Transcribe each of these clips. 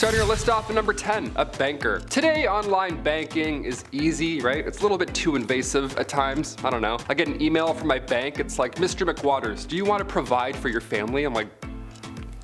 Starting our list off at number 10, a banker. Today, online banking is easy, right? It's a little bit too invasive at times. I don't know. I get an email from my bank. It's like, Mr. McWaters, do you want to provide for your family? I'm like,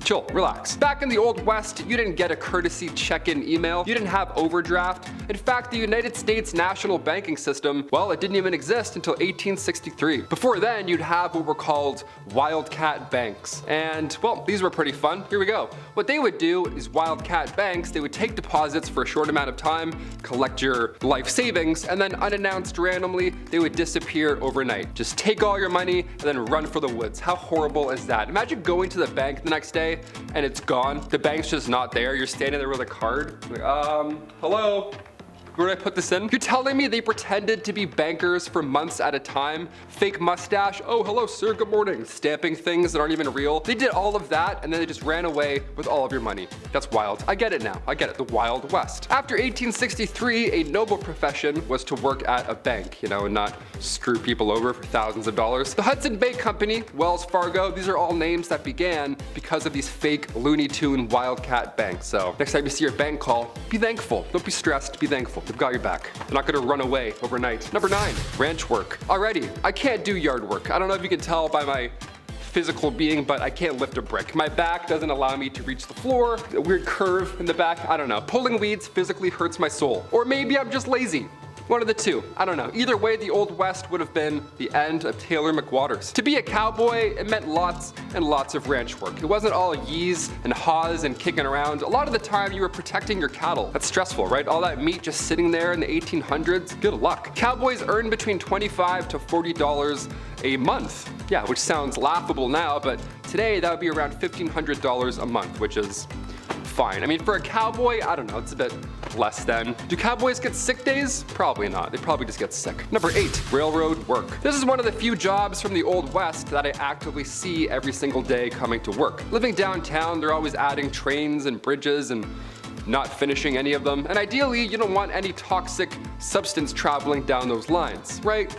chill, relax. Back in the Old West, you didn't get a courtesy check-in email. You didn't have overdraft. In fact, the United States national banking system, well, it didn't even exist until 1863. Before then, you'd have what were called wildcat banks. And, well, these were pretty fun. Here we go. What they would do is wildcat banks, they would take deposits for a short amount of time, collect your life savings, and then unannounced randomly, they would disappear overnight. Just take all your money and then run for the woods. How horrible is that? Imagine going to the bank the next day and it's gone. The bank's just not there. You're standing there with a card. Like, hello? Where did I put this in? You're telling me they pretended to be bankers for months at a time? Fake mustache, oh hello sir, good morning. Stamping things that aren't even real. They did all of that and then they just ran away with all of your money. That's wild. I get it now. I get it, the Wild West. After 1863, a noble profession was to work at a bank, and not screw people over for thousands of dollars. The Hudson Bay Company, Wells Fargo, these are all names that began because of these fake Looney Tune wildcat banks. So next time you see your bank call, be thankful. Don't be stressed, be thankful. They've got your back. They're not gonna run away overnight. Number 9, ranch work. Alrighty, I can't do yard work. I don't know if you can tell by my physical being, but I can't lift a brick. My back doesn't allow me to reach the floor. A weird curve in the back, I don't know. Pulling weeds physically hurts my soul. Or maybe I'm just lazy. One of the two, I don't know. Either way, the Old West would have been the end of Taylor McWaters. To be a cowboy, it meant lots and lots of ranch work. It wasn't all yees and haws and kicking around. A lot of the time you were protecting your cattle. That's stressful, right? All that meat just sitting there in the 1800s, good luck. Cowboys earned between $25 to $40 a month. Yeah, which sounds laughable now, but today that would be around $1,500 a month, which is fine. I mean, for a cowboy, I don't know, it's a bit less than. Do cowboys get sick days? Probably not. They probably just get sick. Number 8, railroad work. This is one of the few jobs from the Old West that I actively see every single day coming to work. Living downtown, they're always adding trains and bridges and not finishing any of them. And ideally, you don't want any toxic substance traveling down those lines, right?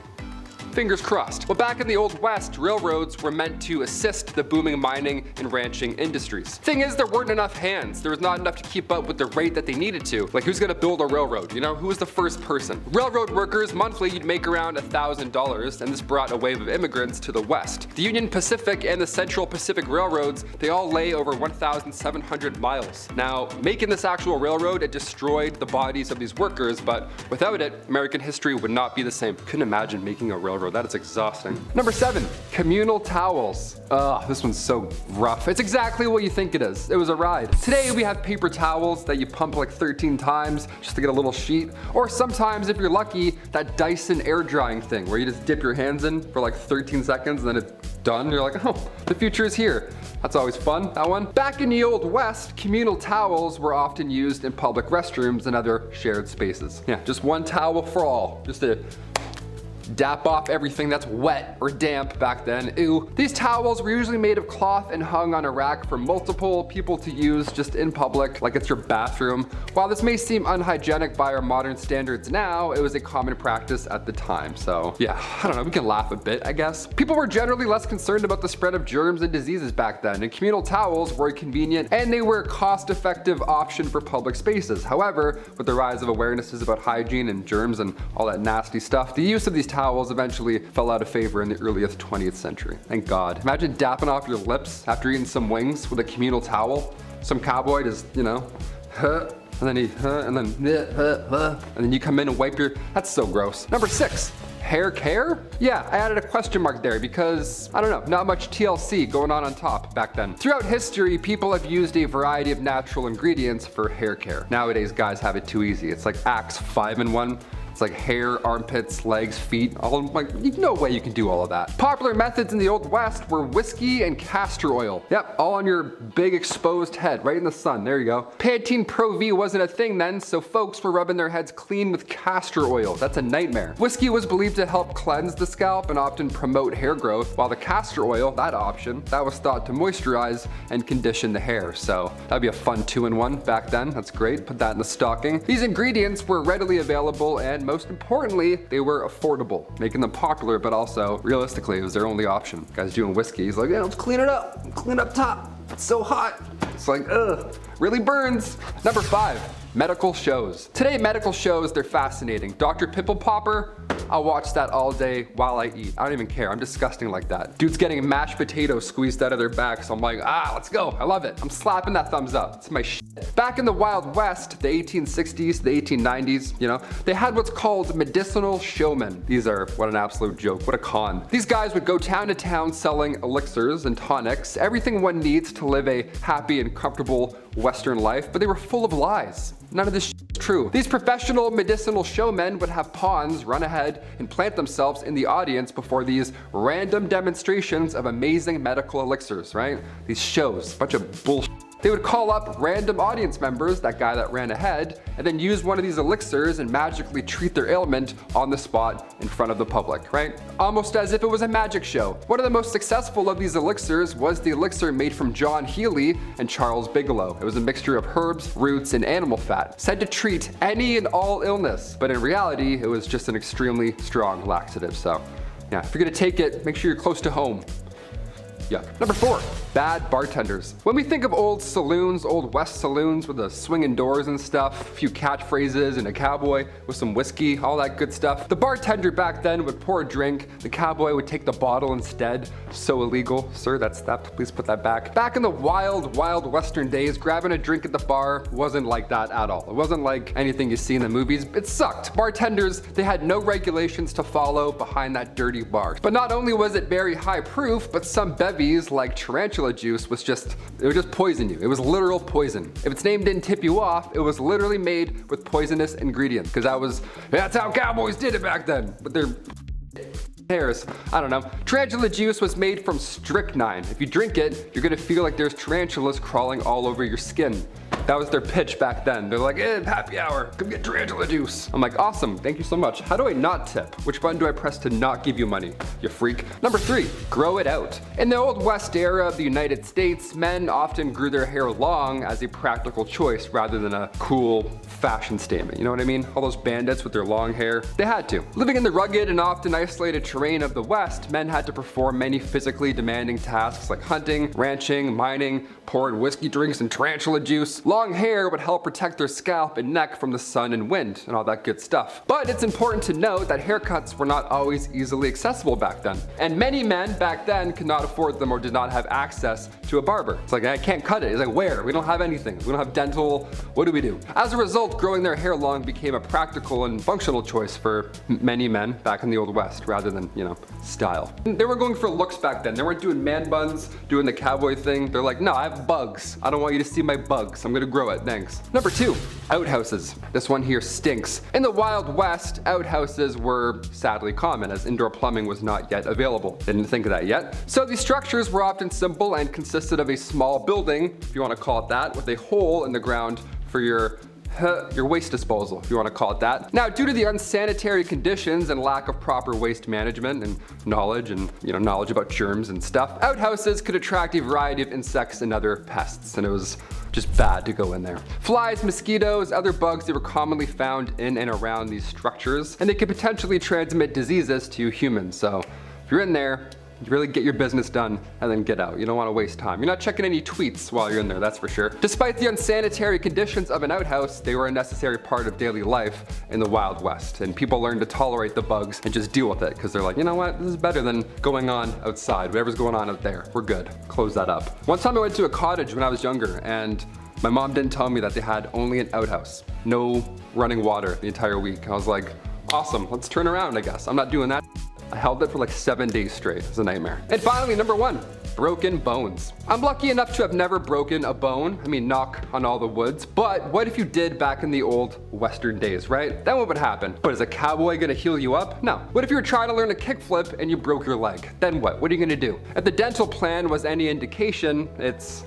Fingers crossed. Well, back in the Old West, railroads were meant to assist the booming mining and ranching industries. Thing is, there weren't enough hands. There was not enough to keep up with the rate that they needed to. Like, who's gonna build a railroad? Who was the first person? Railroad workers, monthly, you'd make around $1,000, and this brought a wave of immigrants to the West. The Union Pacific and the Central Pacific Railroads, they all lay over 1,700 miles. Now, making this actual railroad, it destroyed the bodies of these workers, but without it, American history would not be the same. Couldn't imagine making a railroad. That is exhausting. Number 7, communal towels. Ugh, this one's so rough. It's exactly what you think it is. It was a ride. Today we have paper towels that you pump like 13 times just to get a little sheet. Or sometimes, if you're lucky, that Dyson air drying thing where you just dip your hands in for like 13 seconds and then it's done. You're like, oh, the future is here. That's always fun, that one. Back in the Old West, communal towels were often used in public restrooms and other shared spaces. Yeah, just one towel for all. Just to dap off everything that's wet or damp back then. Ew. These towels were usually made of cloth and hung on a rack for multiple people to use just in public, like it's your bathroom. While this may seem unhygienic by our modern standards now, it was a common practice at the time. So yeah, I don't know, we can laugh a bit, I guess. People were generally less concerned about the spread of germs and diseases back then, and communal towels were convenient and they were a cost-effective option for public spaces. However, with the rise of awarenesses about hygiene and germs and all that nasty stuff, the use of these towels eventually fell out of favor in the earliest 20th century. Thank God. Imagine dapping off your lips after eating some wings with a communal towel. Some cowboy just, and then and then you come in and wipe your, that's so gross. Number 6, hair care? Yeah, I added a question mark there because, I don't know, not much TLC going on top back then. Throughout history, people have used a variety of natural ingredients for hair care. Nowadays, guys have it too easy. It's like Axe 5-in-1. It's like hair, armpits, legs, feet, all like, no way you can do all of that. Popular methods in the Old West were whiskey and castor oil. Yep, all on your big exposed head, right in the sun, there you go. Pantene Pro V wasn't a thing then, so folks were rubbing their heads clean with castor oil. That's a nightmare. Whiskey was believed to help cleanse the scalp and often promote hair growth, while the castor oil, that option, that was thought to moisturize and condition the hair. So that'd be a fun 2-in-1 back then. That's great, put that in the stocking. These ingredients were readily available and most importantly, they were affordable, making them popular, but also, realistically, it was their only option. Guys doing whiskey, he's like, yeah, let's clean it up top. It's so hot. It's like, ugh, really burns. Number 5, medical shows. Today, medical shows, they're fascinating. Dr. Pimple Popper, I'll watch that all day while I eat. I don't even care. I'm disgusting like that. Dude's getting mashed potatoes squeezed out of their back, so I'm like, let's go. I love it. I'm slapping that thumbs up. It's my shit. Back in the Wild West, the 1860s, the 1890s, you know, they had what's called medicinal showmen. These are, what an absolute joke, what a con. These guys would go town to town selling elixirs and tonics, everything one needs to live a happy and comfortable Western life, but they were full of lies. None of this shit is true. These professional medicinal showmen would have pawns run ahead and plant themselves in the audience before these random demonstrations of amazing medical elixirs, right? These shows, bunch of bullshit. They would call up random audience members, that guy that ran ahead, and then use one of these elixirs and magically treat their ailment on the spot in front of the public, right? Almost as if it was a magic show. One of the most successful of these elixirs was the elixir made from John Healy and Charles Bigelow. It was a mixture of herbs, roots, and animal fat, said to treat any and all illness. But in reality, it was just an extremely strong laxative. So yeah, if you're gonna take it, make sure you're close to home. Yeah. Number 4, bad bartenders. When we think of old saloons, old West saloons with the swinging doors and stuff, a few catchphrases and a cowboy with some whiskey, all that good stuff, the bartender back then would pour a drink, the cowboy would take the bottle instead. So illegal. Sir, that's that. Please put that back. Back in the wild Western days, grabbing a drink at the bar wasn't like that at all. It wasn't like anything you see in the movies. It sucked. Bartenders, they had no regulations to follow behind that dirty bar. But not only was it very high proof, but some bevies like tarantula juice would just poison you. It was literal poison. If its name didn't tip you off, it was literally made with poisonous ingredients, because that's how cowboys did it back then. But they're hairs. I don't know. Tarantula juice was made from strychnine. If you drink it, you're gonna feel like there's tarantulas crawling all over your skin. That was their pitch back then. They're like, happy hour, come get tarantula juice. I'm like, awesome, thank you so much. How do I not tip? Which button do I press to not give you money, you freak? Number 3, grow it out. In the Old West era of the United States, men often grew their hair long as a practical choice rather than a cool fashion statement. You know what I mean? All those bandits with their long hair, they had to. Living in the rugged and often isolated terrain of the West, men had to perform many physically demanding tasks like hunting, ranching, mining, pouring whiskey drinks and tarantula juice. Long hair would help protect their scalp and neck from the sun and wind and all that good stuff. But it's important to note that haircuts were not always easily accessible back then. And many men back then could not afford them or did not have access to a barber. It's like, I can't cut it. It's like, where? We don't have anything. We don't have dental. What do we do? As a result, growing their hair long became a practical and functional choice for many men back in the Old West rather than, style. They were going for looks back then. They weren't doing man buns, doing the cowboy thing. They're like, no, I have bugs. I don't want you to see my bugs. I'm gonna grow it, thanks. Number 2, outhouses. This one here stinks. In the Wild West, outhouses were sadly common as indoor plumbing was not yet available. Didn't think of that yet. So these structures were often simple and consisted of a small building, if you want to call it that, with a hole in the ground for your waste disposal, if you want to call it that. Now, due to the unsanitary conditions and lack of proper waste management and knowledge about germs and stuff, outhouses could attract a variety of insects and other pests, and it was just bad to go in there. Flies, mosquitoes, other bugs, they were commonly found in and around these structures, and they could potentially transmit diseases to humans. So if you're in there, you really get your business done and then get out. You don't want to waste time. You're not checking any tweets while you're in there, that's for sure. Despite the unsanitary conditions of an outhouse, they were a necessary part of daily life in the Wild West. And people learned to tolerate the bugs and just deal with it because they're like, you know what, this is better than going on outside. Whatever's going on out there, we're good. Close that up. One time I went to a cottage when I was younger and my mom didn't tell me that they had only an outhouse. No running water the entire week. I was like, awesome, let's turn around, I guess. I'm not doing that. I held it for like 7 days straight. It was a nightmare. And finally, number 1, broken bones. I'm lucky enough to have never broken a bone. I mean, knock on all the woods. But what if you did back in the old Western days, right? Then what would happen? But is a cowboy gonna heal you up? No. What if you were trying to learn a kickflip and you broke your leg? Then what? What are you gonna do? If the dental plan was any indication, it's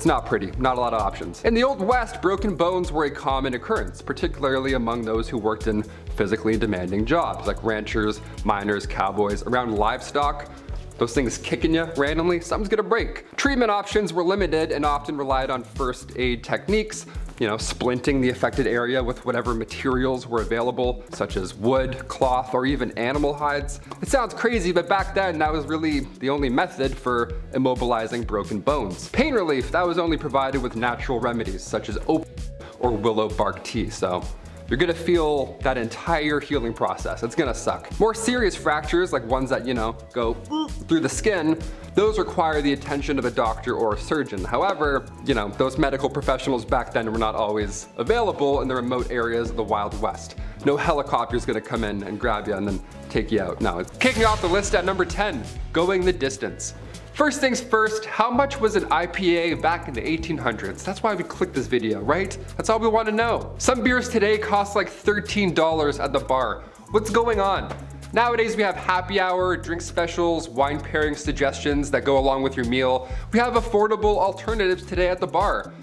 not pretty, not a lot of options. In the Old West, broken bones were a common occurrence, particularly among those who worked in physically demanding jobs, like ranchers, miners, cowboys, around livestock. Those things kicking you randomly, something's gonna break. Treatment options were limited and often relied on first aid techniques, splinting the affected area with whatever materials were available, such as wood, cloth, or even animal hides. It sounds crazy, but back then that was really the only method for immobilizing broken bones. Pain relief, that was only provided with natural remedies, such as opium or willow bark tea, so you're gonna feel that entire healing process. It's gonna suck. More serious fractures, like ones that, go through the skin, those require the attention of a doctor or a surgeon. However, those medical professionals back then were not always available in the remote areas of the Wild West. No helicopter's gonna come in and grab you and then take you out. No, it's kicking off the list at number 10, going the distance. First things first, how much was an IPA back in the 1800s? That's why we clicked this video, right? That's all we want to know. Some beers today cost like $13 at the bar. What's going on? Nowadays we have happy hour, drink specials, wine pairing suggestions that go along with your meal. We have affordable alternatives today at the bar.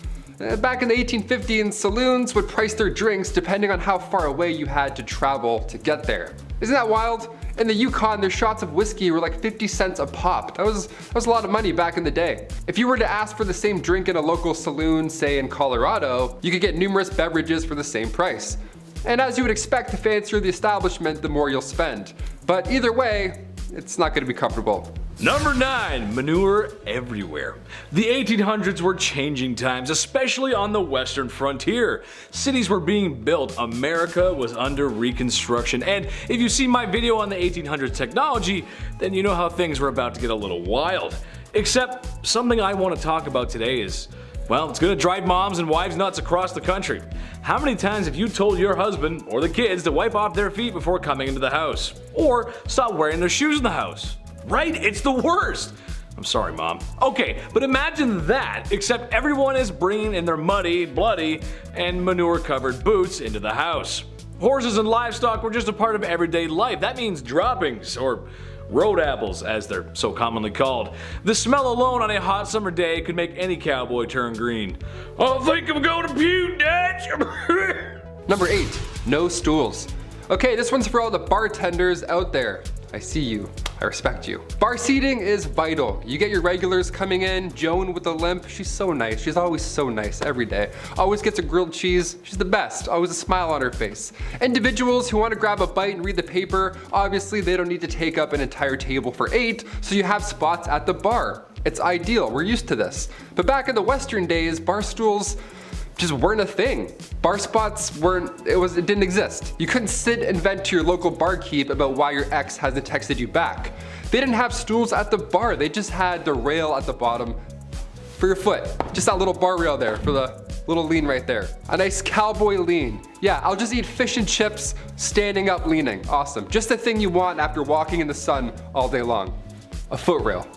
Back in the 1850s, saloons would price their drinks depending on how far away you had to travel to get there. Isn't that wild? In the Yukon, their shots of whiskey were like 50 cents a pop. That was a lot of money back in the day. If you were to ask for the same drink in a local saloon, say in Colorado, you could get numerous beverages for the same price. And as you would expect, the fancier the establishment, the more you'll spend. But either way, it's not gonna be comfortable. Number 9, manure everywhere. The 1800s were changing times, especially on the western frontier. Cities were being built, America was under reconstruction, and if you've seen my video on the 1800s technology, then you know how things were about to get a little wild. Except something I want to talk about today is, well, it's gonna drive moms and wives nuts across the country. How many times have you told your husband or the kids to wipe off their feet before coming into the house? Or stop wearing their shoes in the house? Right? It's the worst. I'm sorry, Mom. Okay, but imagine that, except everyone is bringing in their muddy, bloody, and manure-covered boots into the house. Horses and livestock were just a part of everyday life. That means droppings, or road apples, as they're so commonly called. The smell alone on a hot summer day could make any cowboy turn green. I think I'm going to puke, Dad. Number 8, no stools. Okay, this one's for all the bartenders out there. I see you. I respect you. Bar seating is vital. You get your regulars coming in. Joan with the limp, she's so nice. She's always so nice every day. Always gets a grilled cheese. She's the best. Always a smile on her face. Individuals who want to grab a bite and read the paper, obviously they don't need to take up an entire table for 8, so you have spots at the bar. It's ideal. We're used to this. But back in the Western days, bar stools just weren't a thing. Bar spots it didn't exist. You couldn't sit and vent to your local barkeep about why your ex hasn't texted you back. They didn't have stools at the bar. They just had the rail at the bottom for your foot. Just that little bar rail there for the little lean right there. A nice cowboy lean. Yeah, I'll just eat fish and chips standing up leaning. Awesome. Just the thing you want after walking in the sun all day long. A foot rail.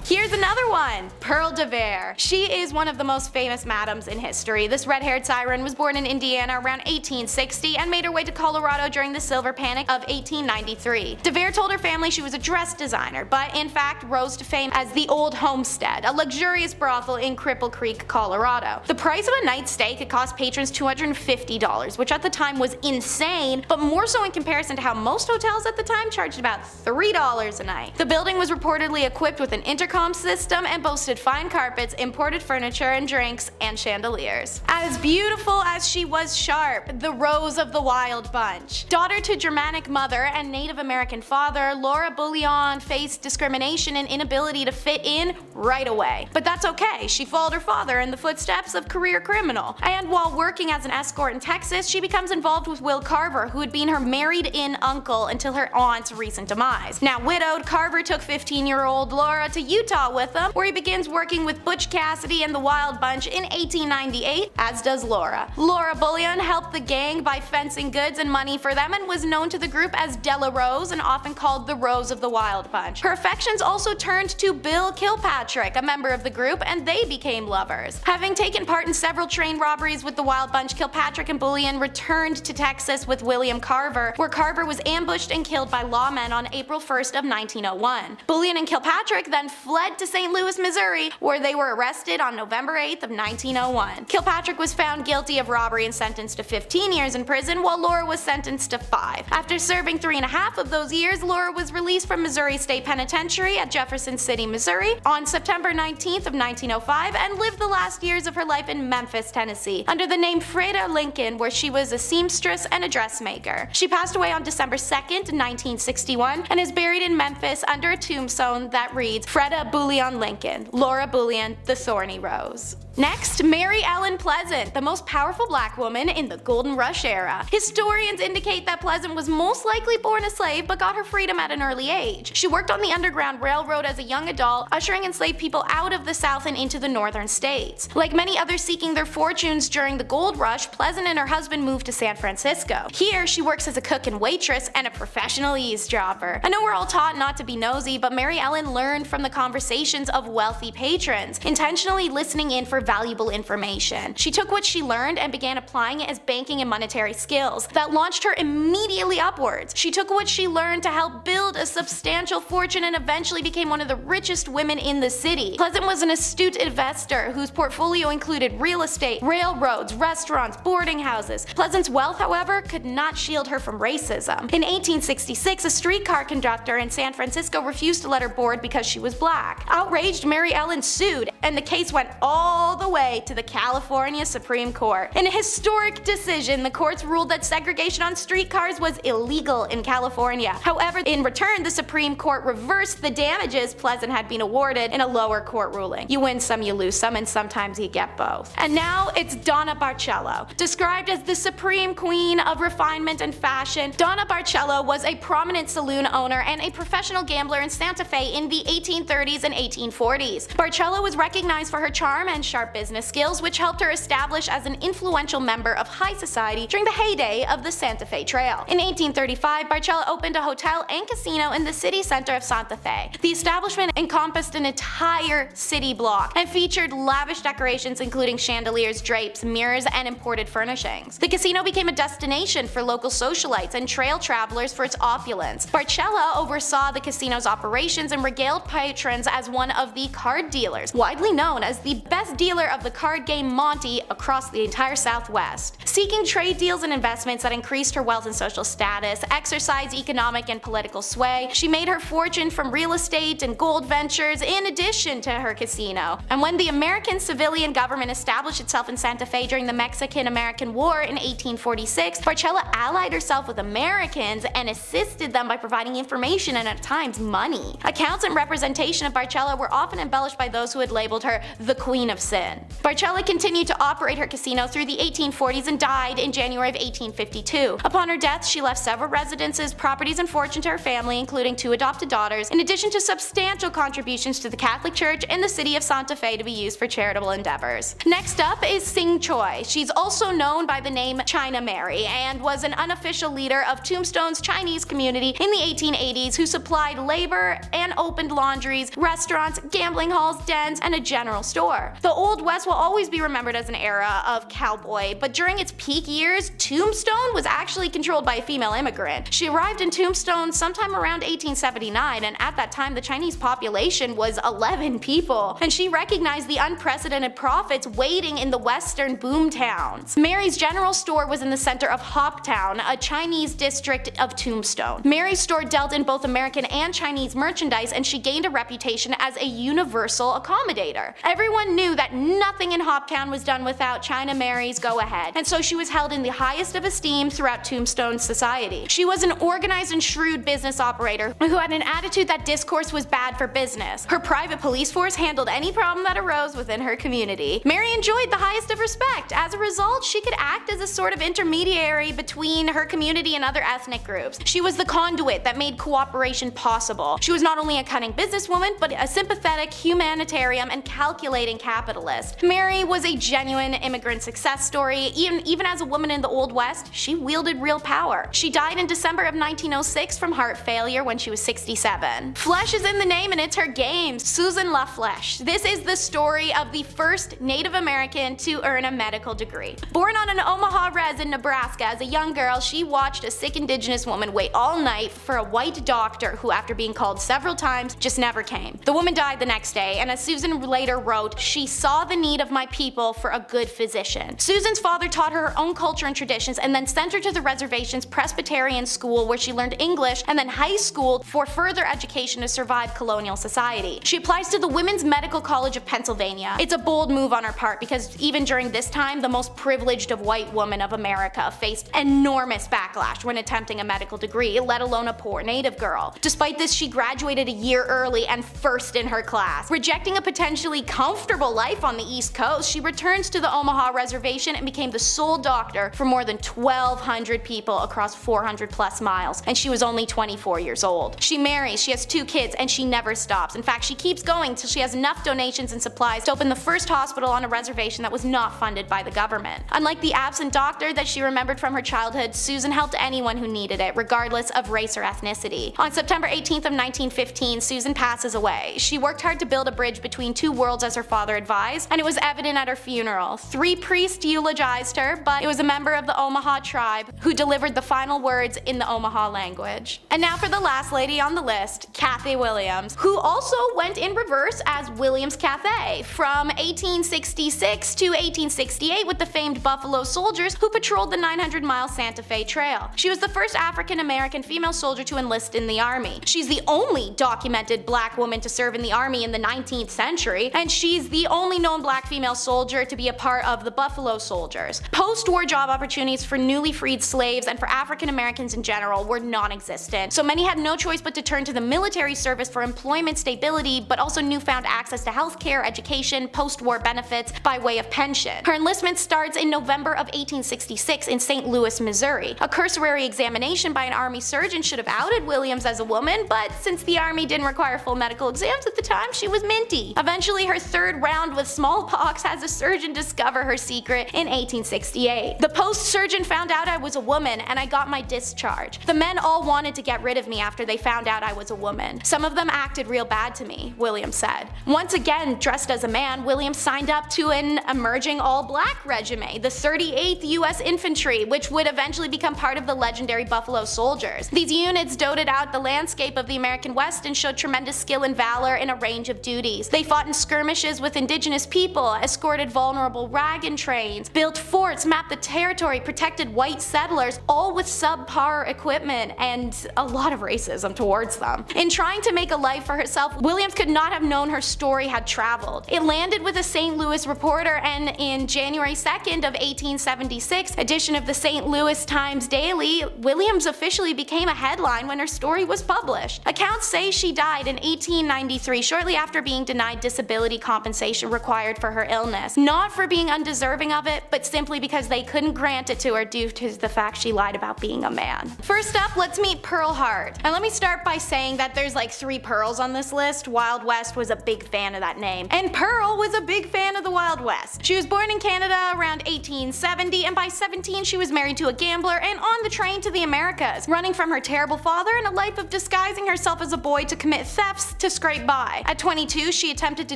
Here's another one, Pearl de Verre. She is one of the most famous madams in history. This red-haired siren was born in Indiana around 1860 and made her way to Colorado during the Silver Panic of 1893. De Verre told her family she was a dress designer, but in fact rose to fame as the Old Homestead, a luxurious brothel in Cripple Creek, Colorado. The price of a night's stay could cost patrons $250, which at the time was insane, but more so in comparison to how most hotels at the time charged about $3 a night. The building was reportedly equipped with an intercom system and boasted fine carpets, imported furniture and drinks, and chandeliers. As beautiful as she was sharp, the Rose of the Wild Bunch. Daughter to Germanic mother and Native American father, Laura Bullion faced discrimination and inability to fit in right away. But that's okay, she followed her father in the footsteps of career criminal. And while working as an escort in Texas, she becomes involved with Will Carver, who had been her married-in uncle until her aunt's recent demise. Now widowed, Carver took 15-year-old Laura to Utah with him, where he begins working with Butch Cassidy and the Wild Bunch in 1898, as does Laura. Laura Bullion helped the gang by fencing goods and money for them and was known to the group as Della Rose and often called the Rose of the Wild Bunch. Her affections also turned to Bill Kilpatrick, a member of the group, and they became lovers. Having taken part in several train robberies with the Wild Bunch, Kilpatrick and Bullion returned to Texas with William Carver, where Carver was ambushed and killed by lawmen on April 1st of 1901. Bullion and Kilpatrick then fled fled to St. Louis, Missouri, where they were arrested on November 8th of 1901. Kilpatrick was found guilty of robbery and sentenced to 15 years in prison, while Laura was sentenced to 5. After serving 3.5 of those years, Laura was released from Missouri State Penitentiary at Jefferson City, Missouri on September 19th of 1905 and lived the last years of her life in Memphis, Tennessee, under the name Freda Lincoln, where she was a seamstress and a dressmaker. She passed away on December 2nd, 1961, and is buried in Memphis under a tombstone that reads Freda Bullion Lincoln, Laura Bullion, the Thorny Rose. Next, Mary Ellen Pleasant, the most powerful black woman in the Golden Rush era. Historians indicate that Pleasant was most likely born a slave but got her freedom at an early age. She worked on the Underground Railroad as a young adult, ushering enslaved people out of the South and into the northern states. Like many others seeking their fortunes during the gold rush, Pleasant and her husband moved to San Francisco. Here, she works as a cook and waitress and a professional eavesdropper. I know we're all taught not to be nosy, but Mary Ellen learned from the conversations of wealthy patrons, intentionally listening in for valuable information. She took what she learned and began applying it as banking and monetary skills that launched her immediately upwards. She took what she learned to help build a substantial fortune and eventually became one of the richest women in the city. Pleasant was an astute investor whose portfolio included real estate, railroads, restaurants, boarding houses. Pleasant's wealth, however, could not shield her from racism. In 1866, a streetcar conductor in San Francisco refused to let her board because she was black. Outraged, Mary Ellen sued, and the case went all the way to the California Supreme Court. In a historic decision, the courts ruled that segregation on streetcars was illegal in California. However, in return, the Supreme Court reversed the damages Pleasant had been awarded in a lower court ruling. You win some, you lose some, and sometimes you get both. And now it's Donna Barcello. Described as the supreme queen of refinement and fashion, Donna Barcello was a prominent saloon owner and a professional gambler in Santa Fe in the 1830s and 1840s. Barcello was recognized for her charm and sharp business skills, which helped her establish as an influential member of high society during the heyday of the Santa Fe Trail. In 1835, Barcello opened a hotel and casino in the city center of Santa Fe. The establishment encompassed an entire city block and featured lavish decorations including chandeliers, drapes, mirrors, and imported furnishings. The casino became a destination for local socialites and trail travelers for its opulence. Barcello oversaw the casino's operations and regaled patrons as one of the card dealers, widely known as the best dealer of the card game Monte across the entire Southwest. Seeking trade deals and investments that increased her wealth and social status, exercised economic and political sway, she made her fortune from real estate and gold ventures in addition to her casino. And when the American civilian government established itself in Santa Fe during the Mexican-American War in 1846, Barcello allied herself with Americans and assisted them by providing information and at times money. Accounts and representation of Barcello were often embellished by those who had labeled her the Queen of Sin. Barcello continued to operate her casino through the 1840s and died in January of 1852. Upon her death, she left several residences, properties, and fortune to her family, including 2 adopted daughters, in addition to substantial contributions to the Catholic Church and the city of Santa Fe to be used for charitable endeavors. Next up is Sing Choi. She's also known by the name China Mary and was an unofficial leader of Tombstone's Chinese community in the 1880s who supplied labor and opened laundries, restaurants, gambling halls, dens, and a general store. The Old West will always be remembered as an era of cowboy, but during its peak years, Tombstone was actually controlled by a female immigrant. She arrived in Tombstone sometime around 1879, and at that time the Chinese population was 11 people, and she recognized the unprecedented profits waiting in the western boom towns. Mary's general store was in the center of Hoptown, a Chinese district of Tombstone. Mary's store dealt in both American and Chinese merchandise, and she gained a reputation as a universal accommodator. Everyone knew that nothing in Hoptown was done without China Mary's go-ahead, and so she was held in the highest of esteem throughout Tombstone society. She was an organized and shrewd business operator who had an attitude that discourse was bad for business. Her private police force handled any problem that arose within her community. Mary enjoyed the highest of respect. As a result, she could act as a sort of intermediary between her community and other ethnic groups. She was the conduit that made cooperation possible. She was not only a cunning businesswoman, but a sympathetic humanitarian and calculating capitalist. Mary was a genuine immigrant success story, even even as a woman in the Old West, she wielded real power. She died in December of 1906 from heart failure when she was 67. Flesh is in the name and it's her game. Susan LaFleche. This is the story of the first Native American to earn a medical degree. Born on an Omaha res in Nebraska as a young girl, she watched a sick Indigenous woman wait all night for a white doctor who, after being called several times, just never came. The woman died the next day, and as Susan later wrote, she saw the need of my people for a good physician. Susan's father taught her own culture and traditions and then sent her to the reservation's Presbyterian school where she learned English, and then high school for further education to survive colonial society. She applies to the Women's Medical College of Pennsylvania. It's a bold move on her part because even during this time, the most privileged of white women of America faced enormous backlash when attempting a medical degree, let alone a poor Native girl. Despite this, she graduated a year early and first in her class. Rejecting a potentially comfortable life on the East Coast, she returns to the Omaha reservation and became the sole doctor for more than 1,200 people across 400 plus miles, and she was only 24 years old. She marries, she has 2 kids, and she never stops. In fact, she keeps going till she has enough donations and supplies to open the first hospital on a reservation that was not funded by the government. Unlike the absent doctor that she remembered from her childhood, Susan helped anyone who needed it, regardless of race or ethnicity. On September 18th of 1915, Susan passes away. She worked hard to build a bridge between 2 worlds as her father advised, and it was evident at her funeral. 3 priests eulogized her, but it was a member of the Omaha tribe who delivered the final words in the Omaha language. And now for the last lady on the list, Cathy Williams, who also went in reverse as Williams Cathay from 1866 to 1868 with the famed Buffalo Soldiers who patrolled the 900-mile Santa Fe Trail. She was the first African-American female soldier to enlist in the Army. She's the only documented black woman to serve in the Army in the 19th century, and she's the only known black female soldier to be a part of the Buffalo Soldiers. Post-war job opportunities for newly freed slaves and for African Americans in general were non-existent, so many had no choice but to turn to the military service for employment stability, but also newfound access to healthcare, education, post-war benefits by way of pension. Her enlistment starts in November of 1866 in St. Louis, Missouri. A cursory examination by an Army surgeon should have outed Williams as a woman, but since the Army didn't require full medical exams at the time, she was minty. Eventually, her 3rd round with smallpox has a surgeon discover her secret in 1868. The post-surgeon found out I was a woman and I got my discharge. The men all wanted to get rid of me after they found out I was a woman. Some of them acted real bad to me, Williams said. Once again, dressed as a man, Williams signed up to an emerging all-black regiment, the 38th U.S. Infantry, which would eventually become part of the legendary Buffalo Soldiers. These units dotted out the landscape of the American West and showed tremendous skill and valor in a range of duties. They fought in skirmishes with indigenous people, escorted vulnerable wagon trains, built forts, mapped the territory, protected white settlers, all with subpar equipment and a lot of racism towards them. In trying to make a life for herself, Williams could not have known her story had traveled. It landed with a St. Louis Reporter, and in January 2nd of 1876 edition of the St. Louis Times Daily, Williams officially became a headline when her story was published. Accounts say she died in 1893, shortly after being denied disability compensation required for her illness. Not for being undeserving of it, but simply because they couldn't grant it to her due to the fact she lied about being a man. First up, let's meet Pearl Hart. And let me start by saying that there's like 3 Pearls on this list. Wild West was a big fan of that name, and Pearl was a big fan of the Wild West. She was born in Canada around 1870, and by 17 she was married to a gambler and on the train to the Americas, running from her terrible father and a life of disguising herself as a boy to commit thefts to scrape by. At 22, she attempted to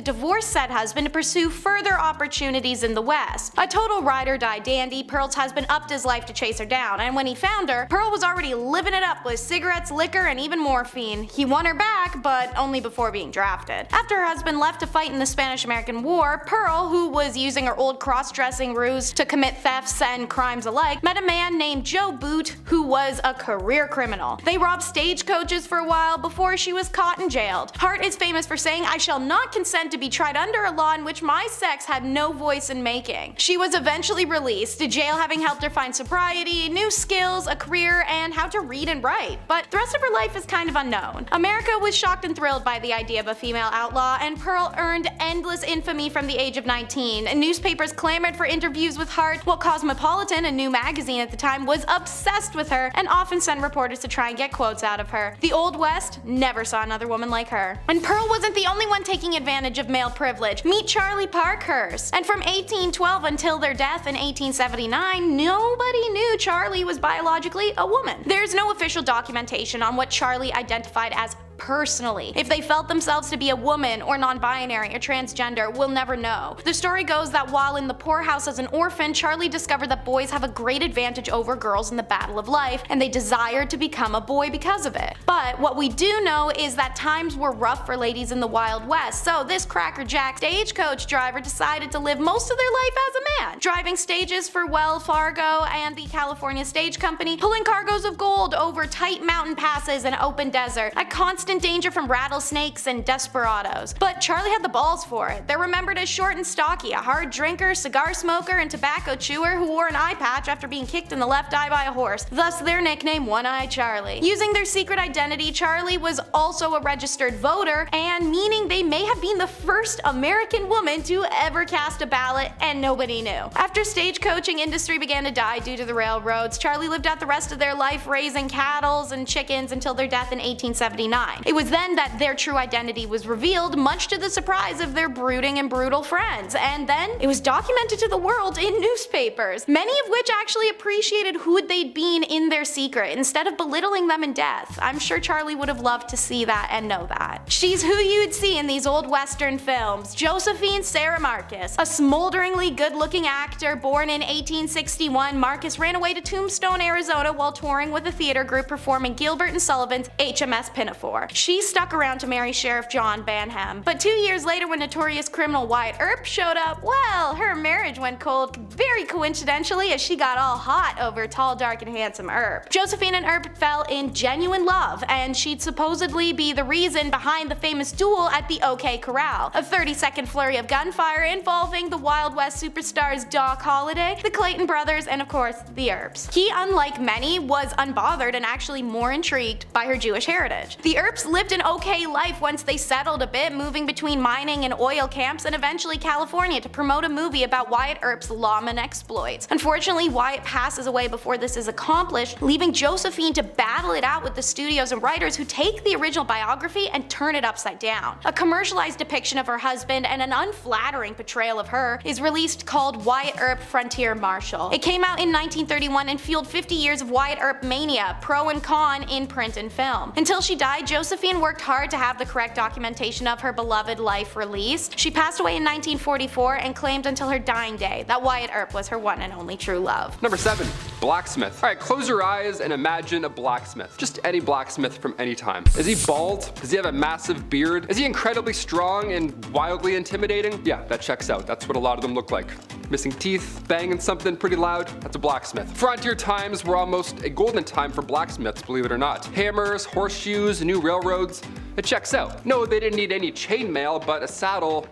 divorce said husband to pursue further opportunities in the West. A total ride-or-die dandy, Pearl's husband upped his life to chase her down, and when he found her, Pearl was already living it up with cigarettes, liquor, and even morphine. He won her back, but only before being drafted. After her husband left to fight in the Spanish-American War, Pearl, who was using her old cross-dressing ruse to commit thefts and crimes alike, met a man named Joe Boot, who was a career criminal. They robbed stagecoaches for a while before she was caught and jailed. Hart is famous for saying, "I shall not consent to be tried under a law in which my sex had no voice in making." She was eventually released, to jail having helped her find sobriety, new skills, a career, and how to read and write. But the rest of her life is kind of unknown. America was shocked and thrilled by the idea of a female outlaw, and Pearl earned endless infamy from the age of 19. Newspapers clamored for interviews with Hart, while Cosmopolitan, a new magazine at the time, was obsessed with her and often sent reporters to try and get quotes out of her. The Old West never saw another woman like her. And Pearl wasn't the only one taking advantage of male privilege. Meet Charlie Parkhurst. And from 1812 until their death in 1879, nobody knew Charlie was biologically a woman. There's no official documentation on what Charlie identified as personally. If they felt themselves to be a woman or non-binary or transgender, we'll never know. The story goes that while in the poorhouse as an orphan, Charlie discovered that boys have a great advantage over girls in the battle of life, and they desired to become a boy because of it. But what we do know is that times were rough for ladies in the Wild West, so this crackerjack stagecoach driver decided to live most of their life as a man, driving stages for Wells Fargo and the California Stage Company, pulling cargoes of gold over tight mountain passes and open desert, at constant danger from rattlesnakes and desperados. But Charlie had the balls for it. They're remembered as short and stocky, a hard drinker, cigar smoker, and tobacco chewer who wore an eye patch after being kicked in the left eye by a horse, thus their nickname One-Eyed Charlie. Using their secret identity, Charlie was also a registered voter, and meaning they may have been the first American woman to ever cast a ballot, and nobody knew. After stagecoaching industry began to die due to the railroads, Charlie lived out the rest of their life raising cattle and chickens until their death in 1879. It was then that their true identity was revealed, much to the surprise of their brooding and brutal friends, and then it was documented to the world in newspapers, many of which actually appreciated who they'd been in their secret instead of belittling them in death. I'm sure Charlie would have loved to see that and know that. She's who you'd see in these old western films. Josephine Sarah Marcus, a smolderingly good-looking actor born in 1861, Marcus ran away to Tombstone, Arizona while touring with a theater group performing Gilbert and Sullivan's HMS Pinafore. She stuck around to marry Sheriff John Banham, but 2 years later when notorious criminal Wyatt Earp showed up, well, her marriage went cold very coincidentally as she got all hot over tall, dark, and handsome Earp. Josephine and Earp fell in genuine love, and she'd supposedly be the reason behind the famous duel at the OK Corral, a 30-second flurry of gunfire involving the Wild West superstars Doc Holliday, the Clayton brothers, and of course, the Earps. He, unlike many, was unbothered and actually more intrigued by her Jewish heritage. The Earps lived an okay life once they settled a bit, moving between mining and oil camps and eventually California to promote a movie about Wyatt Earp's lawman exploits. Unfortunately, Wyatt passes away before this is accomplished, leaving Josephine to battle it out with the studios and writers who take the original biography and turn it upside down. A commercialized depiction of her husband and an unflattering portrayal of her is released called Wyatt Earp Frontier Marshal. It came out in 1931 and fueled 50 years of Wyatt Earp mania, pro and con in print and film. Until she died, Josephine worked hard to have the correct documentation of her beloved life released. She passed away in 1944 and claimed until her dying day that Wyatt Earp was her one and only true love. Number 7. Blacksmith. Alright, close your eyes and imagine a blacksmith. Just any blacksmith from any time. Is he bald? Does he have a massive beard? Is he incredibly strong and wildly intimidating? Yeah, that checks out. That's what a lot of them look like. Missing teeth, banging something pretty loud, that's a blacksmith. Frontier times were almost a golden time for blacksmiths, believe it or not. Hammers, horseshoes, new railroads, it checks out. No, they didn't need any chainmail, but a saddle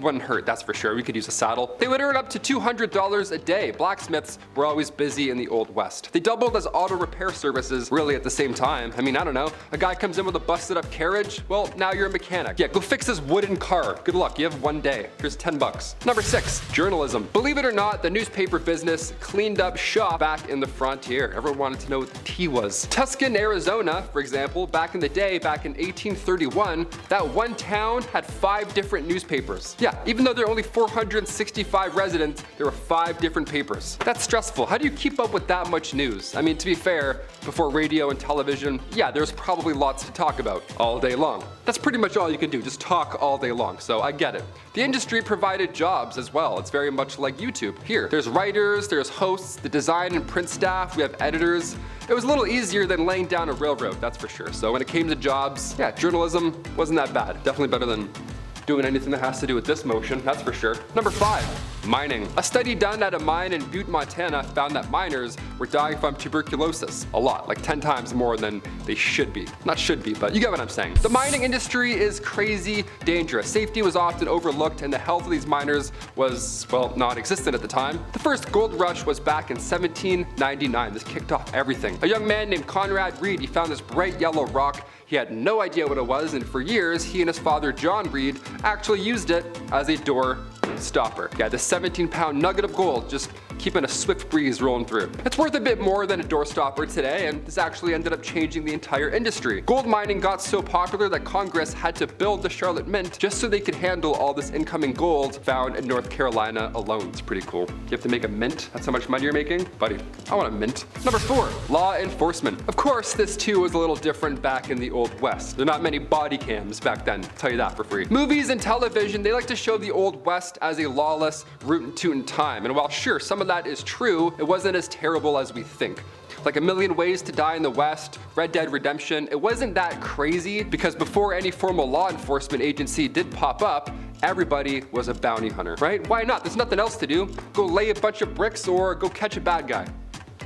wouldn't hurt, that's for sure. We could use a saddle. They would earn up to $200 a day. Blacksmiths were always busy in the Old West. They doubled as auto repair services really at the same time. I mean, I don't know. A guy comes in with a busted up carriage, well, now you're a mechanic. Yeah, go fix this wooden car. Good luck, you have one day. Here's $10. Number 6, journalism. Believe it or not, the newspaper business cleaned up shop back in the frontier. Everyone wanted to know what the tea was. Tucson, Arizona, for example, back in the day, back in 1831, that one town had 5 different newspapers. Yeah, even though there are only 465 residents, there were 5 different papers. That's stressful. How do you keep up with that much news? I mean, to be fair, before radio and television, yeah, there's probably lots to talk about all day long. That's pretty much all you can do, just talk all day long, so I get it. The industry provided jobs as well. It's very much like YouTube. Here, there's writers, there's hosts, the design and print staff, we have editors. It was a little easier than laying down a railroad, that's for sure. So when it came to jobs, yeah, journalism wasn't that bad. Definitely better than doing anything that has to do with this motion, that's for sure. Number 5, mining. A study done at a mine in Butte, Montana found that miners were dying from tuberculosis. A lot, like 10 times more than they should be. Not should be, but you get what I'm saying. The mining industry is crazy dangerous. Safety was often overlooked and the health of these miners was, well, non-existent at the time. The first gold rush was back in 1799. This kicked off everything. A young man named Conrad Reed, he found this bright yellow rock. He had no idea what it was, and for years, he and his father, John Reed, actually used it as a door stopper. Yeah, this 17-pound nugget of gold just keeping a swift breeze rolling through. It's worth a bit more than a doorstopper today, and this actually ended up changing the entire industry. Gold mining got so popular that Congress had to build the Charlotte Mint just so they could handle all this incoming gold found in North Carolina alone. It's pretty cool. You have to make a mint? That's how much money you're making? Buddy, I want a mint. Number 4, law enforcement. Of course, this too was a little different back in the Old West. There are not many body cams back then, I'll tell you that for free. Movies and television, they like to show the Old West as a lawless, rootin' tootin' time. And while sure, some of that is true, it wasn't as terrible as we think. Like A Million Ways to Die in the West, Red Dead Redemption, it wasn't that crazy because before any formal law enforcement agency did pop up, everybody was a bounty hunter, right? Why not? There's nothing else to do. Go lay a bunch of bricks or go catch a bad guy.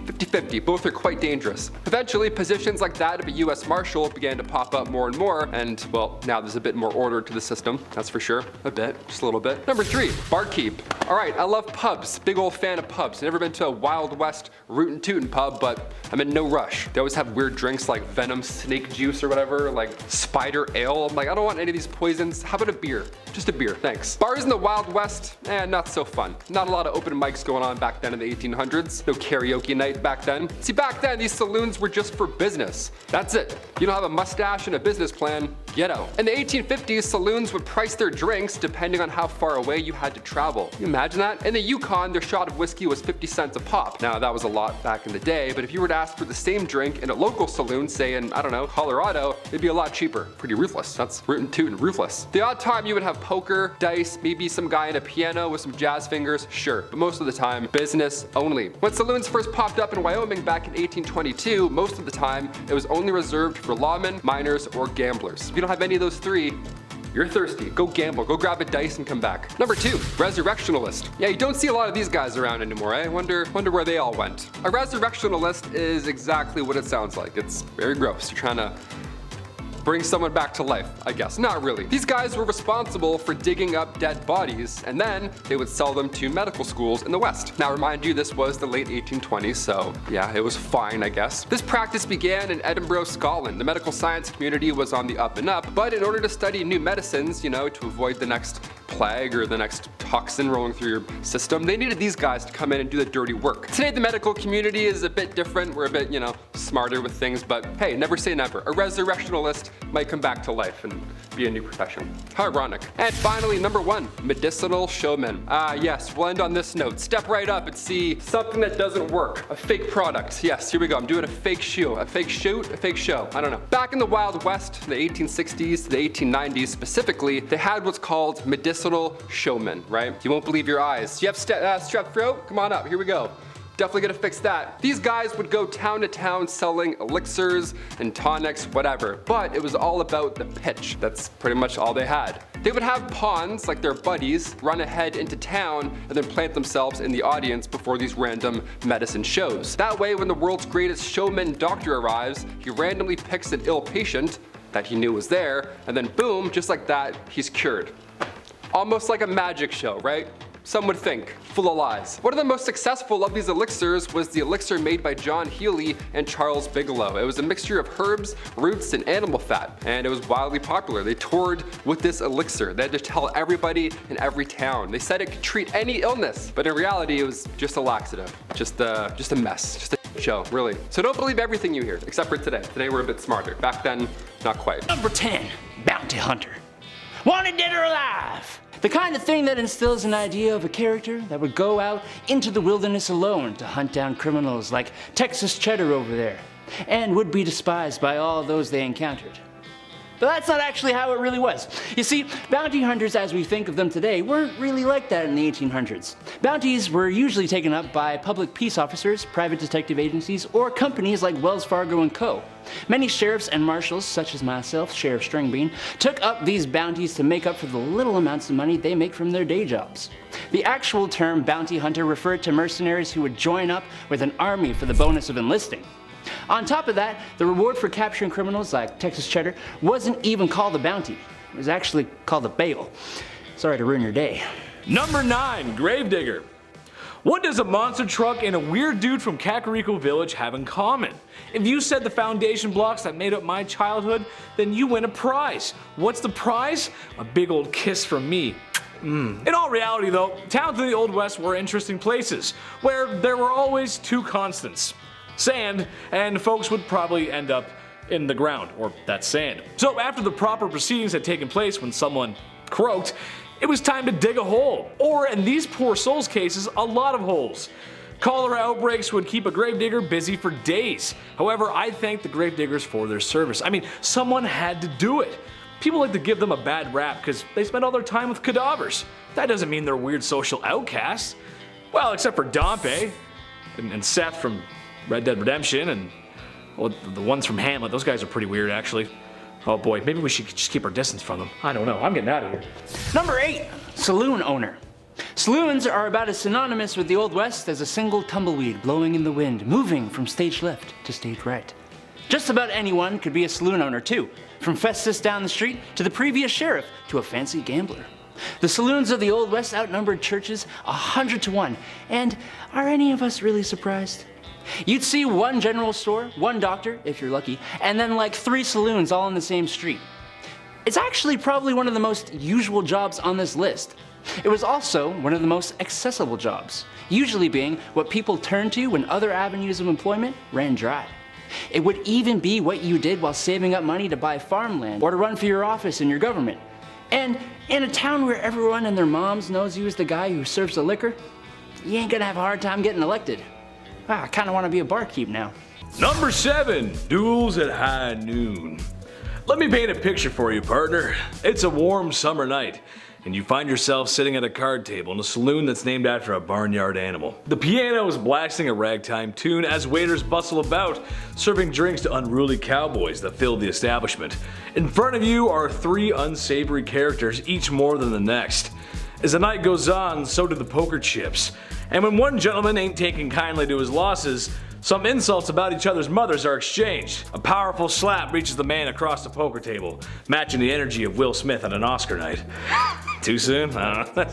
50-50, both are quite dangerous. Eventually, positions like that of a US Marshal began to pop up more and more, and well, now there's a bit more order to the system, that's for sure. A bit, just a little bit. Number 3, barkeep. Alright, I love pubs, big old fan of pubs. Never been to a Wild West rootin' tootin' pub, but I'm in no rush. They always have weird drinks like venom snake juice or whatever, like spider ale. I'm like, I don't want any of these poisons. How about a beer? Just a beer, thanks. Bars in the Wild West, not so fun. Not a lot of open mics going on back then in the 1800s. No karaoke night back then. See, back then, these saloons were just for business. That's it. You don't have a mustache and a business plan, get out. In the 1850s, saloons would price their drinks depending on how far away you had to travel. Can you imagine that? In the Yukon, their shot of whiskey was 50 cents a pop. Now, that was a lot back in the day, but if you were to ask for the same drink in a local saloon, say in, I don't know, Colorado, it'd be a lot cheaper. Pretty ruthless. That's rootin' tootin' ruthless. The odd time you would have poker, dice, maybe some guy in a piano with some jazz fingers, sure, but most of the time, business only. When saloons first popped up in Wyoming back in 1822, most of the time, it was only reserved for lawmen, miners, or gamblers. If you don't have any of those three, you're thirsty. Go gamble, go grab a dice and come back. Number 2, resurrectionalist. Yeah, you don't see a lot of these guys around anymore, eh? Wonder where they all went. A resurrectionalist is exactly what it sounds like. It's very gross. You're trying to bring someone back to life, I guess. Not really. These guys were responsible for digging up dead bodies, and then they would sell them to medical schools in the West. Now, remind you, this was the late 1820s, so yeah, it was fine, I guess. This practice began in Edinburgh, Scotland. The medical science community was on the up and up, but in order to study new medicines, you know, to avoid the next plague or the next toxin rolling through your system, they needed these guys to come in and do the dirty work. Today, the medical community is a bit different. We're a bit, you know, smarter with things, but hey, never say never. A resurrectionalist might come back to life and be a new profession. How ironic. And finally, number 1, medicinal showman. Yes, we'll end on this note. Step right up and see something that doesn't work. A fake product. Yes, here we go. I'm doing a fake shoe. A fake shoot? A fake show. I don't know. Back in the Wild West, the 1860s to the 1890s specifically, they had what's called medicinal showmen, right? You won't believe your eyes. You have strep throat? Come on up. Here we go. Definitely gonna fix that. These guys would go town to town selling elixirs and tonics, whatever, but it was all about the pitch. That's pretty much all they had. They would have pawns, like their buddies, run ahead into town and then plant themselves in the audience before these random medicine shows. That way, when the world's greatest showman doctor arrives, he randomly picks an ill patient that he knew was there, and then boom, just like that, he's cured. Almost like a magic show, right? Some would think. Full of lies. One of the most successful of these elixirs was the elixir made by John Healy and Charles Bigelow. It was a mixture of herbs, roots, and animal fat, and it was wildly popular. They toured with this elixir. They had to tell everybody in every town. They said it could treat any illness, but in reality, it was just a laxative. Just a mess. Just a show, really. So don't believe everything you hear, except for today. Today we're a bit smarter. Back then, not quite. Number 10, bounty hunter. Wanted dead or alive. The kind of thing that instills an idea of a character that would go out into the wilderness alone to hunt down criminals like Texas Cheddar over there, and would be despised by all those they encountered. But that's not actually how it really was. You see, bounty hunters as we think of them today weren't really like that in the 1800s. Bounties were usually taken up by public peace officers, private detective agencies, or companies like Wells Fargo & Co. Many sheriffs and marshals, such as myself, Sheriff Stringbean, took up these bounties to make up for the little amounts of money they make from their day jobs. The actual term bounty hunter referred to mercenaries who would join up with an army for the bonus of enlisting. On top of that, the reward for capturing criminals like Texas Cheddar wasn't even called a bounty. It was actually called a bail. Sorry to ruin your day. Number 9, gravedigger. What does a monster truck and a weird dude from Kakariko Village have in common? If you said the foundation blocks that made up my childhood, then you win a prize. What's the prize? A big old kiss from me. In all reality though, towns in the Old West were interesting places, where there were always two constants: sand, and folks would probably end up in the ground, or that sand. So after the proper proceedings had taken place when someone croaked, it was time to dig a hole, or in these poor souls' cases, a lot of holes. Cholera outbreaks would keep a gravedigger busy for days. However, I thank the gravediggers for their service. I mean, someone had to do it. People like to give them a bad rap because they spend all their time with cadavers. That doesn't mean they're weird social outcasts. Well, except for Dompe and Seth from Red Dead Redemption and well, the ones from Hamlet. Those guys are pretty weird, actually. Oh boy, maybe we should just keep our distance from them. I don't know, I'm getting out of here. Number 8, saloon owner. Saloons are about as synonymous with the Old West as a single tumbleweed blowing in the wind, moving from stage left to stage right. Just about anyone could be a saloon owner too, from Festus down the street to the previous sheriff to a fancy gambler. The saloons of the Old West outnumbered churches 100 to 1, and are any of us really surprised? You'd see one general store, one doctor, if you're lucky, and then like 3 saloons all on the same street. It's actually probably one of the most usual jobs on this list. It was also one of the most accessible jobs, usually being what people turned to when other avenues of employment ran dry. It would even be what you did while saving up money to buy farmland or to run for your office in your government. And in a town where everyone and their moms knows you as the guy who serves the liquor, you ain't gonna have a hard time getting elected. I kinda wanna be a barkeep now. Number 7, duels at high noon. Let me paint a picture for you, partner. It's a warm summer night, and you find yourself sitting at a card table in a saloon that's named after a barnyard animal. The piano is blasting a ragtime tune as waiters bustle about, serving drinks to unruly cowboys that fill the establishment. In front of you are 3 unsavory characters, each more than the next. As the night goes on, so do the poker chips. And when one gentleman ain't taking kindly to his losses, some insults about each other's mothers are exchanged. A powerful slap reaches the man across the poker table, matching the energy of Will Smith on an Oscar night. Too soon? I don't know.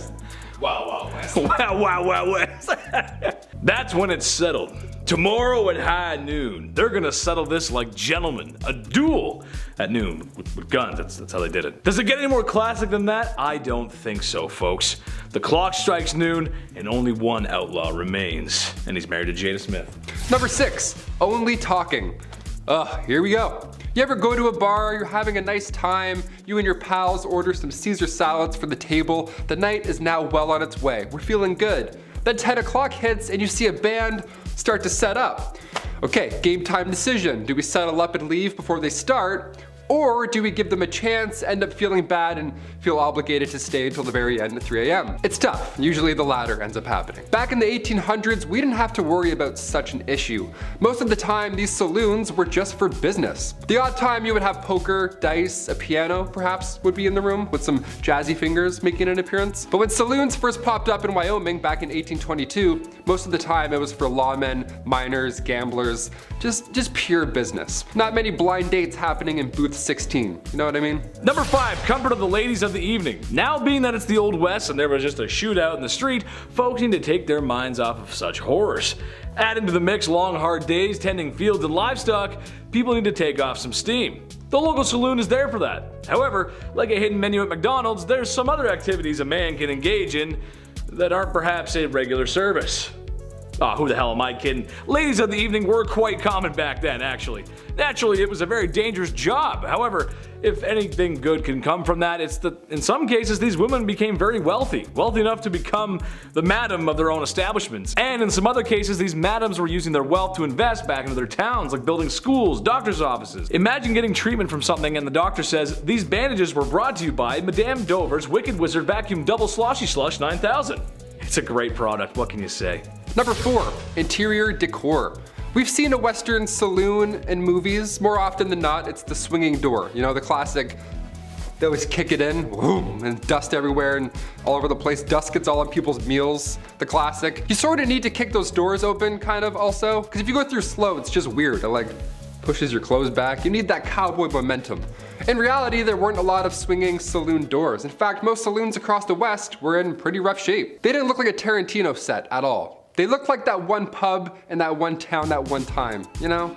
Wow, West. Wow, West. That's when it's settled. Tomorrow at high noon, they're gonna settle this like gentlemen. A duel at noon with guns. That's how they did it. Does it get any more classic than that? I don't think so, folks. The clock strikes noon, and only one outlaw remains, and he's married to Jada Smith. Number 6, only talking. Here we go. You ever go to a bar, you're having a nice time, you and your pals order some Caesar salads for the table, the night is now well on its way, we're feeling good. Then 10 o'clock hits and you see a band start to set up. Okay, game time decision. Do we settle up and leave before they start? Or do we give them a chance, end up feeling bad, and feel obligated to stay until the very end at 3 a.m.? It's tough. Usually the latter ends up happening. Back in the 1800s, we didn't have to worry about such an issue. Most of the time, these saloons were just for business. The odd time you would have poker, dice, a piano perhaps would be in the room with some jazzy fingers making an appearance. But when saloons first popped up in Wyoming back in 1822, most of the time it was for lawmen, miners, gamblers, just pure business. Not many blind dates happening in booth 16, you know what I mean? Number 5, comfort of the ladies of the evening. Now being that it's the Old West and there was just a shootout in the street, folks need to take their minds off of such horrors. Adding to the mix long hard days tending fields and livestock, people need to take off some steam. The local saloon is there for that. However, like a hidden menu at McDonald's, there's some other activities a man can engage in that aren't perhaps a regular service. Who the hell am I kidding? Ladies of the evening were quite common back then, actually. Naturally, it was a very dangerous job. However, if anything good can come from that, it's that in some cases these women became very wealthy enough to become the madam of their own establishments. And in some other cases, these madams were using their wealth to invest back into their towns, like building schools, doctor's offices. Imagine getting treatment from something and the doctor says, "These bandages were brought to you by Madame Dover's Wicked Wizard Vacuum Double Sloshy Slush 9000. It's a great product, what can you say? Number 4, interior decor. We've seen a Western saloon in movies. More often than not, it's the swinging door. You know, the classic, they always kick it in, boom, and dust everywhere and all over the place. Dust gets all on people's meals, the classic. You sort of need to kick those doors open, kind of, also. Because if you go through slow, it's just weird. It like pushes your clothes back. You need that cowboy momentum. In reality, there weren't a lot of swinging saloon doors. In fact, most saloons across the West were in pretty rough shape. They didn't look like a Tarantino set at all. They looked like that one pub in that one town at one time, you know?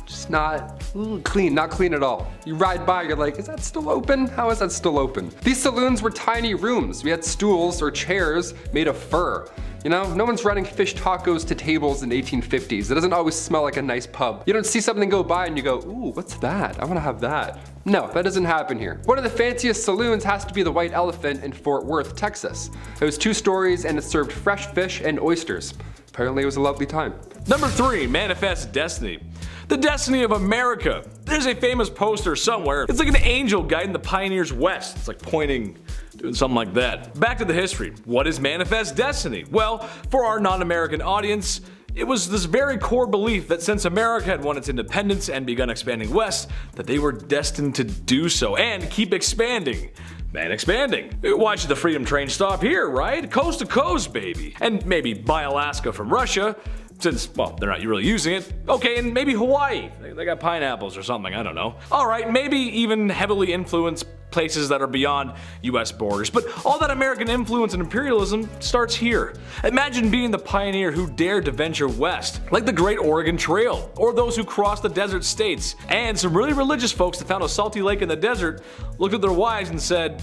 Just It's not clean, not clean at all. You ride by, you're like, is that still open? How is that still open? These saloons were tiny rooms. We had stools or chairs made of fur. You know, no one's running fish tacos to tables in the 1850s. It doesn't always smell like a nice pub. You don't see something go by and you go, ooh, what's that? I wanna have that. No, that doesn't happen here. One of the fanciest saloons has to be the White Elephant in Fort Worth, Texas. It was 2 stories and it served fresh fish and oysters. Apparently it was a lovely time. Number 3, manifest destiny. The destiny of America. There's a famous poster somewhere. It's like an angel guiding the pioneers west. It's like pointing, doing something like that. Back to the history. What is manifest destiny? Well, for our non-American audience, it was this very core belief that since America had won its independence and begun expanding west, that they were destined to do so and keep expanding. And expanding. Why should the freedom train stop here, right? Coast to coast, baby. And maybe buy Alaska from Russia, since, well, they're not really using it. Okay, and maybe Hawaii. They got pineapples or something, I don't know. Alright, maybe even heavily influenced places that are beyond US borders. But all that American influence and imperialism starts here. Imagine being the pioneer who dared to venture west, like the Great Oregon Trail, or those who crossed the desert states. And some really religious folks that found a salty lake in the desert looked at their wives and said,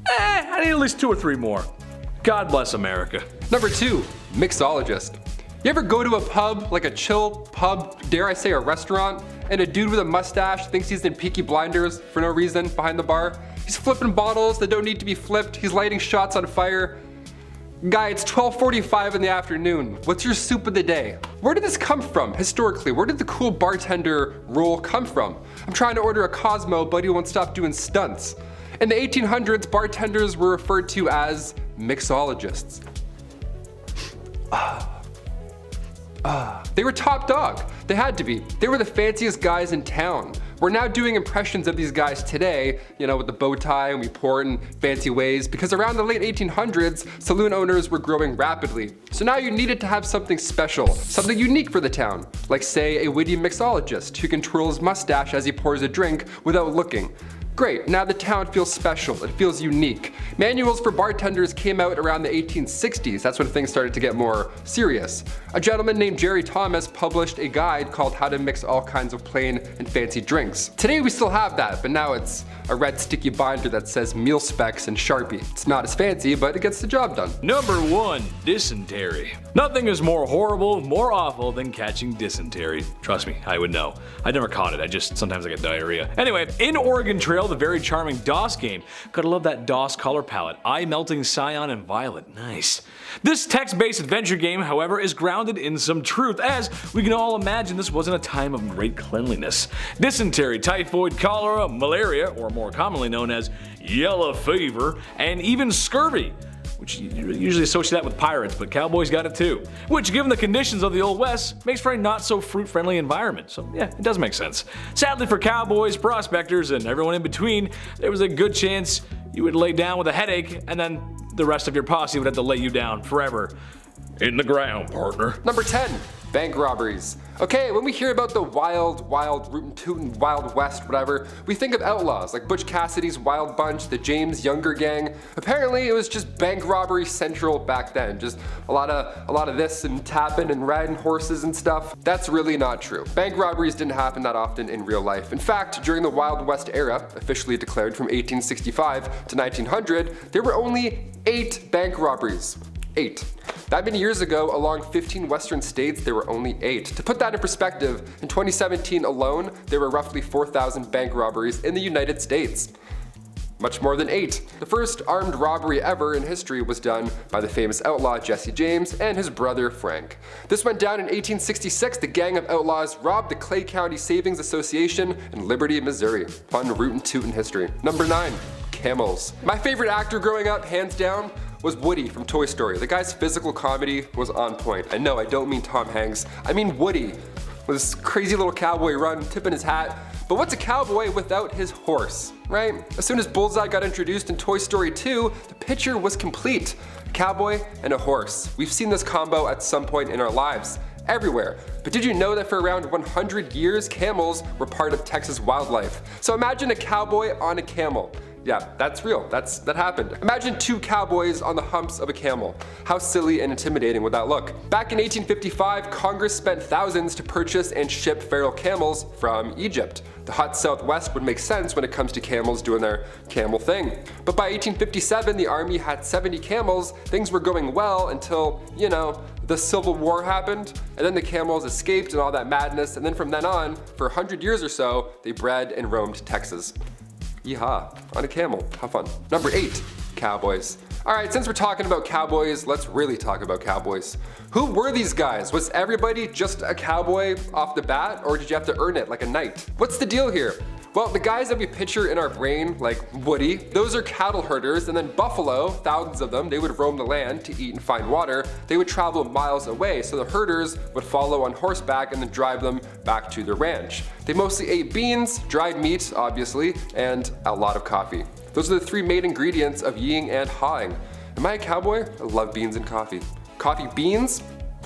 I need at least 2 or 3 more. God bless America. Number 2, mixologist. You ever go to a pub, like a chill pub, dare I say a restaurant, and a dude with a mustache thinks he's in Peaky Blinders for no reason behind the bar? He's flipping bottles that don't need to be flipped, he's lighting shots on fire. Guy, it's 12:45 in the afternoon. What's your soup of the day? Where did this come from historically? Where did the cool bartender role come from? I'm trying to order a Cosmo, but he won't stop doing stunts. In the 1800s, bartenders were referred to as mixologists. They were top dog. They had to be. They were the fanciest guys in town. We're now doing impressions of these guys today, you know, with the bow tie, and we pour it in fancy ways, because around the late 1800s, saloon owners were growing rapidly. So now you needed to have something special, something unique for the town, like say a witty mixologist who can twirl his mustache as he pours a drink without looking. Great, now the town feels special, it feels unique. Manuals for bartenders came out around the 1860s, that's when things started to get more serious. A gentleman named Jerry Thomas published a guide called How to Mix All Kinds of Plain and Fancy Drinks. Today we still have that, but now it's a red sticky binder that says meal specs and Sharpie. It's not as fancy, but it gets the job done. Number 1, dysentery. Nothing is more horrible, more awful than catching dysentery. Trust me, I would know. I never caught it, sometimes I get diarrhea. Anyway, in Oregon Trail, the very charming DOS game. Gotta love that DOS color palette. Eye-melting cyan and violet. Nice. This text-based adventure game, however, is grounded in some truth, as we can all imagine this wasn't a time of great cleanliness. Dysentery, typhoid, cholera, malaria, or more commonly known as yellow fever, and even scurvy, which you usually associate that with pirates, but cowboys got it too. Which, given the conditions of the Old West, makes for a not so fruit-friendly environment. So yeah, it does make sense. Sadly for cowboys, prospectors, and everyone in between, there was a good chance you would lay down with a headache, and then the rest of your posse would have to lay you down forever in the ground, partner. Number 10, bank robberies. Okay, when we hear about the wild, rootin' tootin' Wild West, whatever, we think of outlaws like Butch Cassidy's Wild Bunch, the James Younger Gang. Apparently it was just bank robbery central back then. Just a lot of this and tapping and riding horses and stuff. That's really not true. Bank robberies didn't happen that often in real life. In fact, during the Wild West era, officially declared from 1865 to 1900, there were only 8 bank robberies. 8. That many years ago, along 15 western states, there were only 8. To put that in perspective, in 2017 alone, there were roughly 4,000 bank robberies in the United States. Much more than 8. The first armed robbery ever in history was done by the famous outlaw Jesse James and his brother Frank. This went down in 1866. The gang of outlaws robbed the Clay County Savings Association in Liberty, Missouri. Fun rootin' tootin' history. Number 9. Camels. My favorite actor growing up, hands down, was Woody from Toy Story. The guy's physical comedy was on point. I know, I don't mean Tom Hanks. I mean Woody, with his crazy little cowboy run, tipping his hat. But what's a cowboy without his horse, right? As soon as Bullseye got introduced in Toy Story 2, the picture was complete. A cowboy and a horse. We've seen this combo at some point in our lives. Everywhere. But did you know that for around 100 years, camels were part of Texas wildlife? So imagine a cowboy on a camel. Yeah, that's real. That happened. Imagine two cowboys on the humps of a camel. How silly and intimidating would that look? Back in 1855, Congress spent thousands to purchase and ship feral camels from Egypt. The hot Southwest would make sense when it comes to camels doing their camel thing. But by 1857, the army had 70 camels. Things were going well until, you know, the Civil War happened, and then the camels escaped and all that madness, and then from then on, for 100 years or so, they bred and roamed Texas. Yeehaw, on a camel, how fun. Number 8, cowboys. Alright, since we're talking about cowboys, let's really talk about cowboys. Who were these guys? Was everybody just a cowboy off the bat, or did you have to earn it like a knight? What's the deal here? Well, the guys that we picture in our brain, like Woody, those are cattle herders, and then buffalo, thousands of them, they would roam the land to eat and find water. They would travel miles away, so the herders would follow on horseback and then drive them back to their ranch. They mostly ate beans, dried meat, obviously, and a lot of coffee. Those are the 3 main ingredients of yeeing and hawing. Am I a cowboy? I love beans and coffee. Coffee beans?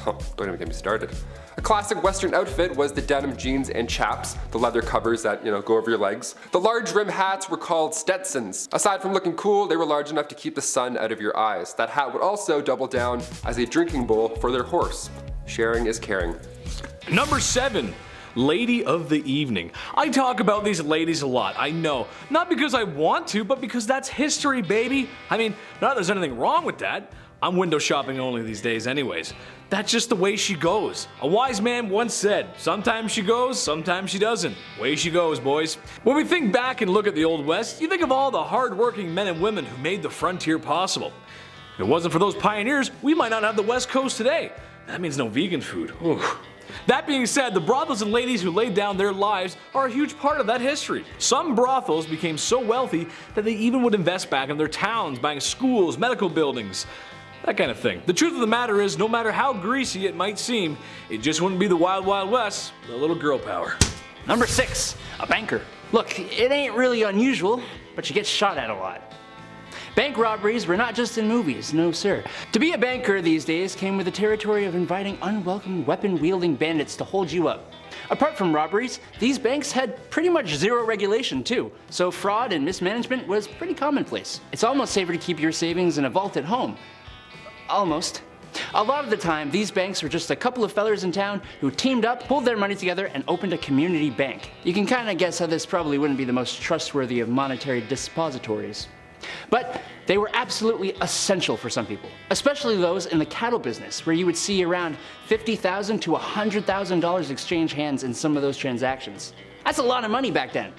Oh, don't even get me started. A classic Western outfit was the denim jeans and chaps, the leather covers that, you know, go over your legs. The large rim hats were called Stetsons. Aside from looking cool, they were large enough to keep the sun out of your eyes. That hat would also double down as a drinking bowl for their horse. Sharing is caring. Number 7. Lady of the evening. I talk about these ladies a lot, I know. Not because I want to, but because that's history, baby. I mean, not that there's anything wrong with that. I'm window shopping only these days anyways. That's just the way she goes. A wise man once said, sometimes she goes, sometimes she doesn't. Way she goes, boys. When we think back and look at the Old West, you think of all the hard-working men and women who made the frontier possible. If it wasn't for those pioneers, we might not have the West Coast today. That means no vegan food. Ooh. That being said, the brothels and ladies who laid down their lives are a huge part of that history. Some brothels became so wealthy that they even would invest back in their towns, buying schools, medical buildings, that kind of thing. The truth of the matter is, no matter how greasy it might seem, it just wouldn't be the Wild Wild West with a little girl power. Number 6, a banker. Look, it ain't really unusual, but she gets shot at a lot. Bank robberies were not just in movies, no sir. To be a banker these days came with the territory of inviting unwelcome weapon-wielding bandits to hold you up. Apart from robberies, these banks had pretty much zero regulation too, so fraud and mismanagement was pretty commonplace. It's almost safer to keep your savings in a vault at home. Almost. A lot of the time, these banks were just a couple of fellers in town who teamed up, pulled their money together, and opened a community bank. You can kinda guess how this probably wouldn't be the most trustworthy of monetary depositories. But they were absolutely essential for some people, especially those in the cattle business, where you would see around $50,000 to $100,000 exchange hands in some of those transactions. That's a lot of money back then.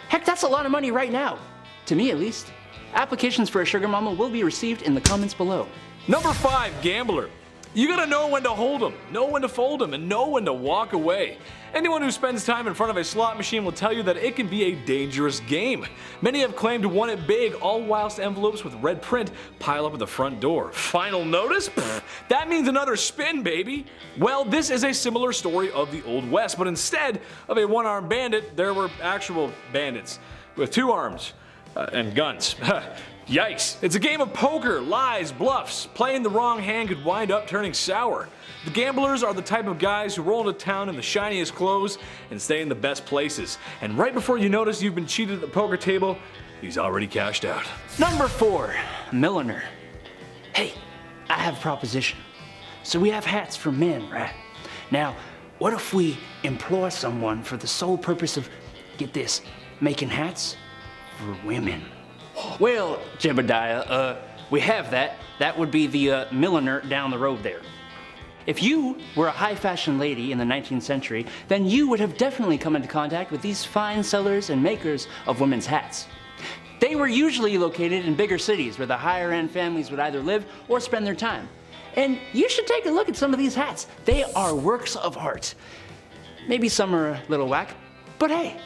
Heck, that's a lot of money right now. To me, at least. Applications for a sugar mama will be received in the comments below. Number 5, gambler. You gotta know when to hold 'em, know when to fold 'em, and know when to walk away. Anyone who spends time in front of a slot machine will tell you that it can be a dangerous game. Many have claimed to won it big, all whilst envelopes with red print pile up at the front door. Final notice? Pfft, that means another spin, baby. Well, this is a similar story of the Old West, but instead of a one-armed bandit, there were actual bandits with 2 arms and guns. Yikes. It's a game of poker, lies, bluffs. Playing the wrong hand could wind up turning sour. The gamblers are the type of guys who roll into town in the shiniest clothes and stay in the best places. And right before you notice you've been cheated at the poker table, he's already cashed out. Number 4, milliner. Hey, I have a proposition. So we have hats for men, right? Now, what if we employ someone for the sole purpose of, get this, making hats for women? Well, Jebediah, we have that. That would be the milliner down the road there. If you were a high fashion lady in the 19th century, then you would have definitely come into contact with these fine sellers and makers of women's hats. They were usually located in bigger cities where the higher end families would either live or spend their time. And you should take a look at some of these hats. They are works of art. Maybe some are a little whack, but hey.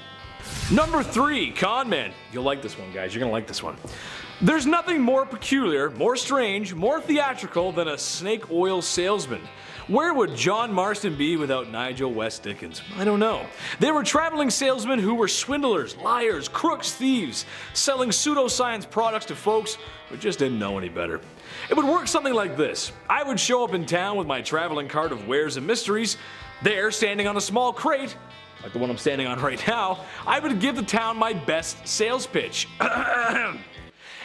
Number 3, con men. You'll like this one, guys. You're gonna like this one. There's nothing more peculiar, more strange, more theatrical than a snake oil salesman. Where would John Marston be without Nigel West Dickens? I don't know. They were traveling salesmen who were swindlers, liars, crooks, thieves, selling pseudoscience products to folks who just didn't know any better. It would work something like this. I would show up in town with my traveling cart of wares and mysteries. There, standing on a small crate, like the one I'm standing on right now, I would give the town my best sales pitch.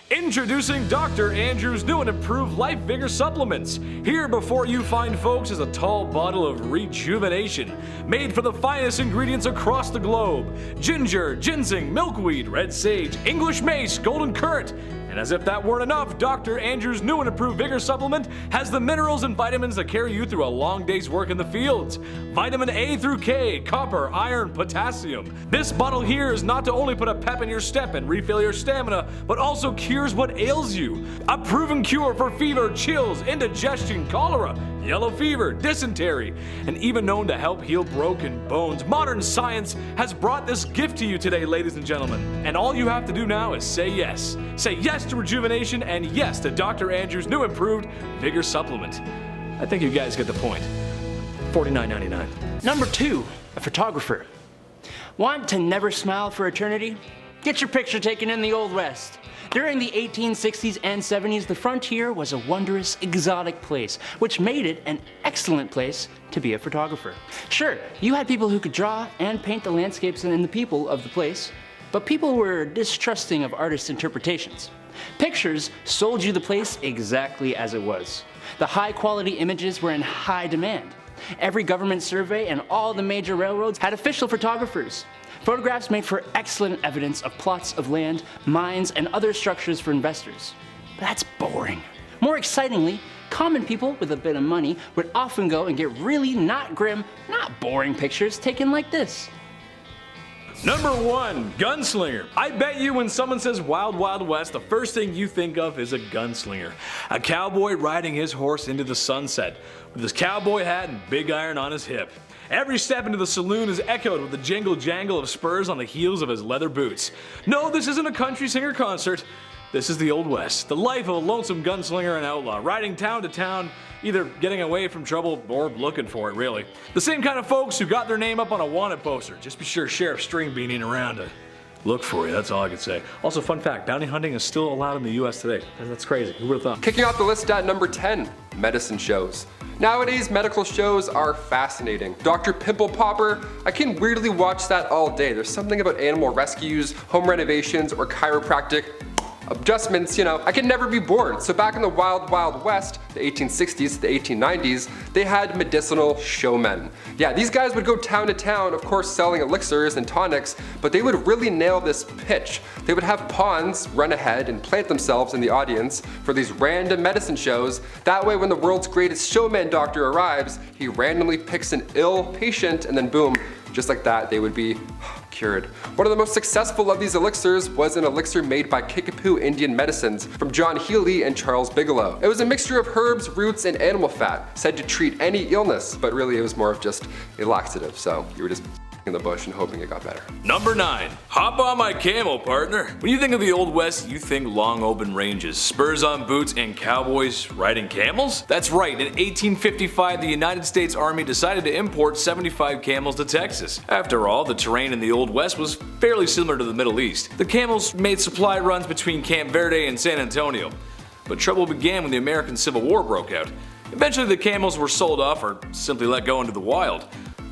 Introducing Dr. Andrew's new and improved Life Vigor supplements. Here before you find folks is a tall bottle of rejuvenation, made from the finest ingredients across the globe. Ginger, ginseng, milkweed, red sage, English mace, golden currant. And as if that weren't enough, Dr. Andrew's new and improved Vigor supplement has the minerals and vitamins that carry you through a long day's work in the fields. Vitamin A through K, copper, iron, potassium. This bottle here is not to only put a pep in your step and refill your stamina, but also cures what ails you. A proven cure for fever, chills, indigestion, cholera, yellow fever, dysentery, and even known to help heal broken bones. Modern science has brought this gift to you today, ladies and gentlemen. And all you have to do now is say yes. Say yes to rejuvenation and yes to Dr. Andrew's new improved Vigor supplement. I think you guys get the point. $49.99. Number 2, a photographer. Want to never smile for eternity? Get your picture taken in the Old West. During the 1860s and 70s, the frontier was a wondrous, exotic place, which made it an excellent place to be a photographer. Sure, you had people who could draw and paint the landscapes and the people of the place, but people were distrusting of artists' interpretations. Pictures sold you the place exactly as it was. The high-quality images were in high demand. Every government survey and all the major railroads had official photographers. Photographs made for excellent evidence of plots of land, mines, and other structures for investors. But that's boring. More excitingly, common people with a bit of money would often go and get really not grim, not boring pictures taken like this. Number 1, gunslinger. I bet you when someone says Wild Wild West, the first thing you think of is a gunslinger. A cowboy riding his horse into the sunset, with his cowboy hat and big iron on his hip. Every step into the saloon is echoed with the jingle-jangle of spurs on the heels of his leather boots. No, this isn't a country singer concert. This is the Old West, the life of a lonesome gunslinger and outlaw, riding town to town, either getting away from trouble or looking for it, really. The same kind of folks who got their name up on a wanted poster. Just be sure Sheriff Stringbean ain't around to look for you, that's all I can say. Also, fun fact, bounty hunting is still allowed in the US today. That's crazy, who would've thought? Kicking off the list at number 10, medicine shows. Nowadays, medical shows are fascinating. Dr. Pimple Popper, I can weirdly watch that all day. There's something about animal rescues, home renovations, or chiropractic adjustments, I can never be bored. So back in the Wild Wild West, the 1860s to the 1890s, they had medicinal showmen. Yeah, these guys would go town to town, of course selling elixirs and tonics, but they would really nail this pitch. They would have pawns run ahead and plant themselves in the audience for these random medicine shows. That way when the world's greatest showman doctor arrives, he randomly picks an ill patient and then boom, just like that, they would be cured. One of the most successful of these elixirs was an elixir made by Kickapoo Indian Medicines from John Healy and Charles Bigelow. It was a mixture of herbs, roots, and animal fat, said to treat any illness, but really it was more of just a laxative, so you were just in the bush and hoping it got better. Number 9, hop on my camel, partner. When you think of the Old West, you think long open ranges, spurs on boots, and cowboys riding camels? That's right, in 1855 the United States Army decided to import 75 camels to Texas. After all, the terrain in the Old West was fairly similar to the Middle East. The camels made supply runs between Camp Verde and San Antonio. But trouble began when the American Civil War broke out. Eventually the camels were sold off or simply let go into the wild,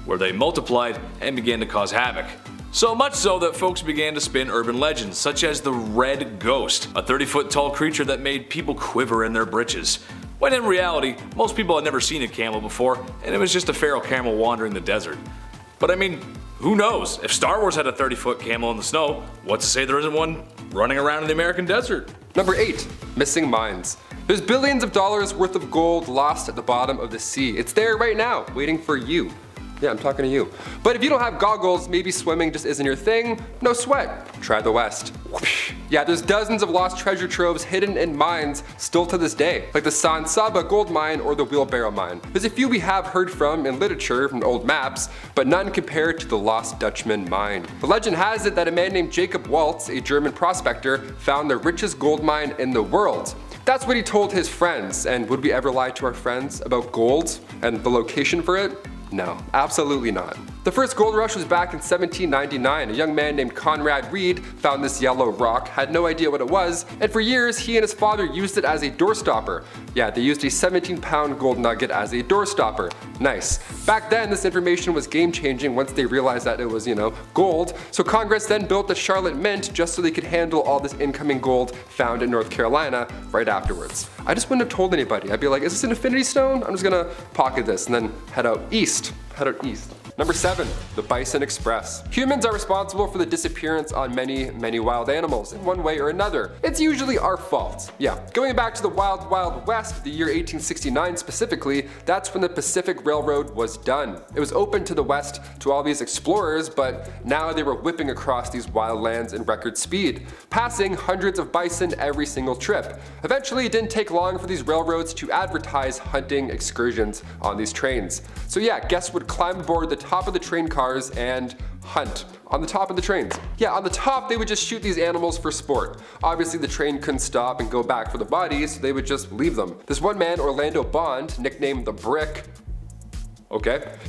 where they multiplied and began to cause havoc. So much so that folks began to spin urban legends, such as the Red Ghost, a 30-foot tall creature that made people quiver in their britches. When in reality, most people had never seen a camel before, and it was just a feral camel wandering the desert. But I mean, who knows? If Star Wars had a 30-foot camel in the snow, what's to say there isn't one running around in the American desert? Number 8, missing mines. There's billions of dollars worth of gold lost at the bottom of the sea. It's there right now, waiting for you. Yeah, I'm talking to you. But if you don't have goggles, maybe swimming just isn't your thing, no sweat. Try the West. Whoosh. Yeah, there's dozens of lost treasure troves hidden in mines still to this day, like the San Saba gold mine or the Wheelbarrow mine. There's a few we have heard from in literature from old maps, but none compared to the Lost Dutchman mine. The legend has it that a man named Jacob Waltz, a German prospector, found the richest gold mine in the world. That's what he told his friends, and would we ever lie to our friends about gold? And the location for it? No, absolutely not. The first gold rush was back in 1799. A young man named Conrad Reed found this yellow rock, had no idea what it was, and for years he and his father used it as a doorstopper. Yeah, they used a 17-pound gold nugget as a doorstopper. Nice. Back then, this information was game-changing once they realized that it was, gold. So Congress then built the Charlotte Mint just so they could handle all this incoming gold found in North Carolina right afterwards. I just wouldn't have told anybody. I'd be like, is this an infinity stone? I'm just gonna pocket this and then head out east. Number 7, the Bison Express. Humans are responsible for the disappearance on many wild animals in one way or another. It's usually our fault. Yeah, going back to the Wild West, the year 1869 specifically, that's when the Pacific Railroad was done. It was open to the west to all these explorers, but now they were whipping across these wild lands in record speed, passing hundreds of bison every single trip. Eventually, it didn't take long for these railroads to advertise hunting excursions on these trains. So yeah, guests would climb aboard the top of the train cars and hunt on the top of the trains. Yeah, on the top they would just shoot these animals for sport. Obviously the train couldn't stop and go back for the bodies, so they would just leave them. This one man, Orlando Bond, nicknamed the Brick,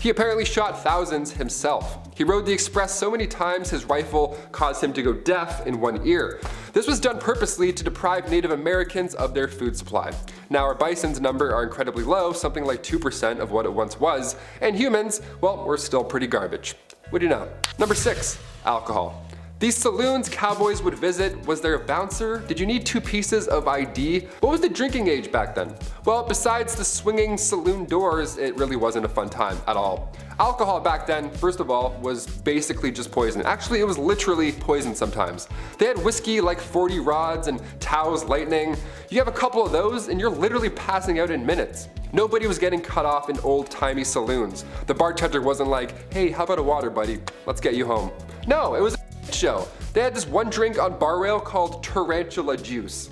he apparently shot thousands himself. He rode the express so many times his rifle caused him to go deaf in one ear. This was done purposely to deprive Native Americans of their food supply. Now our bison's number are incredibly low, something like 2% of what it once was, and humans, well, we're still pretty garbage. What do you know? Number 6, alcohol. These saloons cowboys would visit, was there a bouncer? Did you need 2 pieces of ID? What was the drinking age back then? Well, besides the swinging saloon doors, it really wasn't a fun time at all. Alcohol back then, first of all, was basically just poison. Actually, it was literally poison sometimes. They had whiskey like 40 rods and Tao's Lightning. You have a couple of those and you're literally passing out in minutes. Nobody was getting cut off in old-timey saloons. The bartender wasn't like, hey, how about a water, buddy? Let's get you home. No, it was a show. They had this one drink on bar rail called tarantula juice.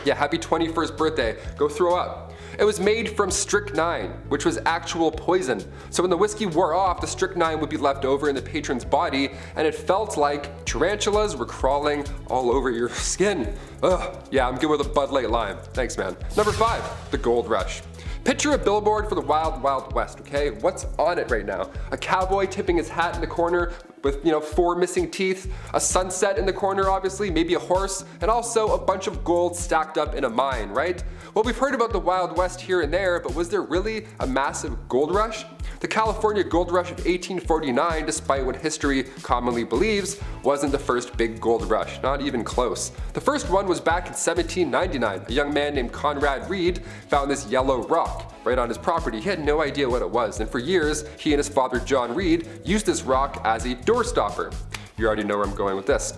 Yeah, happy 21st birthday. Go throw up. It was made from strychnine, which was actual poison. So when the whiskey wore off, the strychnine would be left over in the patron's body, and it felt like tarantulas were crawling all over your skin. Ugh, yeah, I'm good with a Bud Light Lime. Thanks, man. Number 5, the gold rush. Picture a billboard for the Wild West, okay? What's on it right now? A cowboy tipping his hat in the corner with, 4 missing teeth, a sunset in the corner obviously, maybe a horse, and also a bunch of gold stacked up in a mine, right? Well, we've heard about the Wild West here and there, but was there really a massive gold rush? The California gold rush of 1849, despite what history commonly believes, wasn't the first big gold rush, not even close. The first one was back in 1799. A young man named Conrad Reed found this yellow rock right on his property. He had no idea what it was, and for years, he and his father John Reed used this rock as a doorstopper. You already know where I'm going with this.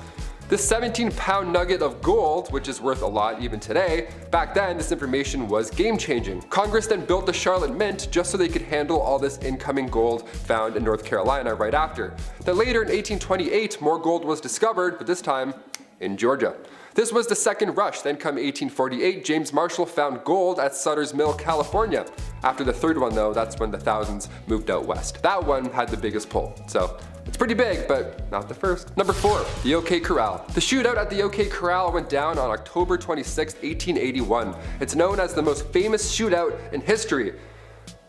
This 17-pound nugget of gold, which is worth a lot even today, back then this information was game-changing. Congress then built the Charlotte Mint just so they could handle all this incoming gold found in North Carolina right after. Then later in 1828, more gold was discovered, but this time in Georgia. This was the second rush. Then come 1848, James Marshall found gold at Sutter's Mill, California. After the third one though, that's when the thousands moved out west. That one had the biggest pull. So it's pretty big, but not the first. Number 4, the OK Corral. The shootout at the OK Corral went down on October 26, 1881. It's known as the most famous shootout in history.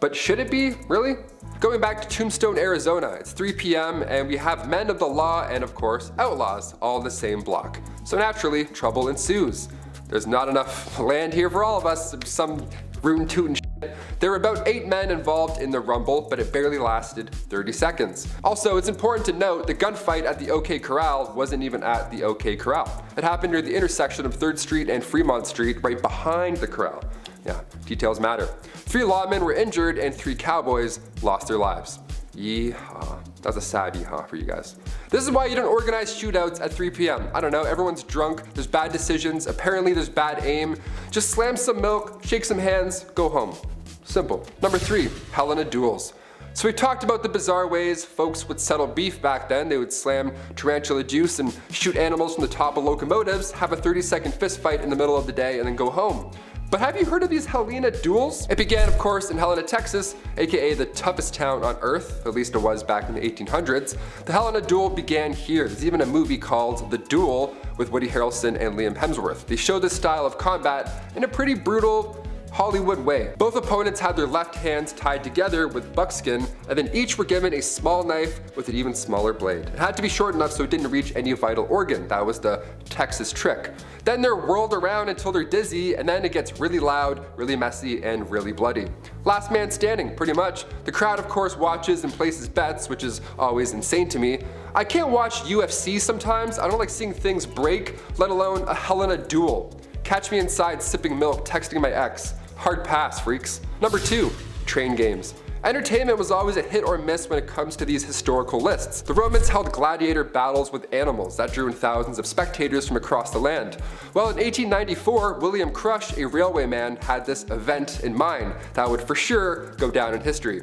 But should it be? Really? Going back to Tombstone, Arizona, it's 3 p.m. and we have men of the law and of course outlaws all in the same block. So naturally, trouble ensues. There's not enough land here for all of us, some rootin' tootin' shit. There were about 8 men involved in the rumble, but it barely lasted 30 seconds. Also, it's important to note the gunfight at the OK Corral wasn't even at the OK Corral. It happened near the intersection of 3rd Street and Fremont Street, right behind the corral. Yeah, details matter. 3 lawmen were injured and 3 cowboys lost their lives. Yeehaw. That's a sad yeehaw for you guys. This is why you don't organize shootouts at 3 p.m. I don't know, everyone's drunk, there's bad decisions, apparently there's bad aim. Just slam some milk, shake some hands, go home. Simple. Number 3, Helena duels. So we talked about the bizarre ways folks would settle beef back then. They would slam tarantula juice and shoot animals from the top of locomotives, have a 30-second fist fight in the middle of the day, and then go home. But have you heard of these Helena duels? It began, of course, in Helena, Texas, aka the toughest town on earth, at least it was back in the 1800s. The Helena duel began here. There's even a movie called The Duel with Woody Harrelson and Liam Hemsworth. They show this style of combat in a pretty brutal, Hollywood way. Both opponents had their left hands tied together with buckskin, and then each were given a small knife with an even smaller blade. It had to be short enough so it didn't reach any vital organ. That was the Texas trick. Then they're whirled around until they're dizzy, and then it gets really loud, really messy, and really bloody. Last man standing, pretty much. The crowd of course watches and places bets, which is always insane to me. I can't watch UFC sometimes. I don't like seeing things break, let alone a hell in a duel. Catch me inside sipping milk, texting my ex. Hard pass, freaks. Number 2, train games. Entertainment was always a hit or miss when it comes to these historical lists. The Romans held gladiator battles with animals that drew in thousands of spectators from across the land. Well, in 1894, William Crush, a railwayman, had this event in mind that would for sure go down in history.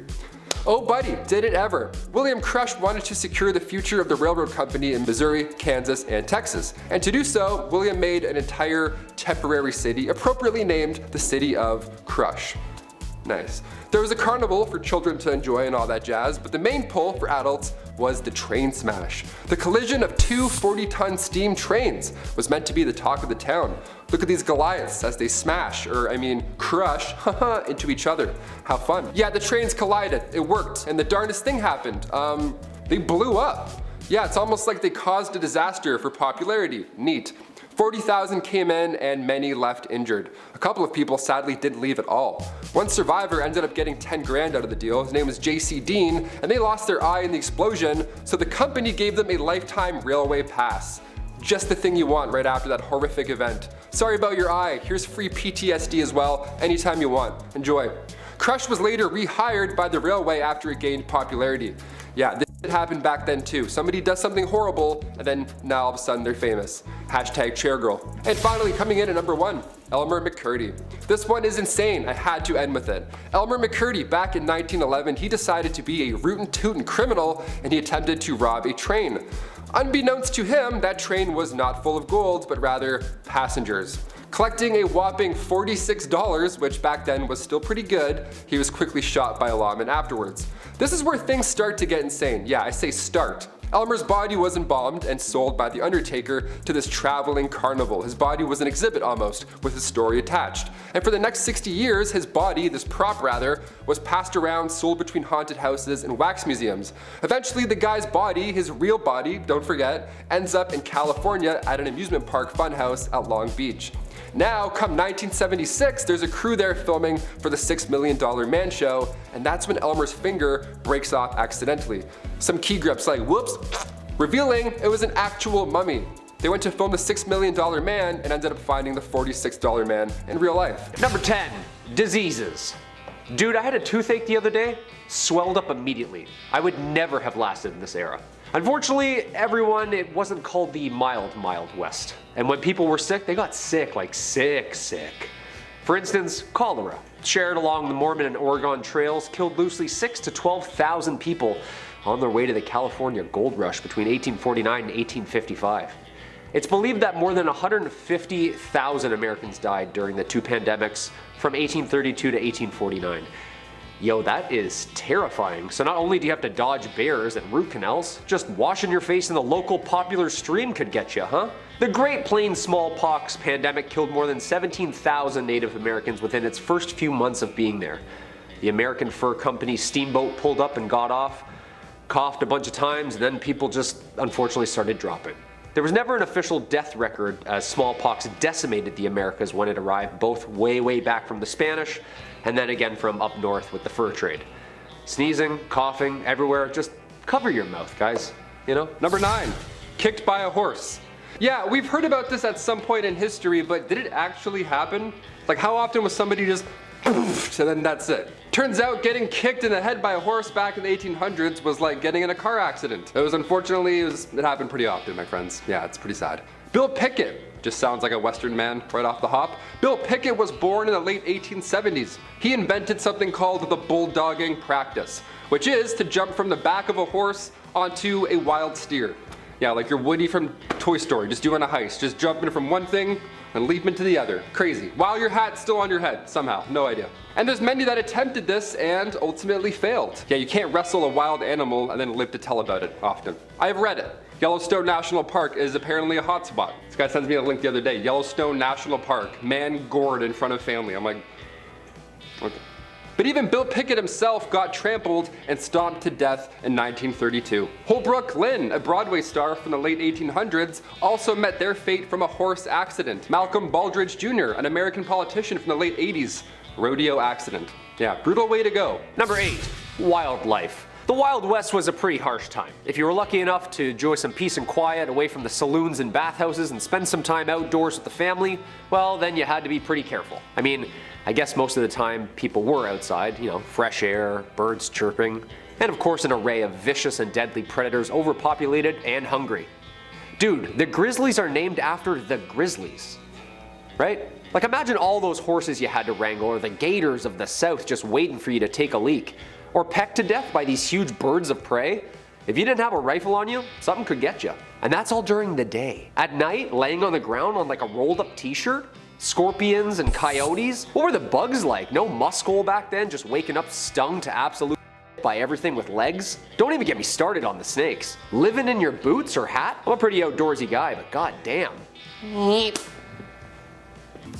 Oh buddy, did it ever. William Crush wanted to secure the future of the railroad company in Missouri, Kansas, and Texas. And to do so, William made an entire temporary city appropriately named the city of Crush. Nice. There was a carnival for children to enjoy and all that jazz, but the main pull for adults was the train smash. The collision of two 40-ton steam trains was meant to be the talk of the town. Look at these Goliaths as they smash, crush, into each other. How fun. Yeah, the trains collided, it worked, and the darndest thing happened. They blew up. Yeah, it's almost like they caused a disaster for popularity. Neat. 40,000 came in and many left injured. A couple of people sadly didn't leave at all. One survivor ended up getting 10 grand out of the deal. His name was J.C. Dean, and they lost their eye in the explosion, so the company gave them a lifetime railway pass. Just the thing you want right after that horrific event. Sorry about your eye, here's free PTSD as well, anytime you want. Enjoy. Crush was later rehired by the railway after it gained popularity. Yeah, this happened back then too. Somebody does something horrible, and then now all of a sudden they're famous. Hashtag chairgirl. And finally, coming in at number 1, Elmer McCurdy. This one is insane, I had to end with it. Elmer McCurdy, back in 1911, he decided to be a rootin' criminal, and he attempted to rob a train. Unbeknownst to him, that train was not full of gold, but rather passengers. Collecting a whopping $46, which back then was still pretty good, he was quickly shot by a lawman afterwards. This is where things start to get insane. Yeah, I say start. Elmer's body was embalmed and sold by the Undertaker to this traveling carnival. His body was an exhibit almost, with his story attached. And for the next 60 years, his body, this prop rather, was passed around, sold between haunted houses and wax museums. Eventually the guy's body, his real body, don't forget, ends up in California at an amusement park funhouse at Long Beach. Now, come 1976, there's a crew there filming for the $6 Million Man Show, and that's when Elmer's finger breaks off accidentally. Some key grips like, whoops, revealing it was an actual mummy. They went to film the $6 Million Man and ended up finding the $46 man in real life. Number 10, diseases. Dude, I had a toothache the other day, swelled up immediately. I would never have lasted in this era. Unfortunately, everyone, it wasn't called the mild west. And when people were sick, they got sick, like sick. For instance, cholera, shared along the Mormon and Oregon trails, killed loosely 6,000 to 12,000 people on their way to the California gold rush between 1849 and 1855. It's believed that more than 150,000 Americans died during the two pandemics from 1832 to 1849. Yo, that is terrifying. So not only do you have to dodge bears and root canals, just washing your face in the local popular stream could get you, huh? The Great Plains smallpox pandemic killed more than 17,000 Native Americans within its first few months of being there. The American Fur Company steamboat pulled up and got off, coughed a bunch of times, and then people just unfortunately started dropping. There was never an official death record as smallpox decimated the Americas when it arrived, both way back from the Spanish and then again from up north with the fur trade. Sneezing, coughing, everywhere, just cover your mouth, guys, you know? Number 9, kicked by a horse. Yeah, we've heard about this at some point in history, but did it actually happen? Like, how often was somebody just and then that's it? Turns out getting kicked in the head by a horse back in the 1800s was like getting in a car accident. It happened pretty often, my friends. Yeah, it's pretty sad. Bill Pickett. Just sounds like a Western man right off the hop. Bill Pickett was born in the late 1870s. He invented something called the bulldogging practice, which is to jump from the back of a horse onto a wild steer. Yeah, like you're Woody from Toy Story, just doing a heist, just jumping from one thing and leaping to the other. Crazy. While your hat's still on your head, somehow, no idea. And there's many that attempted this and ultimately failed. Yeah, you can't wrestle a wild animal and then live to tell about it often. I've read it. Yellowstone National Park is apparently a hotspot. This guy sends me a link the other day. Yellowstone National Park, man gored in front of family. I'm like, Okay. But even Bill Pickett himself got trampled and stomped to death in 1932. Holbrook Lynn, a Broadway star from the late 1800s, also met their fate from a horse accident. Malcolm Baldrige Jr., an American politician from the late 80s, rodeo accident. Yeah, brutal way to go. Number 8. Wildlife. The Wild West was a pretty harsh time. If you were lucky enough to enjoy some peace and quiet away from the saloons and bathhouses and spend some time outdoors with the family, well, then you had to be pretty careful. I mean, I guess most of the time people were outside, fresh air, birds chirping, and of course an array of vicious and deadly predators, overpopulated and hungry. Dude, the grizzlies are named after the grizzlies, right? Like imagine all those horses you had to wrangle, or the gators of the south just waiting for you to take a leak. Or pecked to death by these huge birds of prey. If you didn't have a rifle on you, something could get you. And that's all during the day. At night, laying on the ground on like a rolled up t-shirt, scorpions and coyotes, what were the bugs like? No muskole back then, just waking up stung to absolute by everything with legs? Don't even get me started on the snakes. Living in your boots or hat? I'm a pretty outdoorsy guy, but god damn.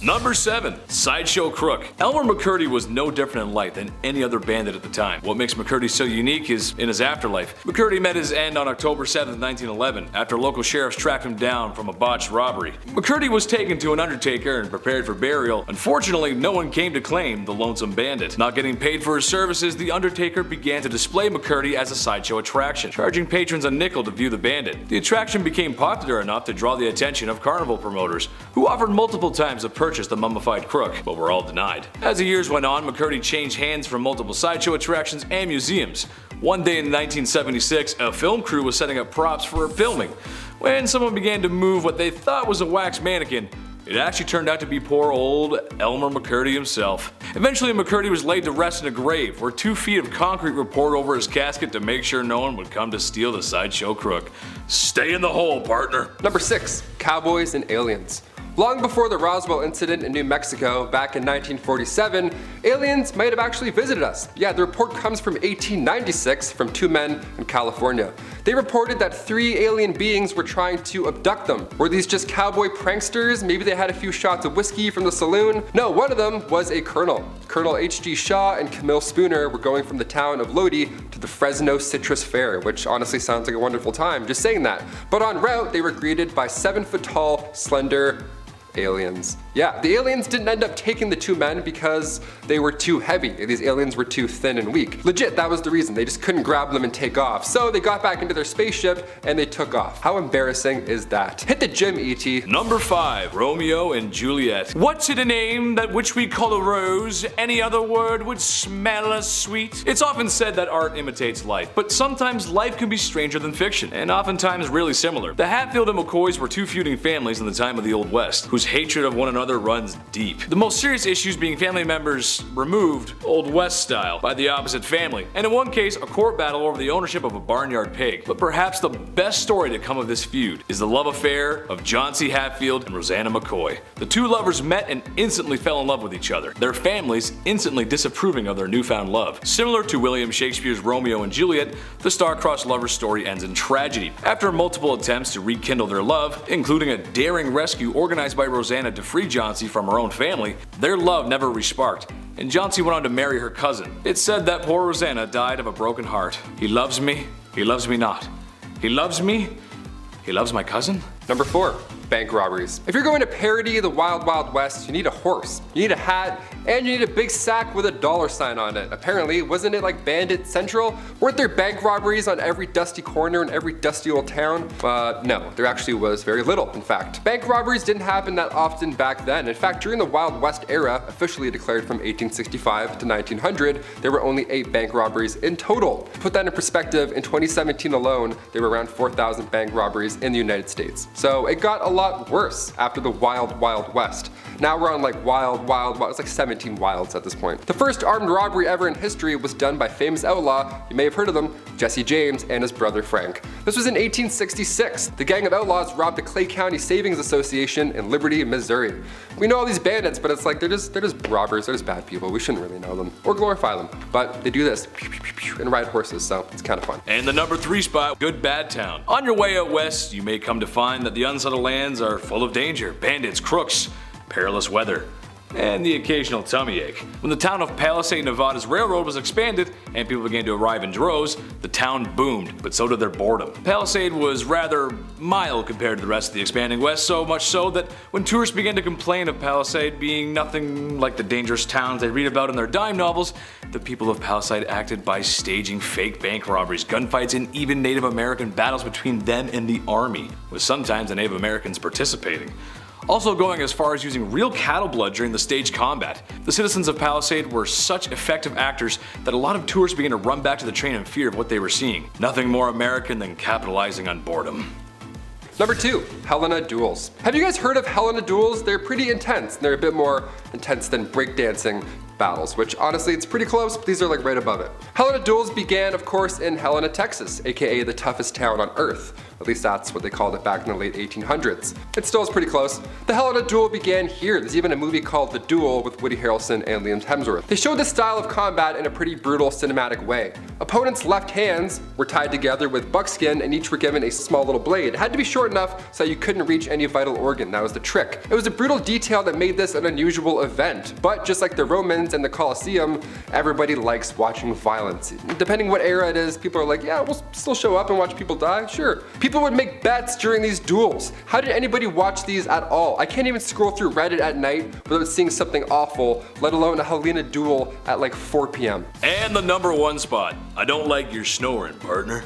Number 7. Sideshow Crook. Elmer McCurdy was no different in life than any other bandit at the time. What makes McCurdy so unique is in his afterlife. McCurdy met his end on October 7, 1911, after local sheriffs tracked him down from a botched robbery. McCurdy was taken to an undertaker and prepared for burial. Unfortunately, no one came to claim the lonesome bandit. Not getting paid for his services, the undertaker began to display McCurdy as a sideshow attraction, charging patrons a nickel to view the bandit. The attraction became popular enough to draw the attention of carnival promoters, who offered multiple times to purchase the mummified crook, but were all denied. As the years went on, McCurdy changed hands from multiple sideshow attractions and museums. One day in 1976, a film crew was setting up props for filming. When someone began to move what they thought was a wax mannequin, it actually turned out to be poor old Elmer McCurdy himself. Eventually, McCurdy was laid to rest in a grave, where 2 feet of concrete were poured over his casket to make sure no one would come to steal the sideshow crook. Stay in the hole, partner. Number 6. Cowboys and aliens. Long before the Roswell incident in New Mexico back in 1947, aliens might have actually visited us. Yeah, the report comes from 1896 from 2 men in California. They reported that 3 alien beings were trying to abduct them. Were these just cowboy pranksters? Maybe they had a few shots of whiskey from the saloon? No, one of them was a colonel. Colonel H.G. Shaw and Camille Spooner were going from the town of Lodi to the Fresno Citrus Fair, which honestly sounds like a wonderful time, just saying that. But en route, they were greeted by 7-foot-tall, slender aliens. Yeah, the aliens didn't end up taking the 2 men because they were too heavy. These aliens were too thin and weak. Legit, that was the reason. They just couldn't grab them and take off. So they got back into their spaceship and they took off. How embarrassing is that? Hit the gym, E.T. Number 5. Romeo and Juliet. What's it a name that which we call a rose? Any other word would smell as sweet? It's often said that art imitates life, but sometimes life can be stranger than fiction, and oftentimes really similar. The Hatfield and McCoys were 2 feuding families in the time of the Old West, whose hatred of one another runs deep. The most serious issues being family members removed, Old West style, by the opposite family, and in one case a court battle over the ownership of a barnyard pig. But perhaps the best story to come of this feud is the love affair of John C. Hatfield and Rosanna McCoy. The 2 lovers met and instantly fell in love with each other, their families instantly disapproving of their newfound love. Similar to William Shakespeare's Romeo and Juliet, the star-crossed lovers story ends in tragedy. After multiple attempts to rekindle their love, including a daring rescue organized by Rosanna to free John C. from her own family, their love never resparked, and John C. went on to marry her cousin. It's said that poor Rosanna died of a broken heart. He loves me not. He loves me, he loves my cousin? Number 4. Bank robberies. If you're going to parody the Wild Wild West, you need a horse, you need a hat, and you need a big sack with a $sign on it. Apparently, wasn't it like Bandit Central? Weren't there bank robberies on every dusty corner in every dusty old town? No, there actually was very little, in fact. Bank robberies didn't happen that often back then. In fact, during the Wild West era, officially declared from 1865 to 1900, there were only 8 bank robberies in total. To put that in perspective, in 2017 alone, there were around 4,000 bank robberies in the United States. So it got a lot worse after the Wild Wild West. Now we're on like Wild Wild Wild, it's like 17 wilds at this point. The first armed robbery ever in history was done by famous outlaw, you may have heard of them, Jesse James and his brother Frank. This was in 1866. The gang of outlaws robbed the Clay County Savings Association in Liberty, Missouri. We know all these bandits, but it's like they're just robbers, they're just bad people. We shouldn't really know them or glorify them. But they do this and ride horses, so it's kind of fun. And the number 3 spot, Good Bad Town. On your way out west, you may come to find that the unsettled lands are full of danger, bandits, crooks, perilous weather. and the occasional tummy ache. When the town of Palisade, Nevada's railroad was expanded and people began to arrive in droves, the town boomed, but so did their boredom. Palisade was rather mild compared to the rest of the expanding West, so much so that when tourists began to complain of Palisade being nothing like the dangerous towns they read about in their dime novels, the people of Palisade acted by staging fake bank robberies, gunfights, and even Native American battles between them and the army, with sometimes the Native Americans participating. Also going as far as using real cattle blood during the staged combat. The citizens of Palisade were such effective actors that a lot of tourists began to run back to the train in fear of what they were seeing. Nothing more American than capitalizing on boredom. Number 2, Helena duels. Have you guys heard of Helena duels? They're pretty intense. They're a bit more intense than breakdancing battles, which honestly it's pretty close, but these are like right above it. Helena duels began, of course, in Helena, Texas, aka the toughest town on earth. At least that's what they called it back in the late 1800s. It still is pretty close. The Helena duel began here. There's even a movie called The Duel with Woody Harrelson and Liam Hemsworth. They showed this style of combat in a pretty brutal cinematic way. Opponents' left hands were tied together with buckskin and each were given a small little blade. It had to be short enough so you couldn't reach any vital organ. That was the trick. It was a brutal detail that made this an unusual event. But just like the Romans and the Colosseum, everybody likes watching violence. Depending what era it is, people are like, yeah, we'll still show up and watch people die, sure. People would make bets during these duels. How did anybody watch these at all? I can't even scroll through Reddit at night without seeing something awful, let alone a Helena duel at like 4 p.m. And the number 1 spot. I don't like your snoring, partner.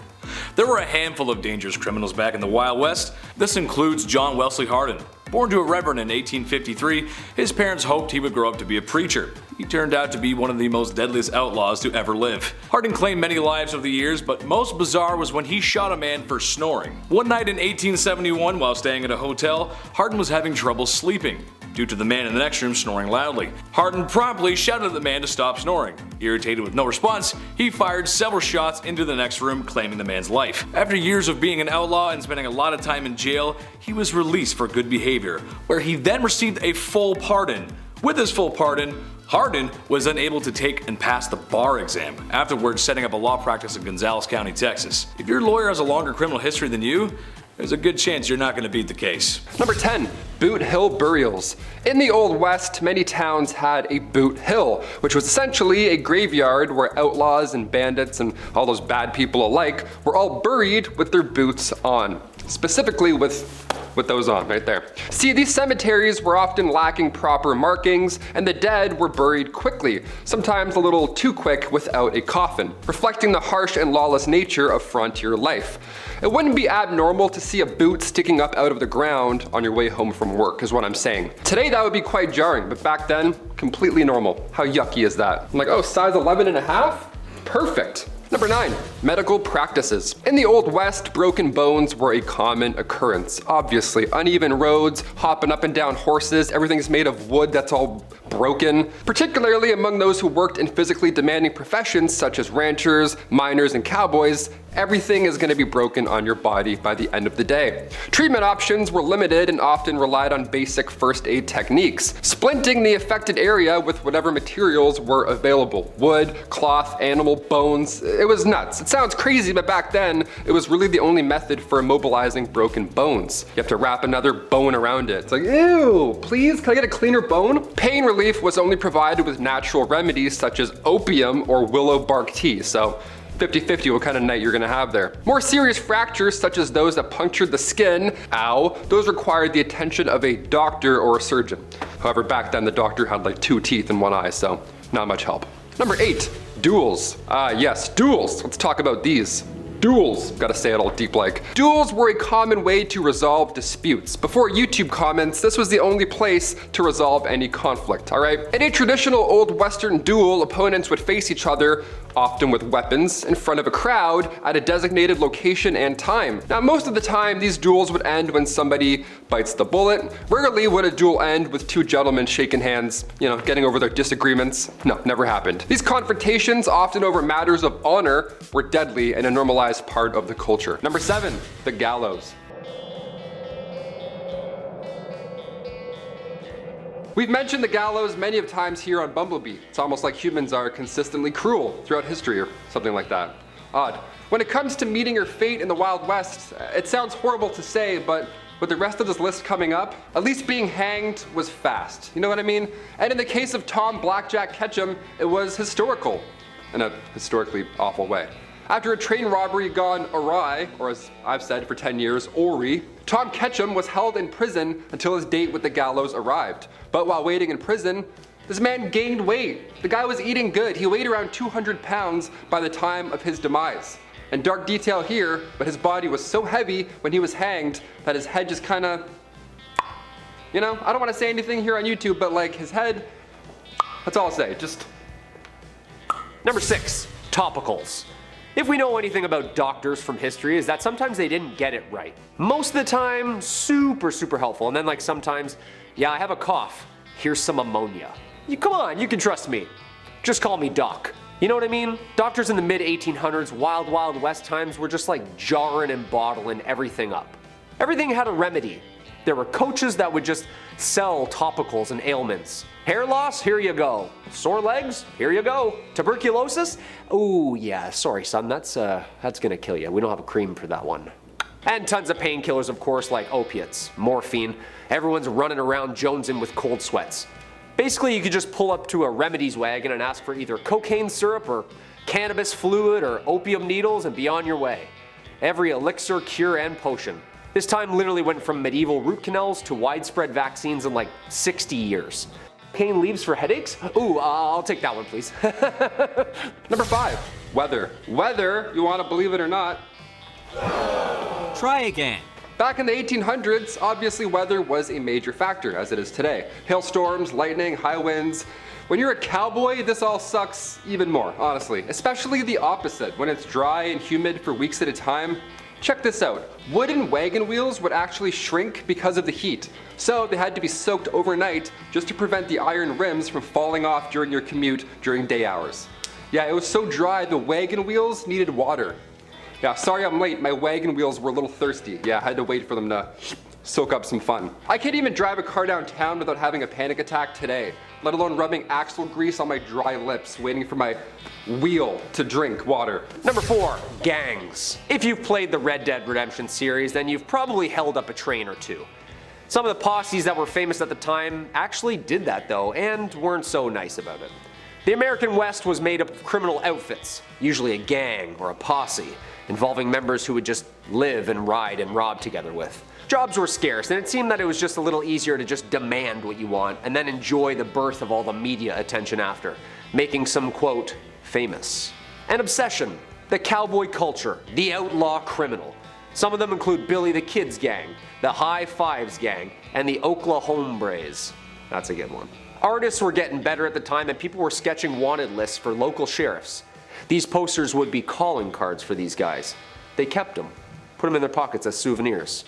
There were a handful of dangerous criminals back in the Wild West. This includes John Wesley Hardin. Born to a reverend in 1853, his parents hoped he would grow up to be a preacher. He turned out to be one of the most deadliest outlaws to ever live. Hardin claimed many lives over the years, but most bizarre was when he shot a man for snoring. One night in 1871, while staying at a hotel, Hardin was having trouble sleeping due to the man in the next room snoring loudly. Hardin promptly shouted at the man to stop snoring. Irritated with no response, he fired several shots into the next room, claiming the man's life. After years of being an outlaw and spending a lot of time in jail, he was released for good behavior, where he then received a full pardon. With his full pardon, Hardin was then able to take and pass the bar exam, afterwards setting up a law practice in Gonzales County, Texas. If your lawyer has a longer criminal history than you, there's a good chance you're not going to beat the case. Number 10, Boot Hill burials. In the Old West, many towns had a boot hill, which was essentially a graveyard where outlaws and bandits and all those bad people alike were all buried with their boots on. Specifically with those on right there. See, these cemeteries were often lacking proper markings and the dead were buried quickly, sometimes a little too quick without a coffin, reflecting the harsh and lawless nature of frontier life. It wouldn't be abnormal to see a boot sticking up out of the ground on your way home from work, is what I'm saying. Today that would be quite jarring, but back then, completely normal. How yucky is that? I'm like, oh, size 11.5? Perfect. Number 9, medical practices. In the Old West, broken bones were a common occurrence. Obviously, uneven roads, hopping up and down horses, everything's made of wood that's all broken. Particularly among those who worked in physically demanding professions such as ranchers, miners, and cowboys, everything is going to be broken on your body by the end of the day. Treatment options were limited and often relied on basic first aid techniques, splinting the affected area with whatever materials were available. Wood, cloth, animal bones. It was nuts. It sounds crazy, but back then, it was really the only method for immobilizing broken bones. You have to wrap another bone around it. It's like, ew, please, can I get a cleaner bone? Pain relief was only provided with natural remedies such as opium or willow bark tea, so 50-50 what kind of night you're gonna have there. More serious fractures, such as those that punctured the skin, ow, those required the attention of a doctor or a surgeon. However, back then the doctor had like 2 teeth in 1 eye, so not much help. Number 8, duels. Yes, duels. Let's talk about these. Duels, gotta say it all deep like. Duels were a common way to resolve disputes. Before YouTube comments, this was the only place to resolve any conflict, alright? In a traditional old Western duel, opponents would face each other, often with weapons, in front of a crowd at a designated location and time. Now, most of the time, these duels would end when somebody bites the bullet. Rarely would a duel end with 2 gentlemen shaking hands, getting over their disagreements. No, never happened. These confrontations, often over matters of honor, were deadly and a normalized part of the culture. Number 7, the gallows. We've mentioned the gallows many of times here on BumbleBee. It's almost like humans are consistently cruel throughout history or something like that. Odd. When it comes to meeting your fate in the Wild West, it sounds horrible to say, but with the rest of this list coming up, at least being hanged was fast. You know what I mean? And in the case of Tom Blackjack Ketchum, it was historical in a historically awful way. After a train robbery gone awry, or as I've said for 10 years, awry, Tom Ketchum was held in prison until his date with the gallows arrived. But while waiting in prison, this man gained weight. The guy was eating good. He weighed around 200 pounds by the time of his demise. And dark detail here, but his body was so heavy when he was hanged that his head just kinda, you know, I don't want to say anything here on YouTube, but like his head, that's all I'll say, just. Number 6, topicals. If we know anything about doctors from history, is that sometimes they didn't get it right. Most of the time, super helpful, and then like sometimes, yeah, I have a cough, here's some ammonia. Come on, you can trust me. Just call me Doc. You know what I mean? Doctors in the mid 1800s, wild west times were just like jarring and bottling everything up. Everything had a remedy. There were coaches that would just sell topicals and ailments. Hair loss? Here you go. Sore legs? Here you go. Tuberculosis? Ooh, yeah, sorry son, that's gonna kill you. We don't have a cream for that one. And tons of painkillers, of course, like opiates, morphine. Everyone's running around jonesing with cold sweats. Basically, you could just pull up to a remedies wagon and ask for either cocaine syrup or cannabis fluid or opium needles and be on your way. Every elixir, cure, and potion. This time literally went from medieval root canals to widespread vaccines in like 60 years. Pain leaves for headaches? Ooh, I'll take that one, please. Number 5, weather. Weather, you want to believe it or not. Try again. Back in the 1800s, obviously weather was a major factor, as it is today. Hailstorms, lightning, high winds. When you're a cowboy, this all sucks even more, honestly. Especially the opposite, when it's dry and humid for weeks at a time. Check this out. Wooden wagon wheels would actually shrink because of the heat. So they had to be soaked overnight just to prevent the iron rims from falling off during your commute during day hours. Yeah, it was so dry the wagon wheels needed water. Yeah, sorry I'm late, my wagon wheels were a little thirsty. Yeah, I had to wait for them to soak up some fun. I can't even drive a car downtown without having a panic attack today, let alone rubbing axle grease on my dry lips, waiting for my wheel to drink water. Number 4, gangs. If you've played the Red Dead Redemption series, then you've probably held up a train or two. Some of the posses that were famous at the time actually did that though, and weren't so nice about it. The American West was made up of criminal outfits, usually a gang or a posse, involving members who would just live and ride and rob together with. Jobs were scarce, and it seemed that it was just a little easier to just demand what you want and then enjoy the birth of all the media attention after, making some, quote, famous. An obsession, the cowboy culture, the outlaw criminal. Some of them include Billy the Kid's gang, the High Fives gang, and the Oklahombres. That's a good one. Artists were getting better at the time, and people were sketching wanted lists for local sheriffs. These posters would be calling cards for these guys. They kept them, put them in their pockets as souvenirs.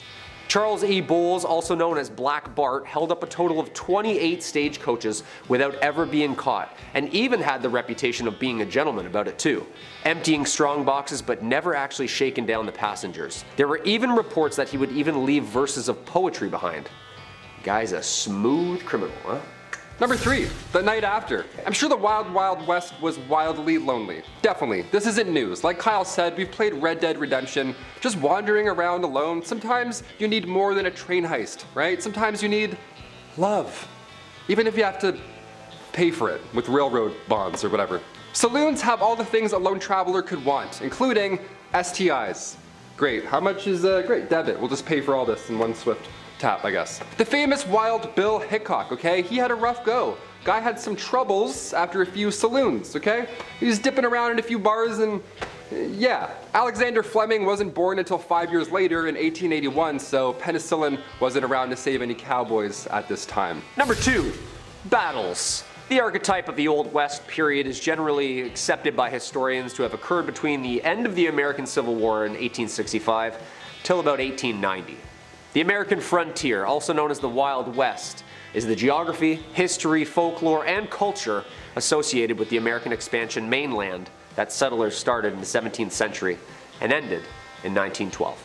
Charles E. Bowles, also known as Black Bart, held up a total of 28 stagecoaches without ever being caught, and even had the reputation of being a gentleman about it too, emptying strong boxes but never actually shaking down the passengers. There were even reports that he would even leave verses of poetry behind. Guy's a smooth criminal, huh? Number 3, the night after. I'm sure the Wild West was wildly lonely. Definitely, this isn't news. Like Kyle said, we've played Red Dead Redemption, just wandering around alone. Sometimes you need more than a train heist, right? Sometimes you need love. Even if you have to pay for it with railroad bonds or whatever. Saloons have all the things a lone traveler could want, including STIs. Great, how much is, great, debit. We'll just pay for all this in one swift tap, I guess. The famous Wild Bill Hickok, okay? He had a rough go. Guy had some troubles after a few saloons, okay? He was dipping around in a few bars and yeah. Alexander Fleming wasn't born until 5 years later in 1881, so penicillin wasn't around to save any cowboys at this time. Number 2, battles. The archetype of the Old West period is generally accepted by historians to have occurred between the end of the American Civil War in 1865 till about 1890. The American frontier, also known as the Wild West, is the geography, history, folklore, and culture associated with the American expansion mainland that settlers started in the 17th century and ended in 1912.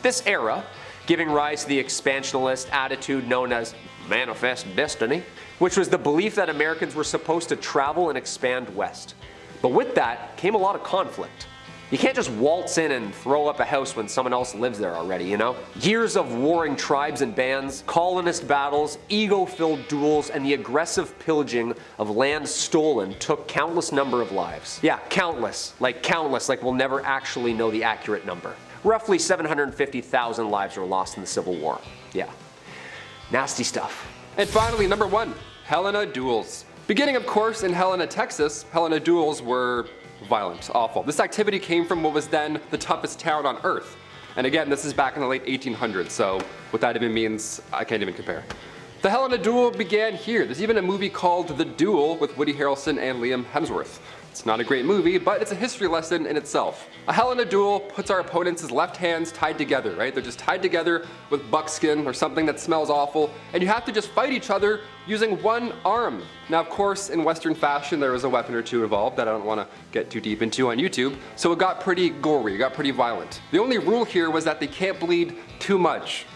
This era, giving rise to the expansionist attitude known as manifest destiny, which was the belief that Americans were supposed to travel and expand west. But with that came a lot of conflict. You can't just waltz in and throw up a house when someone else lives there already, you know? Years of warring tribes and bands, colonist battles, ego-filled duels, and the aggressive pillaging of land stolen took countless number of lives. Yeah, countless, like we'll never actually know the accurate number. Roughly 750,000 lives were lost in the Civil War. Yeah, nasty stuff. And finally, number 1, Helena duels. Beginning, of course, in Helena, Texas, Helena duels were violent, awful. This activity came from what was then the toughest town on Earth. And again, this is back in the late 1800s, so what that even means, I can't even compare. The Helena duel began here. There's even a movie called The Duel with Woody Harrelson and Liam Hemsworth. It's not a great movie, but it's a history lesson in itself. A Helena duel puts our opponents' left hands tied together, right? They're just tied together with buckskin or something that smells awful, and you have to just fight each other using one arm. Now, of course, in Western fashion, there was a weapon or two involved that I don't want to get too deep into on YouTube, so it got pretty gory, it got pretty violent. The only rule here was that they can't bleed too much.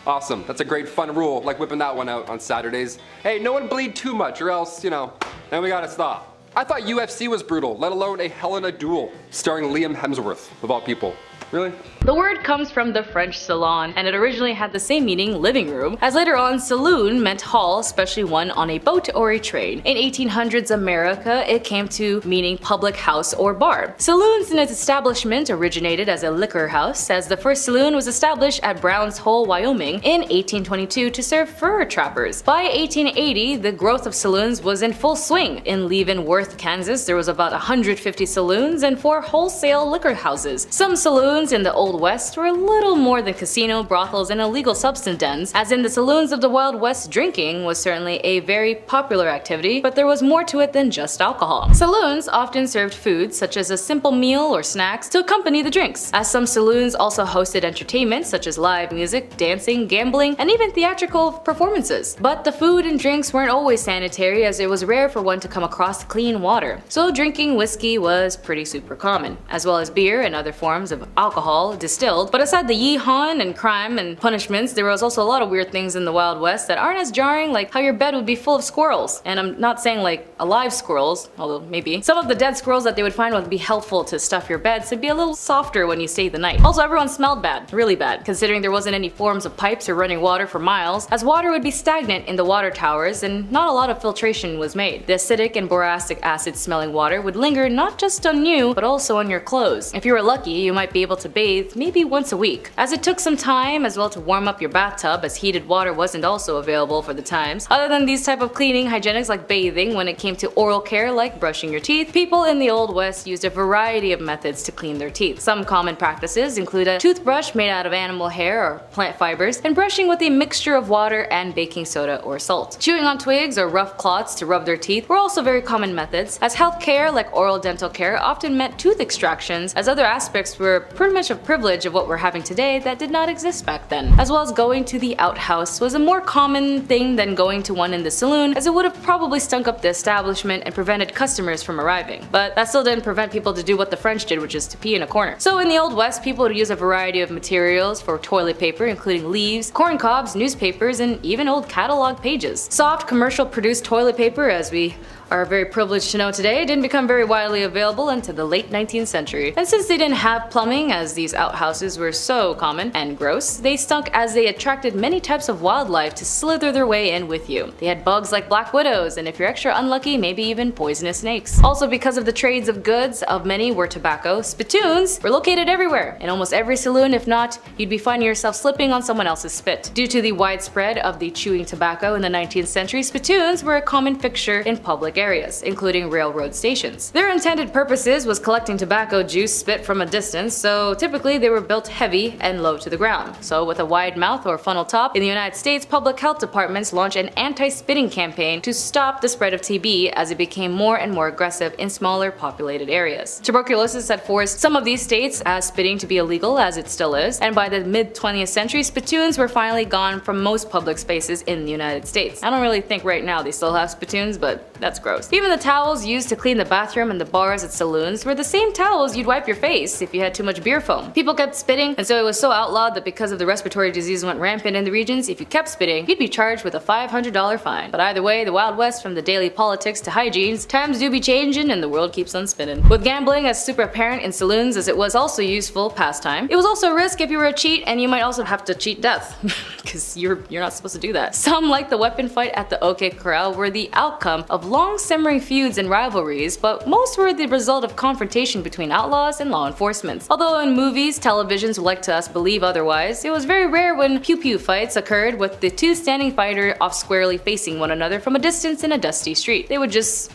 Awesome, that's a great fun rule, like whipping that one out on Saturdays. Hey, no one bleed too much or else, then we gotta stop. I thought UFC was brutal, let alone a Helena duel, starring Liam Hemsworth, of all people. Really? The word comes from the French salon, and it originally had the same meaning, living room, as later on saloon meant hall, especially one on a boat or a train. In 1800s America, it came to meaning public house or bar. Saloons in its establishment originated as a liquor house, as the first saloon was established at Brown's Hole, Wyoming in 1822 to serve fur trappers. By 1880, the growth of saloons was in full swing. In Leavenworth, Kansas, there was about 150 saloons and 4 wholesale liquor houses. Some saloons in the Old West were a little more than casino, brothels, and illegal substance dens. As in the saloons of the Wild West, drinking was certainly a very popular activity, but there was more to it than just alcohol. Saloons often served foods such as a simple meal or snacks to accompany the drinks, as some saloons also hosted entertainment such as live music, dancing, gambling, and even theatrical performances. But the food and drinks weren't always sanitary, as it was rare for one to come across clean water. So drinking whiskey was pretty super common, as well as beer and other forms of alcohol distilled. But aside the yeehaw and crime and punishments, there was also a lot of weird things in the Wild West that aren't as jarring, like how your bed would be full of squirrels. And I'm not saying like alive squirrels, although maybe. Some of the dead squirrels that they would find would be helpful to stuff your bed, so it'd be a little softer when you stayed the night. Also, everyone smelled bad, really bad, considering there wasn't any forms of pipes or running water for miles, as water would be stagnant in the water towers and not a lot of filtration was made. The acidic and boracic acid smelling water would linger not just on you, but also on your clothes. If you were lucky, you might be able to bathe maybe once a week, as it took some time as well to warm up your bathtub, as heated water wasn't also available for the times. Other than these type of cleaning hygienics like bathing, when it came to oral care like brushing your teeth, people in the Old West used a variety of methods to clean their teeth. Some common practices include a toothbrush made out of animal hair or plant fibers, and brushing with a mixture of water and baking soda or salt. Chewing on twigs or rough cloths to rub their teeth were also very common methods, as health care like oral dental care often meant tooth extractions, as other aspects were pretty much a privilege of what we're having today that did not exist back then. As well as going to the outhouse was a more common thing than going to one in the saloon, as it would have probably stunk up the establishment and prevented customers from arriving. But that still didn't prevent people to do what the French did, which is to pee in a corner. So in the Old West, people would use a variety of materials for toilet paper, including leaves, corn cobs, newspapers, and even old catalog pages. Soft, commercial-produced toilet paper, as we are very privileged to know today, didn't become very widely available until the late 19th century. And since they didn't have plumbing, as these outhouses were so common and gross, they stunk as they attracted many types of wildlife to slither their way in with you. They had bugs like black widows, and if you're extra unlucky, maybe even poisonous snakes. Also, because of the trades of goods of many were tobacco, spittoons were located everywhere. In almost every saloon, if not, you'd be finding yourself slipping on someone else's spit. Due to the widespread of the chewing tobacco in the 19th century, spittoons were a common fixture in public areas, including railroad stations. Their intended purposes was collecting tobacco juice spit from a distance, so typically they were built heavy and low to the ground. So with a wide mouth or funnel top, in the United States, public health departments launched an anti-spitting campaign to stop the spread of TB as it became more and more aggressive in smaller populated areas. Tuberculosis had forced some of these states as spitting to be illegal, as it still is, and by the mid-20th century, spittoons were finally gone from most public spaces in the United States. I don't really think right now they still have spittoons, but that's great. gross. Even the towels used to clean the bathroom and the bars at saloons were the same towels you'd wipe your face if you had too much beer foam. People kept spitting, and so it was so outlawed that because of the respiratory disease went rampant in the regions, if you kept spitting, you'd be charged with a $500 fine. But either way, the Wild West, from the daily politics to hygienes, times do be changing and the world keeps on spinning. With gambling as super apparent in saloons as it was also useful pastime, it was also a risk if you were a cheat, and you might also have to cheat death, because you're not supposed to do that. Some, like the weapon fight at the OK Corral, were the outcome of long simmering feuds and rivalries, but most were the result of confrontation between outlaws and law enforcement. Although in movies, televisions would like to us believe otherwise, it was very rare when pew-pew fights occurred with the two standing fighters off squarely facing one another from a distance in a dusty street. They would just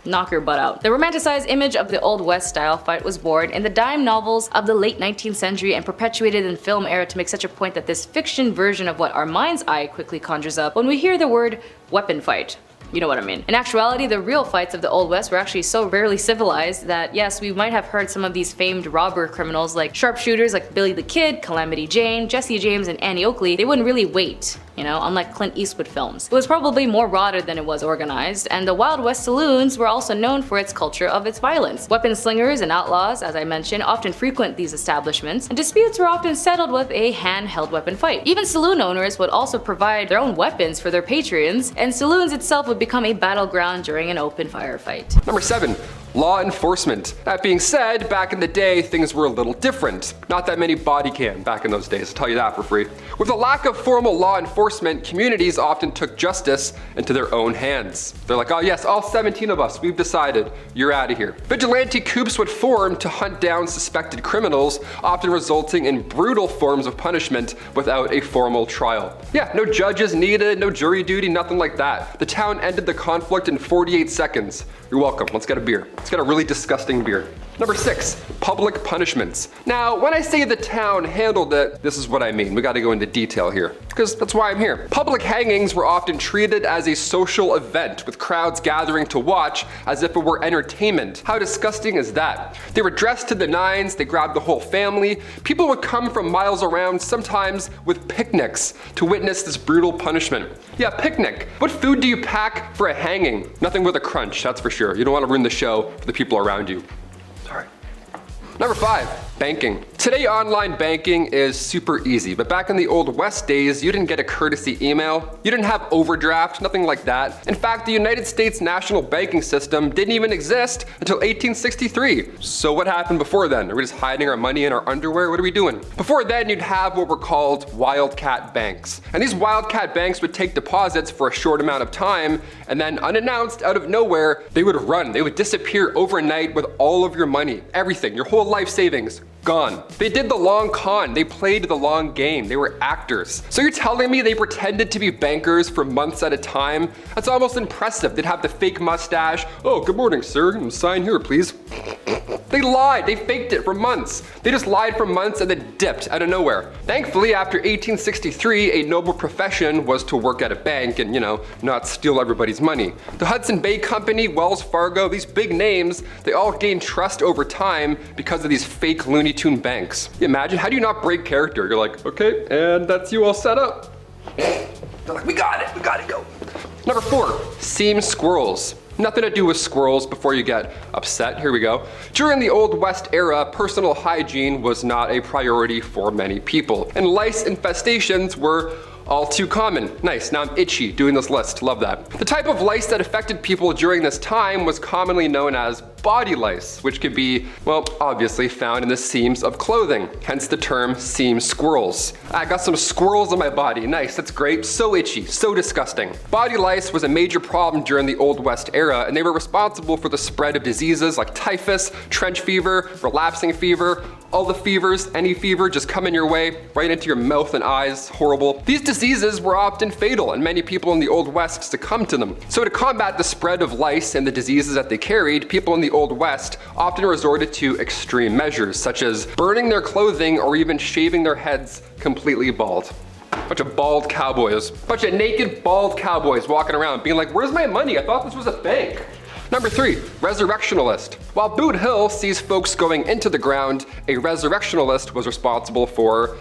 knock your butt out. The romanticized image of the Old West style fight was born in the dime novels of the late 19th century and perpetuated in film era to make such a point that this fiction version of what our mind's eye quickly conjures up when we hear the word weapon fight. You know what I mean. In actuality, the real fights of the Old West were actually so rarely civilized that yes, we might have heard some of these famed robber criminals like sharpshooters like Billy the Kid, Calamity Jane, Jesse James, and Annie Oakley. They wouldn't really wait, you know, unlike Clint Eastwood films. It was probably more rotted than it was organized, and the Wild West saloons were also known for its culture of its violence. Weapon slingers and outlaws, as I mentioned, often frequent these establishments, and disputes were often settled with a handheld weapon fight. Even saloon owners would also provide their own weapons for their patrons, and saloons itself would become a battleground during an open firefight. Number 7. Law enforcement. That being said, back in the day, things were a little different. Not that many body cam back in those days, I'll tell you that for free. With the lack of formal law enforcement, communities often took justice into their own hands. They're like, oh yes, all 17 of us, we've decided, you're out of here. Vigilante coups would form to hunt down suspected criminals, often resulting in brutal forms of punishment without a formal trial. Yeah, no judges needed, no jury duty, nothing like that. The town ended the conflict in 48 seconds. You're welcome, let's get a beer. Let's get a really disgusting beer. Number 6, public punishments. Now, when I say the town handled it, this is what I mean. We gotta go into detail here, because that's why I'm here. Public hangings were often treated as a social event, with crowds gathering to watch as if it were entertainment. How disgusting is that? They were dressed to the nines, they grabbed the whole family. People would come from miles around, sometimes with picnics, to witness this brutal punishment. Yeah, picnic. What food do you pack for a hanging? Nothing with a crunch, that's for sure. You don't want to ruin the show for the people around you. Sorry. Number 5, banking. Today, online banking is super easy, but back in the Old West days, you didn't get a courtesy email, you didn't have overdraft, nothing like that. In fact, the United States national banking system didn't even exist until 1863. So what happened before then? Are we just hiding our money in our underwear? What are we doing? Before then, you'd have what were called wildcat banks. And these wildcat banks would take deposits for a short amount of time, and then unannounced, out of nowhere, they would run. They would disappear overnight with all of your money, everything, your whole life savings. Gone. They did the long con, they played the long game, they were actors. So you're telling me they pretended to be bankers for months at a time? That's almost impressive. They'd have the fake mustache. Oh, good morning, sir. Sign here, please. They lied, they faked it for months. They just lied for months and then dipped out of nowhere. Thankfully, after 1863, a noble profession was to work at a bank and, you know, not steal everybody's money. The Hudson Bay Company, Wells Fargo, these big names, they all gained trust over time because of these fake Looney Tune banks. Imagine, how do you not break character? You're like, okay, and that's you all set up. They're like, we got it, go. Number 4, seam squirrels. Nothing to do with squirrels before you get upset. Here we go. During the Old West era, personal hygiene was not a priority for many people, and lice infestations were all too common. Nice, now I'm itchy doing this list, love that. The type of lice that affected people during this time was commonly known as body lice, which could be, well, obviously found in the seams of clothing, hence the term seam squirrels. I got some squirrels on my body, nice, that's great, so itchy, so disgusting. Body lice was a major problem during the Old West era, and they were responsible for the spread of diseases like typhus, trench fever, relapsing fever, all the fevers, any fever just coming your way, right into your mouth and eyes, horrible. These diseases were often fatal, and many people in the Old West succumbed to them. So to combat the spread of lice and the diseases that they carried, people in the Old West often resorted to extreme measures, such as burning their clothing or even shaving their heads completely bald. Bunch of bald cowboys. Bunch of naked bald cowboys walking around being like, where's my money? I thought this was a bank. Number 3, resurrectionalist. While Boot Hill sees folks going into the ground, a resurrectionalist was responsible for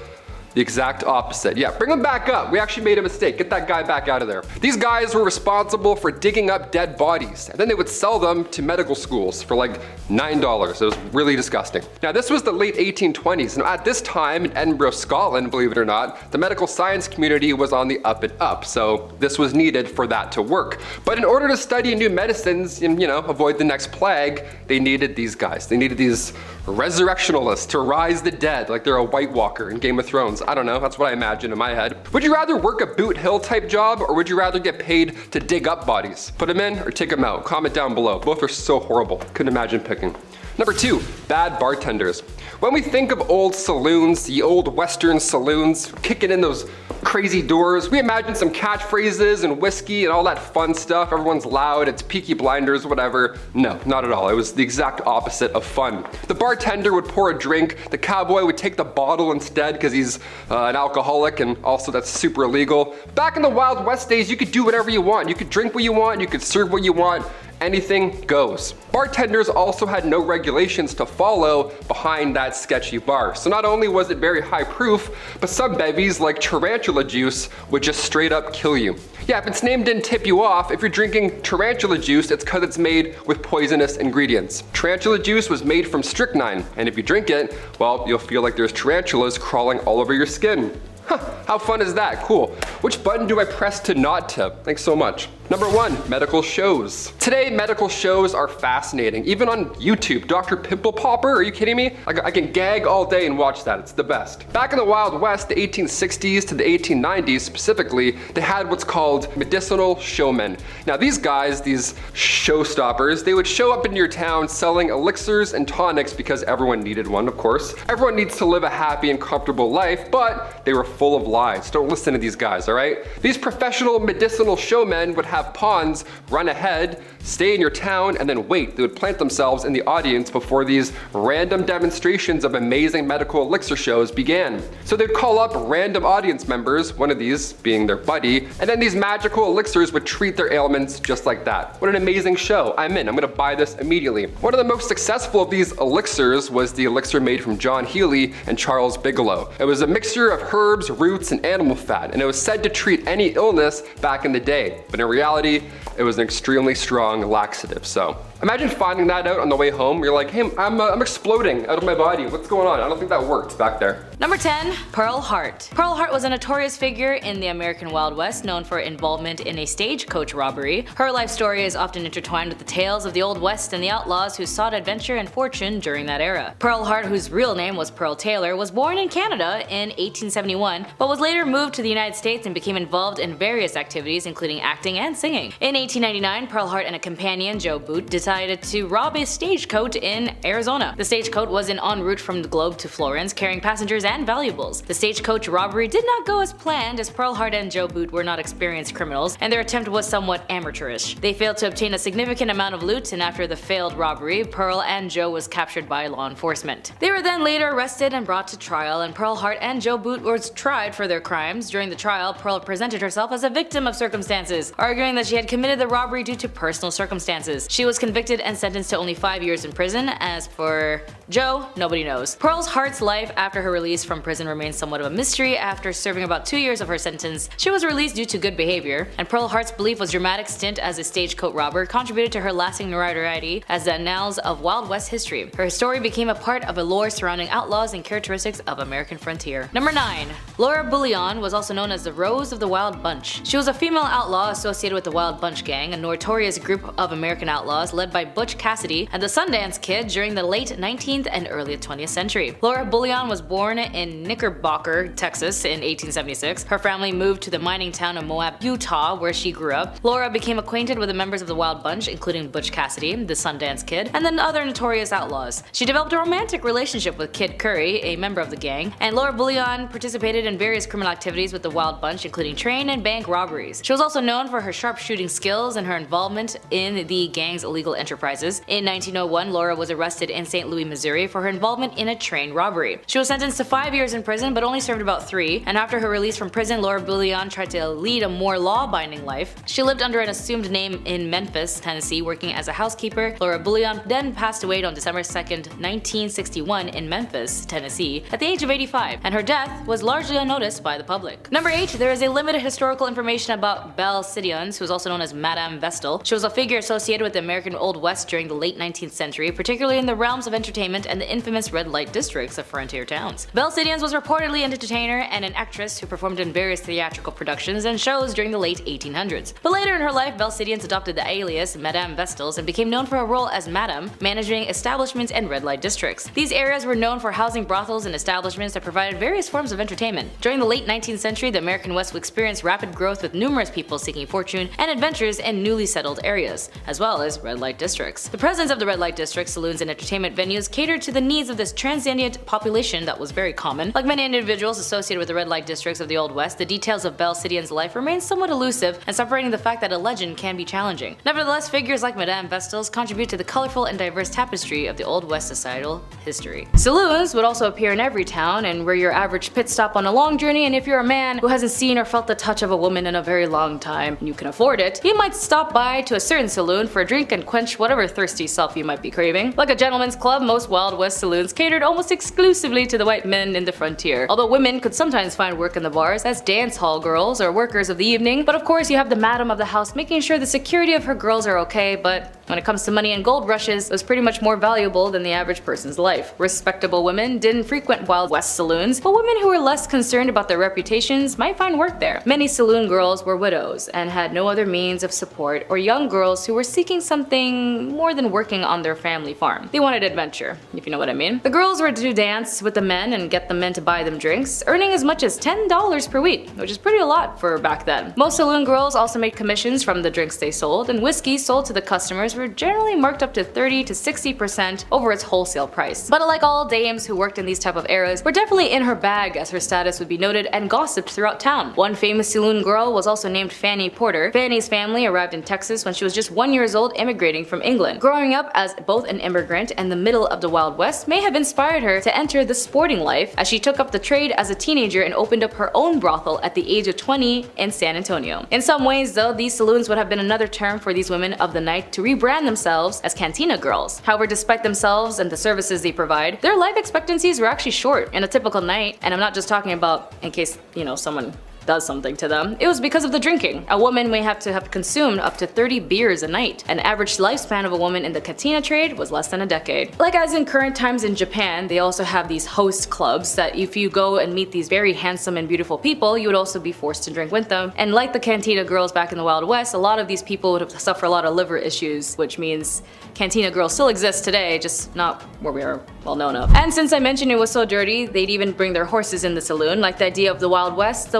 The exact opposite. Yeah, bring him back up. We actually made a mistake. Get that guy back out of there. These guys were responsible for digging up dead bodies, and then they would sell them to medical schools for like $9. It was really disgusting. Now, this was the late 1820s, and at this time in Edinburgh, Scotland, believe it or not, the medical science community was on the up and up, so this was needed for that to work. But in order to study new medicines and, avoid the next plague, they needed these guys. They needed these resurrectionalists to rise the dead like they're a White Walker in Game of Thrones. I don't know, that's what I imagine in my head. Would you rather work a Boot Hill type job, or would you rather get paid to dig up bodies? Put them in or take them out? Comment down below. Both are so horrible. Couldn't imagine picking. Number 2, bad bartenders. When we think of old saloons, the old Western saloons, kicking in those crazy doors, we imagine some catchphrases and whiskey and all that fun stuff. Everyone's loud, it's Peaky Blinders, whatever. No, not at all. It was the exact opposite of fun. The bartender would pour a drink, the cowboy would take the bottle instead because he's an alcoholic, and also that's super illegal. Back in the Wild West days, you could do whatever you want. You could drink what you want, you could serve what you want. Anything goes. Bartenders also had no regulations to follow behind that sketchy bar. So not only was it very high proof, but some bevies like tarantula juice would just straight up kill you. Yeah, if its name didn't tip you off, if you're drinking tarantula juice, it's because it's made with poisonous ingredients. Tarantula juice was made from strychnine, and if you drink it, well, you'll feel like there's tarantulas crawling all over your skin. Huh, how fun is that? Cool. Which button do I press to not tip? Thanks so much. Number 1, medical shows. Today, medical shows are fascinating. Even on YouTube, Dr. Pimple Popper, are you kidding me? I can gag all day and watch that, it's the best. Back in the Wild West, the 1860s to the 1890s specifically, they had what's called medicinal showmen. Now these guys, these showstoppers, they would show up in your town selling elixirs and tonics because everyone needed one, of course. Everyone needs to live a happy and comfortable life, but they were full of lies. Don't listen to these guys, all right? These professional medicinal showmen would have pawns run ahead, stay in your town, and then wait. They would plant themselves in the audience before these random demonstrations of amazing medical elixir shows began. So they'd call up random audience members, one of these being their buddy, and then these magical elixirs would treat their ailments just like that. What an amazing show. I'm in. I'm gonna buy this immediately. One of the most successful of these elixirs was the elixir made from John Healy and Charles Bigelow. It was a mixture of herbs, roots, and animal fat, and it was said to treat any illness back in the day. But in reality, it was an extremely strong laxative. So imagine finding that out on the way home. You're like, hey, I'm exploding out of my body. What's going on? I don't think that worked back there. Number 10, Pearl Hart. Pearl Hart was a notorious figure in the American Wild West, known for involvement in a stagecoach robbery. Her life story is often intertwined with the tales of the Old West and the outlaws who sought adventure and fortune during that era. Pearl Hart, whose real name was Pearl Taylor, was born in Canada in 1871, but was later moved to the United States and became involved in various activities, including acting and singing. In 1899, Pearl Hart and a companion, Joe Boot, decided to rob a stagecoach in Arizona. The stagecoach was en route from the Globe to Florence, carrying passengers and valuables. The stagecoach robbery did not go as planned, as Pearl Hart and Joe Boot were not experienced criminals, and their attempt was somewhat amateurish. They failed to obtain a significant amount of loot, and after the failed robbery, Pearl and Joe was captured by law enforcement. They were then later arrested and brought to trial, and Pearl Hart and Joe Boot were tried for their crimes. During the trial, Pearl presented herself as a victim of circumstances, arguing that she had committed the robbery due to personal circumstances. She was convicted and sentenced to only 5 years in prison. As for Joe, nobody knows. Pearl Hart's life after her release from prison remains somewhat of a mystery. After serving about 2 years of her sentence, she was released due to good behavior, and Pearl Hart's belief was dramatic stint as a stagecoach robber contributed to her lasting notoriety as the annals of Wild West history. Her story became a part of a lore surrounding outlaws and characteristics of American frontier. Number 9. Laura Bullion was also known as the Rose of the Wild Bunch. She was a female outlaw associated with the Wild Bunch Gang, a notorious group of American outlaws led by Butch Cassidy and the Sundance Kid during the late 19th and early 20th century. Laura Bullion was born in Knickerbocker, Texas in 1876. Her family moved to the mining town of Moab, Utah, where she grew up. Laura became acquainted with the members of the Wild Bunch, including Butch Cassidy, the Sundance Kid, and then other notorious outlaws. She developed a romantic relationship with Kid Curry, a member of the gang, and Laura Bullion participated in various criminal activities with the Wild Bunch, including train and bank robberies. She was also known for her sharpshooting skills and her involvement in the gang's illegal illegal enterprises. In 1901, Laura was arrested in St. Louis, Missouri for her involvement in a train robbery. She was sentenced to 5 years in prison but only served about 3, and after her release from prison, Laura Bullion tried to lead a more law-abiding life. She lived under an assumed name in Memphis, Tennessee, working as a housekeeper. Laura Bullion then passed away on December 2nd, 1961 in Memphis, Tennessee, at the age of 85, and her death was largely unnoticed by the public. Number 8, there is a limited historical information about Belle Sidions, who is also known as Madame Vestal. She was a figure associated with the American Old West during the late 19th century, particularly in the realms of entertainment and the infamous red light districts of frontier towns. Belle Sidions was reportedly an entertainer and an actress who performed in various theatrical productions and shows during the late 1800s. But later in her life, Belle Sidions adopted the alias Madame Vestals and became known for her role as Madame, managing establishments and red light districts. These areas were known for housing brothels and establishments that provided various forms of entertainment. During the late 19th century, the American West experienced rapid growth with numerous people seeking fortune and adventures in newly settled areas, as well as red light districts. The presence of the red light districts, saloons, and entertainment venues catered to the needs of this transient population that was very common. Like many individuals associated with the red light districts of the Old West, the details of Belle Sidions' life remain somewhat elusive and separating the fact that a legend can be challenging. Nevertheless, figures like Madame Vestals contribute to the colorful and diverse tapestry of the Old West societal history. Saloons would also appear in every town and were your average pit stop on a long journey, and if you're a man who hasn't seen or felt the touch of a woman in a very long time and you can afford it, you might stop by to a certain saloon for a drink and quench whatever thirsty self you might be craving. Like a gentleman's club, most Wild West saloons catered almost exclusively to the white men in the frontier, although women could sometimes find work in the bars as dance hall girls or workers of the evening. But of course, you have the madam of the house making sure the security of her girls are okay, but when it comes to money and gold rushes, it was pretty much more valuable than the average person's life. Respectable women didn't frequent Wild West saloons, but women who were less concerned about their reputations might find work there. Many saloon girls were widows and had no other means of support, or young girls who were seeking something more than working on their family farm. They wanted adventure, if you know what I mean. The girls were to dance with the men and get the men to buy them drinks, earning as much as $10 per week, which is pretty a lot for back then. Most saloon girls also made commissions from the drinks they sold, and whiskey sold to the customers were generally marked up to 30 to 60% over its wholesale price. But like all dames who worked in these type of eras, were definitely in her bag, as her status would be noted and gossiped throughout town. One famous saloon girl was also named Fanny Porter. Fanny's family arrived in Texas when she was just 1 year old, immigrating from England. Growing up as both an immigrant and the middle of the Wild West may have inspired her to enter the sporting life, as she took up the trade as a teenager and opened up her own brothel at the age of 20 in San Antonio. In some ways though, these saloons would have been another term for these women of the night to rebrand themselves as cantina girls. However, despite themselves and the services they provide, their life expectancies were actually short. In a typical night, and I'm not just talking about in case, someone does something to them, it was because of the drinking. A woman may have to have consumed up to 30 beers a night. An average lifespan of a woman in the cantina trade was less than a decade. Like as in current times in Japan, they also have these host clubs that if you go and meet these very handsome and beautiful people, you would also be forced to drink with them. And like the cantina girls back in the Wild West, a lot of these people would suffer a lot of liver issues, which means cantina girls still exist today, just not where we are well known of. And since I mentioned it was so dirty, they'd even bring their horses in the saloon. Like the idea of the Wild West,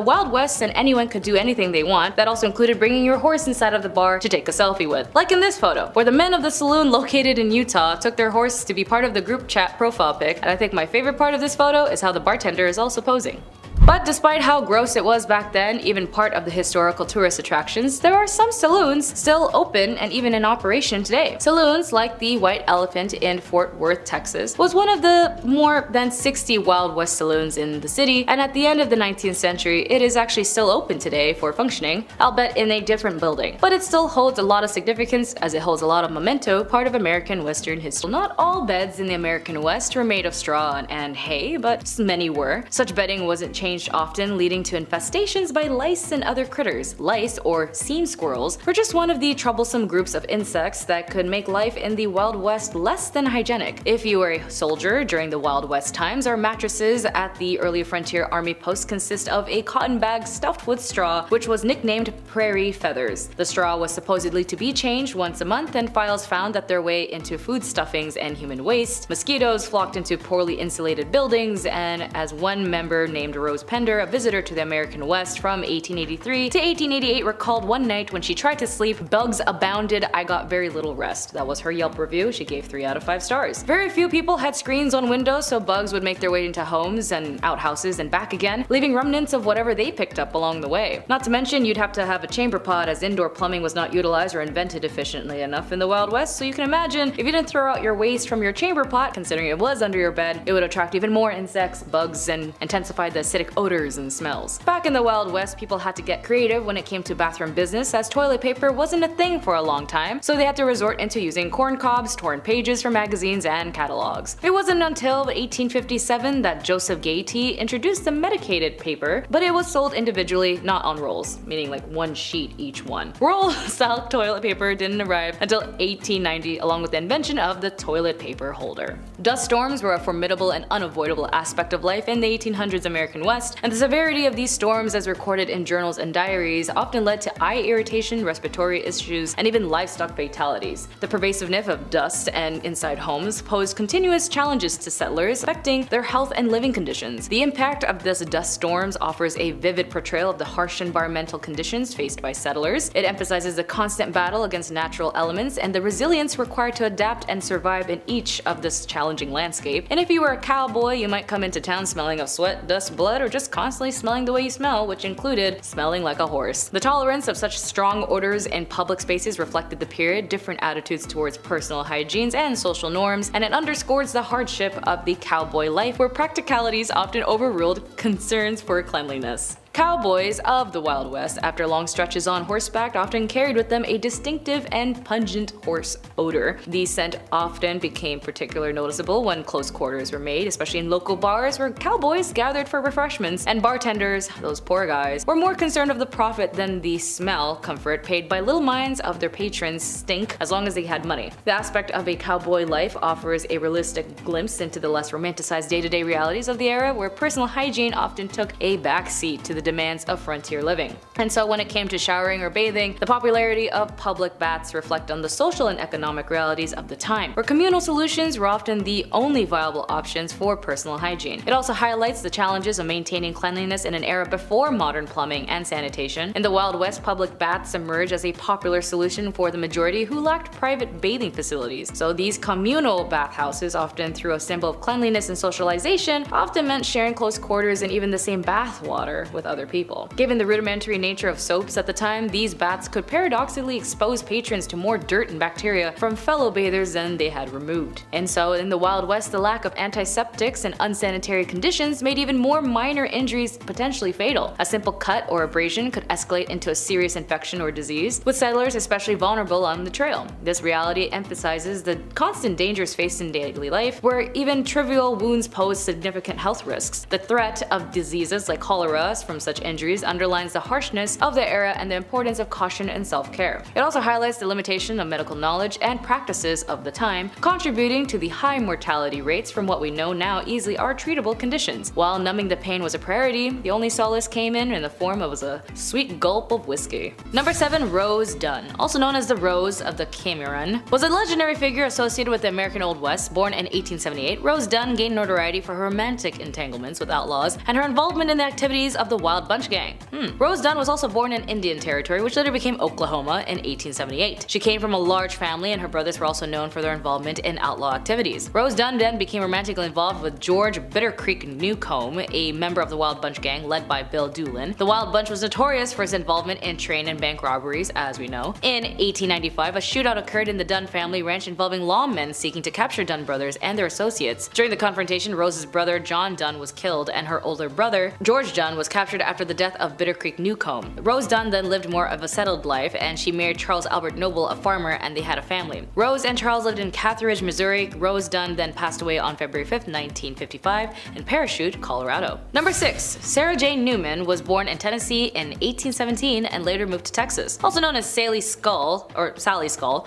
and anyone could do anything they want. That also included bringing your horse inside of the bar to take a selfie with. Like in this photo, where the men of the saloon located in Utah took their horse to be part of the group chat profile pic, and I think my favorite part of this photo is how the bartender is also posing. But despite how gross it was back then, even part of the historical tourist attractions, there are some saloons still open and even in operation today. Saloons like the White Elephant in Fort Worth, Texas, was one of the more than 60 Wild West saloons in the city, and at the end of the 19th century, it is actually still open today for functioning, albeit in a different building. But it still holds a lot of significance as it holds a lot of memento, part of American Western history. Not all beds in the American West were made of straw and hay, but many were. Such bedding wasn't changed often, leading to infestations by lice and other critters. Lice, or seam squirrels, were just one of the troublesome groups of insects that could make life in the Wild West less than hygienic. If you were a soldier during the Wild West times, our mattresses at the early frontier army posts consist of a cotton bag stuffed with straw, which was nicknamed prairie feathers. The straw was supposedly to be changed once a month, and files found that their way into food stuffings and human waste. Mosquitoes flocked into poorly insulated buildings, and as one member named Rose Rose Pender, a visitor to the American West from 1883 to 1888, recalled one night when she tried to sleep, "Bugs abounded, I got very little rest." That was her Yelp review. She gave 3 out of 5 stars. Very few people had screens on windows, so bugs would make their way into homes and outhouses and back again, leaving remnants of whatever they picked up along the way. Not to mention, you'd have to have a chamber pot, as indoor plumbing was not utilized or invented efficiently enough in the Wild West, so you can imagine if you didn't throw out your waste from your chamber pot, considering it was under your bed, it would attract even more insects, bugs, and intensify the acidic odors and smells. Back in the Wild West, people had to get creative when it came to bathroom business, as toilet paper wasn't a thing for a long time, so they had to resort into using corn cobs, torn pages from magazines, and catalogs. It wasn't until 1857 that Joseph Gaiety introduced the medicated paper, but it was sold individually, not on rolls, meaning like one sheet each one. Roll-style toilet paper didn't arrive until 1890, along with the invention of the toilet paper holder. Dust storms were a formidable and unavoidable aspect of life in the 1800s American West, and the severity of these storms, as recorded in journals and diaries, often led to eye irritation, respiratory issues, and even livestock fatalities. The pervasiveness of dust and inside homes posed continuous challenges to settlers, affecting their health and living conditions. The impact of this dust storms offers a vivid portrayal of the harsh environmental conditions faced by settlers. It emphasizes the constant battle against natural elements and the resilience required to adapt and survive in each of this challenging landscape. And if you were a cowboy, you might come into town smelling of sweat, dust, blood, or just constantly smelling the way you smell, which included smelling like a horse. The tolerance of such strong odors in public spaces reflected the period, different attitudes towards personal hygienes and social norms, and it underscores the hardship of the cowboy life, where practicalities often overruled concerns for cleanliness. Cowboys of the Wild West, after long stretches on horseback, often carried with them a distinctive and pungent horse odor. The scent often became particularly noticeable when close quarters were made, especially in local bars where cowboys gathered for refreshments, and bartenders, those poor guys, were more concerned of the profit than the smell comfort paid by little minds of their patrons stink as long as they had money. The aspect of a cowboy life offers a realistic glimpse into the less romanticized day-to-day realities of the era, where personal hygiene often took a backseat to the demands of frontier living. And so when it came to showering or bathing, the popularity of public baths reflect on the social and economic realities of the time, where communal solutions were often the only viable options for personal hygiene. It also highlights the challenges of maintaining cleanliness in an era before modern plumbing and sanitation. In the Wild West, public baths emerged as a popular solution for the majority who lacked private bathing facilities. So these communal bathhouses, often through a symbol of cleanliness and socialization, often meant sharing close quarters and even the same bath water with other people. Given the rudimentary nature of soaps at the time, these baths could paradoxically expose patrons to more dirt and bacteria from fellow bathers than they had removed. And so in the Wild West, the lack of antiseptics and unsanitary conditions made even more minor injuries potentially fatal. A simple cut or abrasion could escalate into a serious infection or disease, with settlers especially vulnerable on the trail. This reality emphasizes the constant dangers faced in daily life, where even trivial wounds pose significant health risks. The threat of diseases like cholera from such injuries underlines the harshness of the era and the importance of caution and self-care. It also highlights the limitation of medical knowledge and practices of the time, contributing to the high mortality rates from what we know now easily are treatable conditions. While numbing the pain was a priority, the only solace came in the form of a sweet gulp of whiskey. Number 7. Rose Dunn, also known as the Rose of the Cameron, was a legendary figure associated with the American Old West. Born in 1878, Rose Dunn gained notoriety for her romantic entanglements with outlaws and her involvement in the activities of the Wild Bunch Gang. Rose Dunn was also born in Indian Territory, which later became Oklahoma, in 1878. She came from a large family, and her brothers were also known for their involvement in outlaw activities. Rose Dunn then became romantically involved with George Bitter Creek Newcomb, a member of the Wild Bunch Gang led by Bill Doolin. The Wild Bunch was notorious for its involvement in train and bank robberies, as we know. In 1895, a shootout occurred in the Dunn family ranch involving lawmen seeking to capture Dunn brothers and their associates. During the confrontation, Rose's brother John Dunn was killed, and her older brother George Dunn was captured after the death of Bitter Creek Newcomb. Rose Dunn then lived more of a settled life, and she married Charles Albert Noble, a farmer, and they had a family. Rose and Charles lived in Cathridge, Missouri. Rose Dunn then passed away on February 5, 1955 in Parachute, Colorado. Number 6. Sarah Jane Newman was born in Tennessee in 1817 and later moved to Texas. Also known as Sally Skull,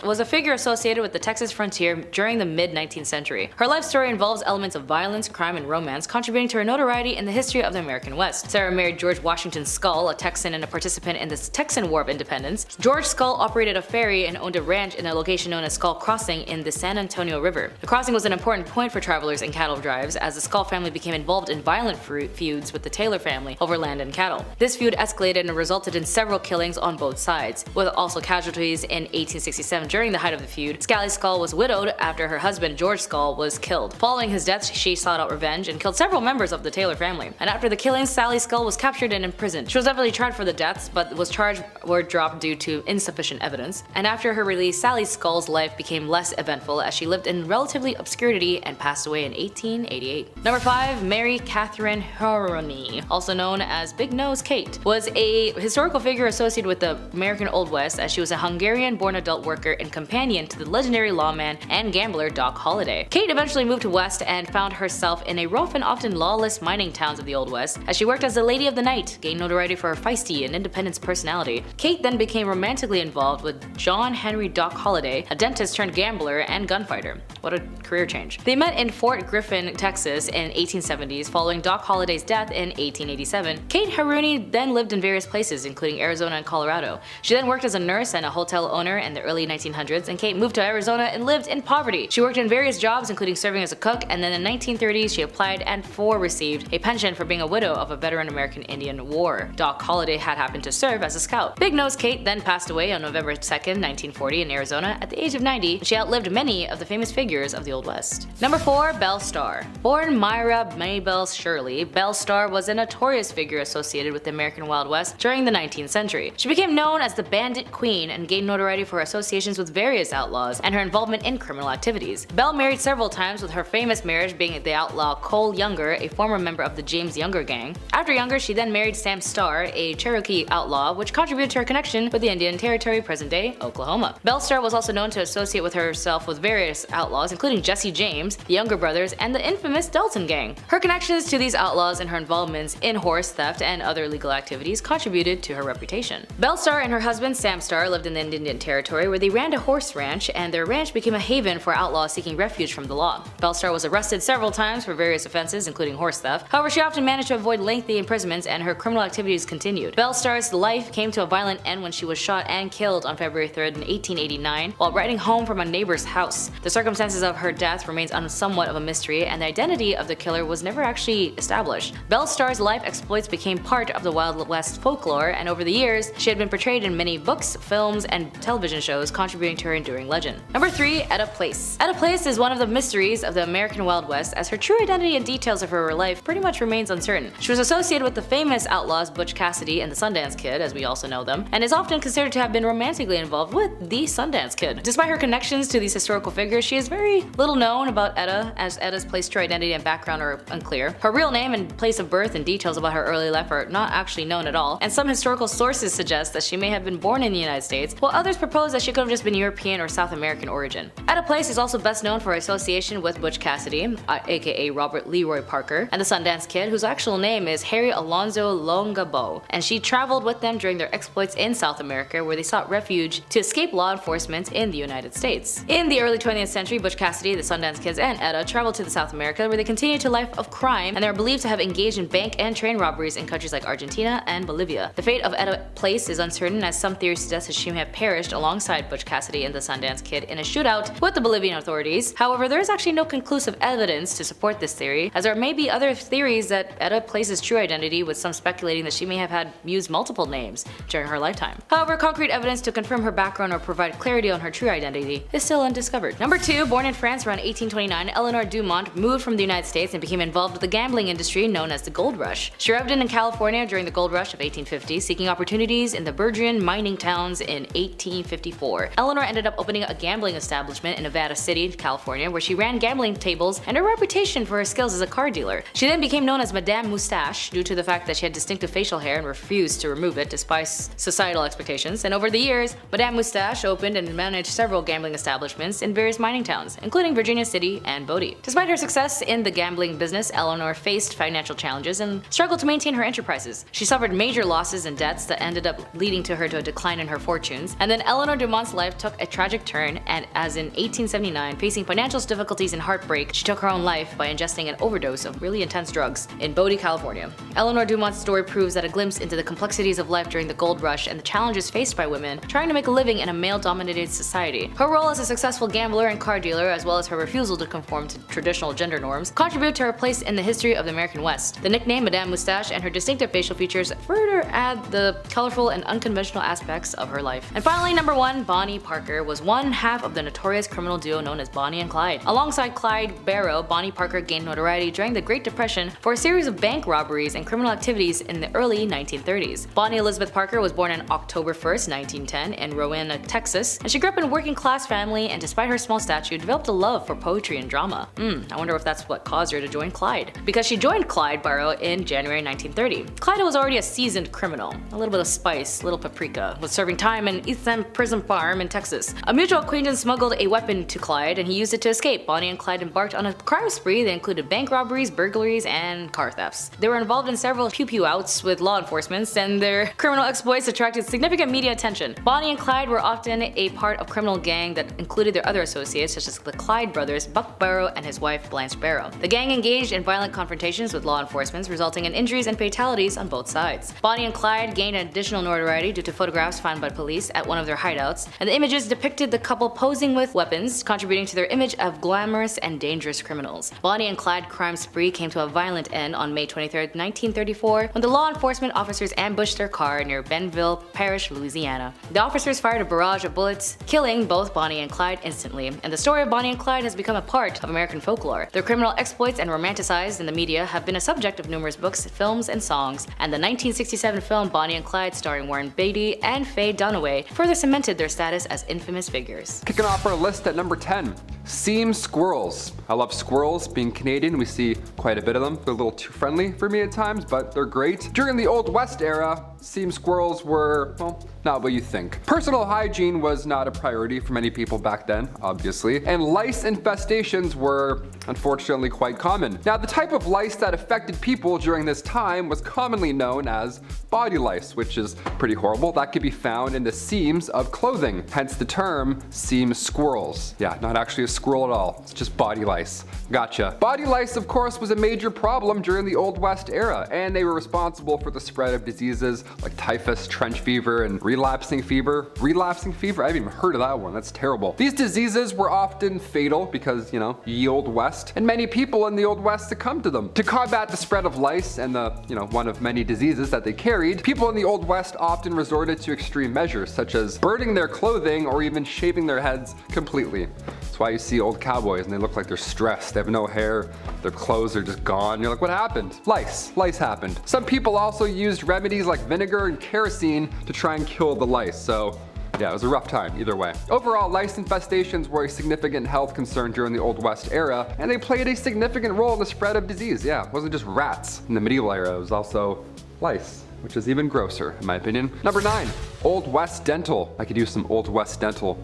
was a figure associated with the Texas frontier during the mid-19th century. Her life story involves elements of violence, crime, and romance, contributing to her notoriety in the history of the American West. Sarah married George Washington Skull, a Texan and a participant in the Texan War of Independence. George Skull operated a ferry and owned a ranch in a location known as Skull Crossing in the San Antonio River. The crossing was an important point for travelers and cattle drives, as the Skull family became involved in violent feuds with the Taylor family over land and cattle. This feud escalated and resulted in several killings on both sides, with also casualties in 1867. During the height of the feud, Sally Skull was widowed after her husband George Skull was killed. Following his death, she sought out revenge and killed several members of the Taylor family. And after the killings, Sally Skull was captured and imprisoned. She was definitely tried for the deaths, but was charged were dropped due to insufficient evidence. And after her release, Sally Skull's life became less eventful as she lived in relatively obscurity and passed away in 1888. Number 5. Mary Catherine Haroni, also known as Big Nose Kate, was a historical figure associated with the American Old West, as she was a Hungarian-born adult worker and companion to the legendary lawman and gambler Doc Holliday. Kate eventually moved to West and found herself in a rough and often lawless mining towns of the Old West, as she worked as the Lady of the Night, gained notoriety for her feisty and independent personality. Kate then became romantically involved with John Henry Doc Holliday, a dentist turned gambler and gunfighter. What a career change. They met in Fort Griffin, Texas in 1870s following Doc Holliday's death in 1887. Kate Haroni then lived in various places, including Arizona and Colorado. She then worked as a nurse and a hotel owner in the early 1900s, and Kate moved to Arizona and lived in poverty. She worked in various jobs, including serving as a cook, and then in the 1930s she applied and received a pension for being a widow of a veteran American Indian War. Doc Holliday had happened to serve as a scout. Big Nose Kate then passed away on November 2nd, 1940 in Arizona at the age of 90. She outlived many of the famous figures of the Old West. Number 4. Belle Starr. Born Myra Maybelle Shirley, Belle Starr was a notorious figure associated with the American Wild West during the 19th century. She became known as the Bandit Queen and gained notoriety for her associations with various outlaws and her involvement in criminal activities. Belle married several times, with her famous marriage being the outlaw Cole Younger, a former member of the James Younger gang. After Younger, she then married Sam Starr, a Cherokee outlaw, which contributed to her connection with the Indian Territory, present-day Oklahoma. Belle Starr was also known to associate with herself with various outlaws, including Jesse James, the Younger brothers, and the infamous Dalton gang. Her connections to these outlaws and her involvements in horse theft and other legal activities contributed to her reputation. Belle Starr and her husband Sam Starr lived in the Indian Territory, where they ran a horse ranch, and their ranch became a haven for outlaws seeking refuge from the law. Belle Starr was arrested several times for various offenses, including horse theft. However, she often managed to avoid lengthy imprisonments, and her criminal activities continued. Belle Starr's life came to a violent end when she was shot and killed on February 3rd in 1889 while riding home from a neighbor's house. The circumstances of her death remains somewhat of a mystery, and the identity of the killer was never actually established. Belle Starr's life exploits became part of the Wild West folklore, and over the years, she had been portrayed in many books, films, and television shows, contributing to her enduring legend. Number 3. Etta Place. Etta Place is one of the mysteries of the American Wild West, as her true identity and details of her life pretty much remains uncertain. She was associated with the famous outlaws Butch Cassidy and the Sundance Kid, as we also know them, and is often considered to have been romantically involved with the Sundance Kid. Despite her connections to these historical figures, she is very little known about Etta, as Etta's place, true identity, and background are unclear. Her real name and place of birth and details about her early life are not actually known at all, and some historical sources suggest that she may have been born in the United States, while others propose that she could have just been European or South American origin. Etta Place is also best known for her association with Butch Cassidy, aka Robert Leroy Parker, and the Sundance Kid, whose actual name is Harry Alonzo Longabo, and she traveled with them during their exploits in South America, where they sought refuge to escape law enforcement in the United States. In the early 20th century, Butch Cassidy, the Sundance Kids, and Etta traveled to South America, where they continued a life of crime, and they are believed to have engaged in bank and train robberies in countries like Argentina and Bolivia. The fate of Etta Place is uncertain, as some theories suggest that she may have perished alongside Butch Cassidy and the Sundance Kid in a shootout with the Bolivian authorities. However, there is actually no conclusive evidence to support this theory, as there may be other theories that Etta Place's true identity, with some speculating that she may have used multiple names during her lifetime. However, concrete evidence to confirm her background or provide clarity on her true identity is still undiscovered. Number 2. Born in France around 1829, Eleanor Dumont moved from the United States and became involved with the gambling industry known as the Gold Rush. She arrived in California during the Gold Rush of 1850, seeking opportunities in the burgeoning mining towns in 1854. Eleanor ended up opening a gambling establishment in Nevada City, California, where she ran gambling tables and her reputation for her skills as a card dealer. She then became known as Madame Moustache due to the fact that she had distinctive facial hair and refused to remove it despite societal expectations. And over the years, Madame Moustache opened and managed several gambling establishments in various mining towns, including Virginia City and Bodie. Despite her success in the gambling business, Eleanor faced financial challenges and struggled to maintain her enterprises. She suffered major losses and debts that ended up leading to her to a decline in her fortunes. And then Eleanor Dumont's life took a tragic turn, and as in 1879, facing financial difficulties and heartbreak, she took her own life by ingesting an overdose of really intense drugs in Bodie, California. Eleanor Dumont's story proves that a glimpse into the complexities of life during the gold rush and the challenges faced by women trying to make a living in a male-dominated society. Her role as a successful gambler and car dealer, as well as her refusal to conform to traditional gender norms, contribute to her place in the history of the American West. The nickname Madame Moustache and her distinctive facial features further add the colorful and unconventional aspects of her life. And finally, number 1, Bonnie Parker was one half of the notorious criminal duo known as Bonnie and Clyde. Alongside Clyde Barrow, Bonnie Parker gained notoriety during the Great Depression for a series of bank robberies and criminal activities in the early 1930s. Bonnie Elizabeth Parker was born on October 1st, 1910 in Rowena, Texas, and she grew up in a working-class family and despite her small stature, developed a love for poetry and drama. I wonder if that's what caused her to join Clyde. Because she joined Clyde Barrow in January 1930. Clyde was already a seasoned criminal. A little bit of spice, little paprika, was serving time in East End Prison Farm in Texas. A mutual acquaintance smuggled a weapon to Clyde and he used it to escape. Bonnie and Clyde embarked on a crime spree that included bank robberies, burglaries, and car thefts. They were involved in several pew-pew outs with law enforcement and their criminal exploits attracted significant media attention. Bonnie and Clyde were often a part of criminal gang that included their other associates such as the Clyde brothers, Buck Barrow and his wife Blanche Barrow. The gang engaged in violent confrontations with law enforcement, resulting in injuries and fatalities on both sides. Bonnie and Clyde gained additional notoriety due to photographs found by police at one of their hideouts, and the images depicted the couple posing with weapons, contributing to their image of glamorous and dangerous criminals. Bonnie and Clyde crime spree came to a violent end on May 23, 1934, when the law enforcement officers ambushed their car near Bentonville Parish, Louisiana. The officers fired a barrage of bullets, killing both Bonnie and Clyde instantly, and the story of Bonnie and Clyde has become a part of American folklore. Their criminal exploits and romanticized in the media have been a subject of numerous books, films, and songs, and the 1967 film Bonnie and Clyde starring Warren Beatty and Faye Dunaway further cemented their status as infamous figures. Kicking off our list at number 10, seam squirrels. I love squirrels. Being Canadian, we see quite a bit of them. They're a little too friendly for me at times, but they're great. During the Old West era, seam squirrels were, well, not what you think. Personal hygiene was not a priority for many people back then, obviously, and lice infestations were unfortunately quite common. Now, the type of lice that affected people during this time was commonly known as body lice, which is pretty horrible. That could be found in the seams of clothing, hence the term seam squirrels. Yeah, not actually a squirrel at all, it's just body lice. Gotcha. Body lice, of course, was a major problem during the Old West era, and they were responsible for the spread of diseases like typhus, trench fever, and relapsing fever. Relapsing fever? I haven't even heard of that one. That's terrible. These diseases were often fatal because, ye Old West, and many people in the Old West succumbed to them. To combat the spread of lice and the, one of many diseases that they carried, people in the Old West often resorted to extreme measures, such as burning their clothing or even shaving their heads completely. That's why you see old cowboys and they look like they're stressed. They have no hair, their clothes are just gone. You're like, what happened? Lice. Lice happened. Some people also used remedies like vinegar and kerosene to try and kill the lice. So yeah, it was a rough time either way. Overall, lice infestations were a significant health concern during the Old West era, and they played a significant role in the spread of disease. Yeah, it wasn't just rats in the medieval era, it was also lice, which is even grosser in my opinion. Number 9, Old West dental. I could use some Old West dental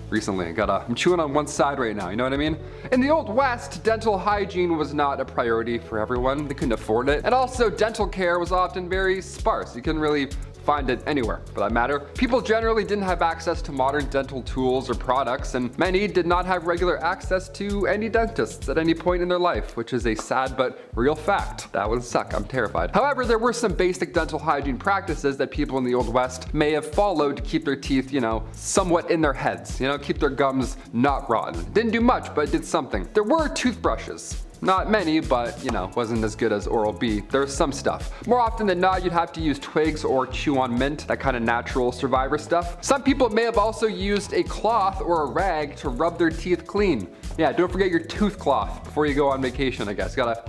recently. I'm chewing on one side right now, you know what I mean? In the Old West, dental hygiene was not a priority for everyone. They couldn't afford it. And also, dental care was often very sparse. You couldn't really find it anywhere for that matter. People generally didn't have access to modern dental tools or products, and many did not have regular access to any dentists at any point in their life, which is a sad but real fact. That would suck, I'm terrified. However, there were some basic dental hygiene practices that people in the Old West may have followed to keep their teeth, somewhat in their heads, keep their gums not rotten. Didn't do much, but it did something. There were toothbrushes. Not many, but wasn't as good as Oral-B. There was some stuff. More often than not, you'd have to use twigs or chew on mint, that kind of natural survivor stuff. Some people may have also used a cloth or a rag to rub their teeth clean. Yeah, don't forget your tooth cloth before you go on vacation, I guess. Gotta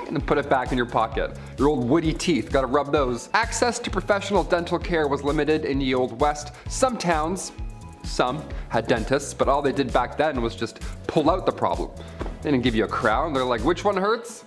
and then put it back in your pocket. Your old woody teeth, gotta rub those. Access to professional dental care was limited in the Old West. Some towns, some had dentists, but all they did back then was just pull out the problem. They didn't give you a crown. They're like, which one hurts?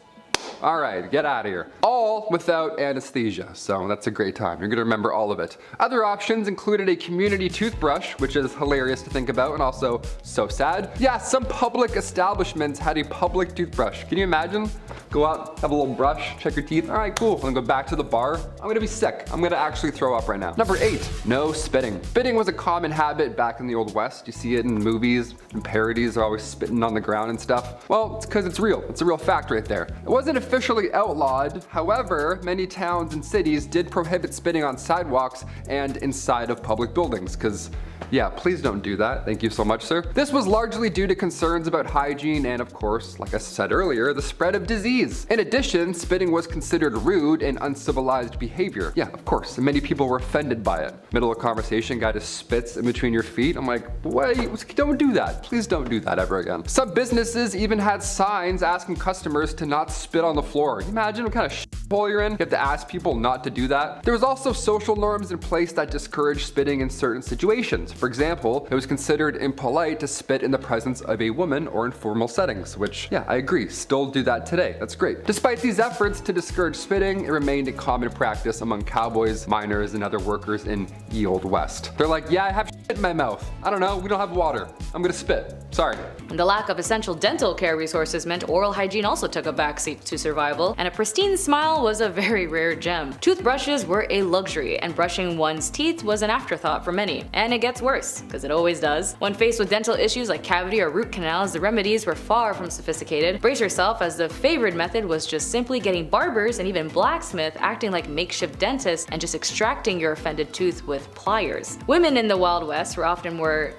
All right, get out of here. All without anesthesia, so that's a great time. You're gonna remember all of it. Other options included a community toothbrush, which is hilarious to think about and also so sad. Yeah, some public establishments had a public toothbrush. Can you imagine? Go out, have a little brush, check your teeth. All right, cool. I'm gonna go back to the bar. I'm gonna be sick. I'm gonna actually throw up right now. Number 8, no spitting. Spitting was a common habit back in the Old West. You see it in movies and parodies. They're always spitting on the ground and stuff. Well, it's because it's real. It's a real fact right there. It wasn't a officially outlawed. However, many towns and cities did prohibit spitting on sidewalks and inside of public buildings, because yeah, please don't do that. Thank you so much, sir. This was largely due to concerns about hygiene and, of course, like I said earlier, the spread of disease. In addition, spitting was considered rude and uncivilized behavior. Yeah, of course, and many people were offended by it. Middle of conversation, guy just spits in between your feet. I'm like, wait, don't do that. Please don't do that ever again. Some businesses even had signs asking customers to not spit on the floor. Can you imagine what kind of hole you're in? You have to ask people not to do that. There was also social norms in place that discouraged spitting in certain situations. For example, it was considered impolite to spit in the presence of a woman or in formal settings, which, yeah, I agree, still do that today. That's great. Despite these efforts to discourage spitting, it remained a common practice among cowboys, miners, and other workers in ye old west. They're like, yeah, I have shit in my mouth. I don't know, we don't have water. I'm gonna spit. Sorry. The lack of essential dental care resources meant oral hygiene also took a backseat to survival, and a pristine smile was a very rare gem. Toothbrushes were a luxury, and brushing one's teeth was an afterthought for many. And it gets worse, because it always does. When faced with dental issues like cavity or root canals, the remedies were far from sophisticated. Brace yourself, as the favored method was just simply getting barbers and even blacksmiths acting like makeshift dentists and just extracting your offended tooth with pliers. Women in the Wild West were often more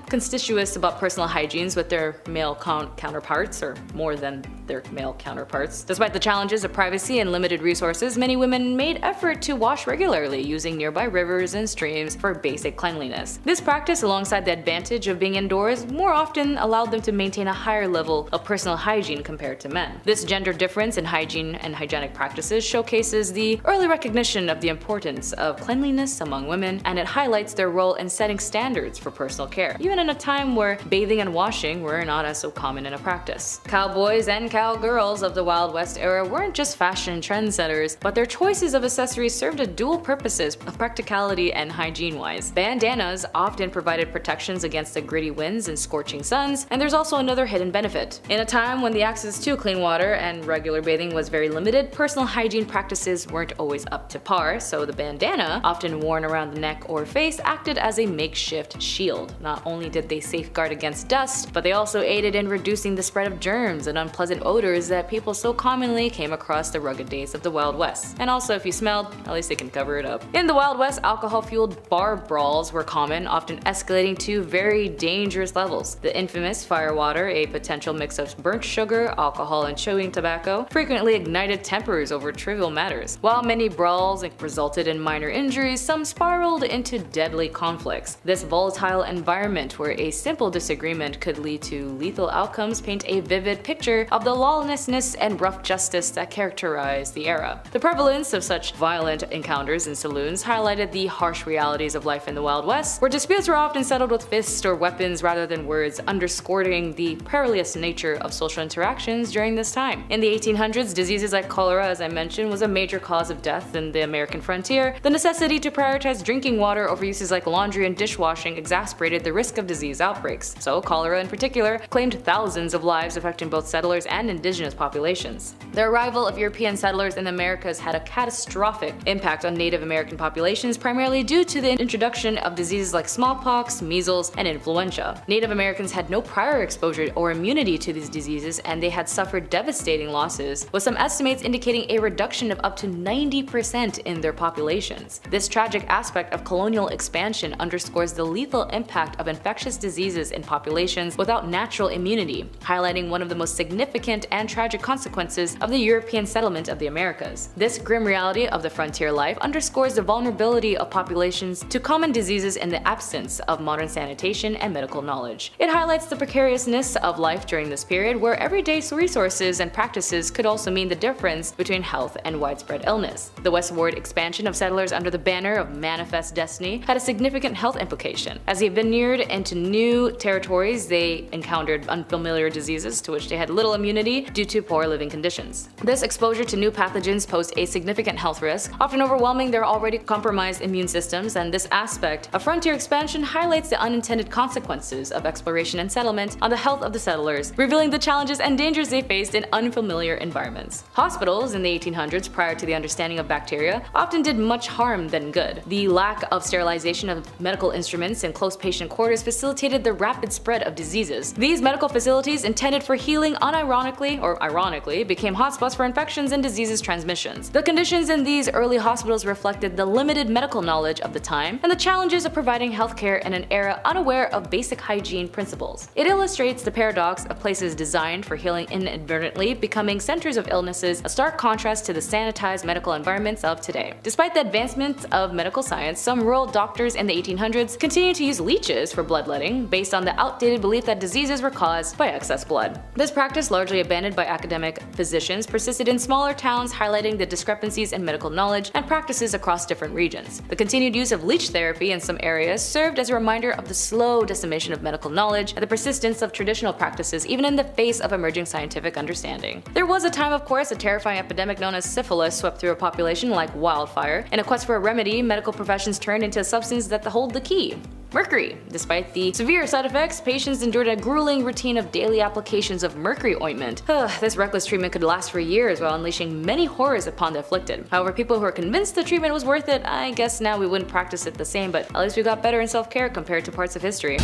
conspicuous about personal hygienes with their male counterparts, or more than their male counterparts. Despite the challenges of privacy and limited resources, many women made effort to wash regularly, using nearby rivers and streams for basic cleanliness. This practice, alongside the advantage of being indoors, more often allowed them to maintain a higher level of personal hygiene compared to men. This gender difference in hygiene and hygienic practices showcases the early recognition of the importance of cleanliness among women, and it highlights their role in setting standards for personal care, even in a time where bathing and washing were not as so common in a practice. Cowboys and cowgirls of the Wild West era weren't just fashion trendsetters, but their choices of accessories served a dual purposes of practicality and hygiene-wise. Bandanas often provided protections against the gritty winds and scorching suns, and there's also another hidden benefit. In a time when the access to clean water and regular bathing was very limited, personal hygiene practices weren't always up to par, so the bandana, often worn around the neck or face, acted as a makeshift shield. Not only did they safeguard against dust, but they also aided in reducing the spread of germs and unpleasant odors that people so commonly came across the rugged days of the Wild West. And also, if you smelled, at least they can cover it up. In the Wild West, alcohol-fueled bar brawls were common, often escalating to very dangerous levels. The infamous firewater, a potential mix of burnt sugar, alcohol, and chewing tobacco, frequently ignited tempers over trivial matters. While many brawls resulted in minor injuries, some spiraled into deadly conflicts. This volatile environment where a simple disagreement could lead to lethal outcomes paint a vivid picture of the lawlessness and rough justice that characterized the era. The prevalence of such violent encounters in saloons highlighted the harsh realities of life in the Wild West, where disputes were often settled with fists or weapons rather than words, underscoring the perilous nature of social interactions during this time. In the 1800s, diseases like cholera, as I mentioned, was a major cause of death in the American frontier. The necessity to prioritize drinking water over uses like laundry and dishwashing exacerbated the risk of disease outbreaks. So cholera in particular claimed thousands of lives, affecting both settlers and indigenous populations. The arrival of European settlers in the Americas had a catastrophic impact on Native American populations, primarily due to the introduction of diseases like smallpox, measles, and influenza. Native Americans had no prior exposure or immunity to these diseases, and they had suffered devastating losses, with some estimates indicating a reduction of up to 90% in their populations. This tragic aspect of colonial expansion underscores the lethal impact of infectious diseases in populations without natural immunity, highlighting one of the most significant and tragic consequences of the European settlement of the Americas. This grim reality of the frontier life underscores the vulnerability of populations to common diseases in the absence of modern sanitation and medical knowledge. It highlights the precariousness of life during this period, where everyday resources and practices could also mean the difference between health and widespread illness. The westward expansion of settlers under the banner of manifest destiny had a significant health implication. As they veneered into new territories, they encountered unfamiliar diseases to which they had little immunity due to poor living conditions. This exposure to new pathogens posed a significant health risk, often overwhelming their already compromised immune systems, and this aspect of frontier expansion highlights the unintended consequences of exploration and settlement on the health of the settlers, revealing the challenges and dangers they faced in unfamiliar environments. Hospitals in the 1800s, prior to the understanding of bacteria, often did much harm than good. The lack of sterilization of medical instruments and close patient quarters facilitated the rapid spread of diseases. These medical facilities, intended for healing, unironically ironically, became hotspots for infections and diseases transmissions. The conditions in these early hospitals reflected the limited medical knowledge of the time and the challenges of providing healthcare in an era unaware of basic hygiene principles. It illustrates the paradox of places designed for healing inadvertently becoming centers of illnesses, a stark contrast to the sanitized medical environments of today. Despite the advancements of medical science, some rural doctors in the 1800s continued to use leeches for bloodletting based on the outdated belief that diseases were caused by excess blood. This practice, largely abandoned by academic physicians, persisted in smaller towns, highlighting the discrepancies in medical knowledge and practices across different regions. The continued use of leech therapy in some areas served as a reminder of the slow decimation of medical knowledge and the persistence of traditional practices even in the face of emerging scientific understanding. There was a time, of course, a terrifying epidemic known as syphilis swept through a population like wildfire. In a quest for a remedy, medical professions turned into a substance that hold the key: mercury. Despite the severe side effects, patients endured a grueling routine of daily applications of mercury ointment. This reckless treatment could last for years while unleashing many horrors upon the afflicted. However, people who were convinced the treatment was worth it, I guess now we wouldn't practice it the same, but at least we got better in self-care compared to parts of history.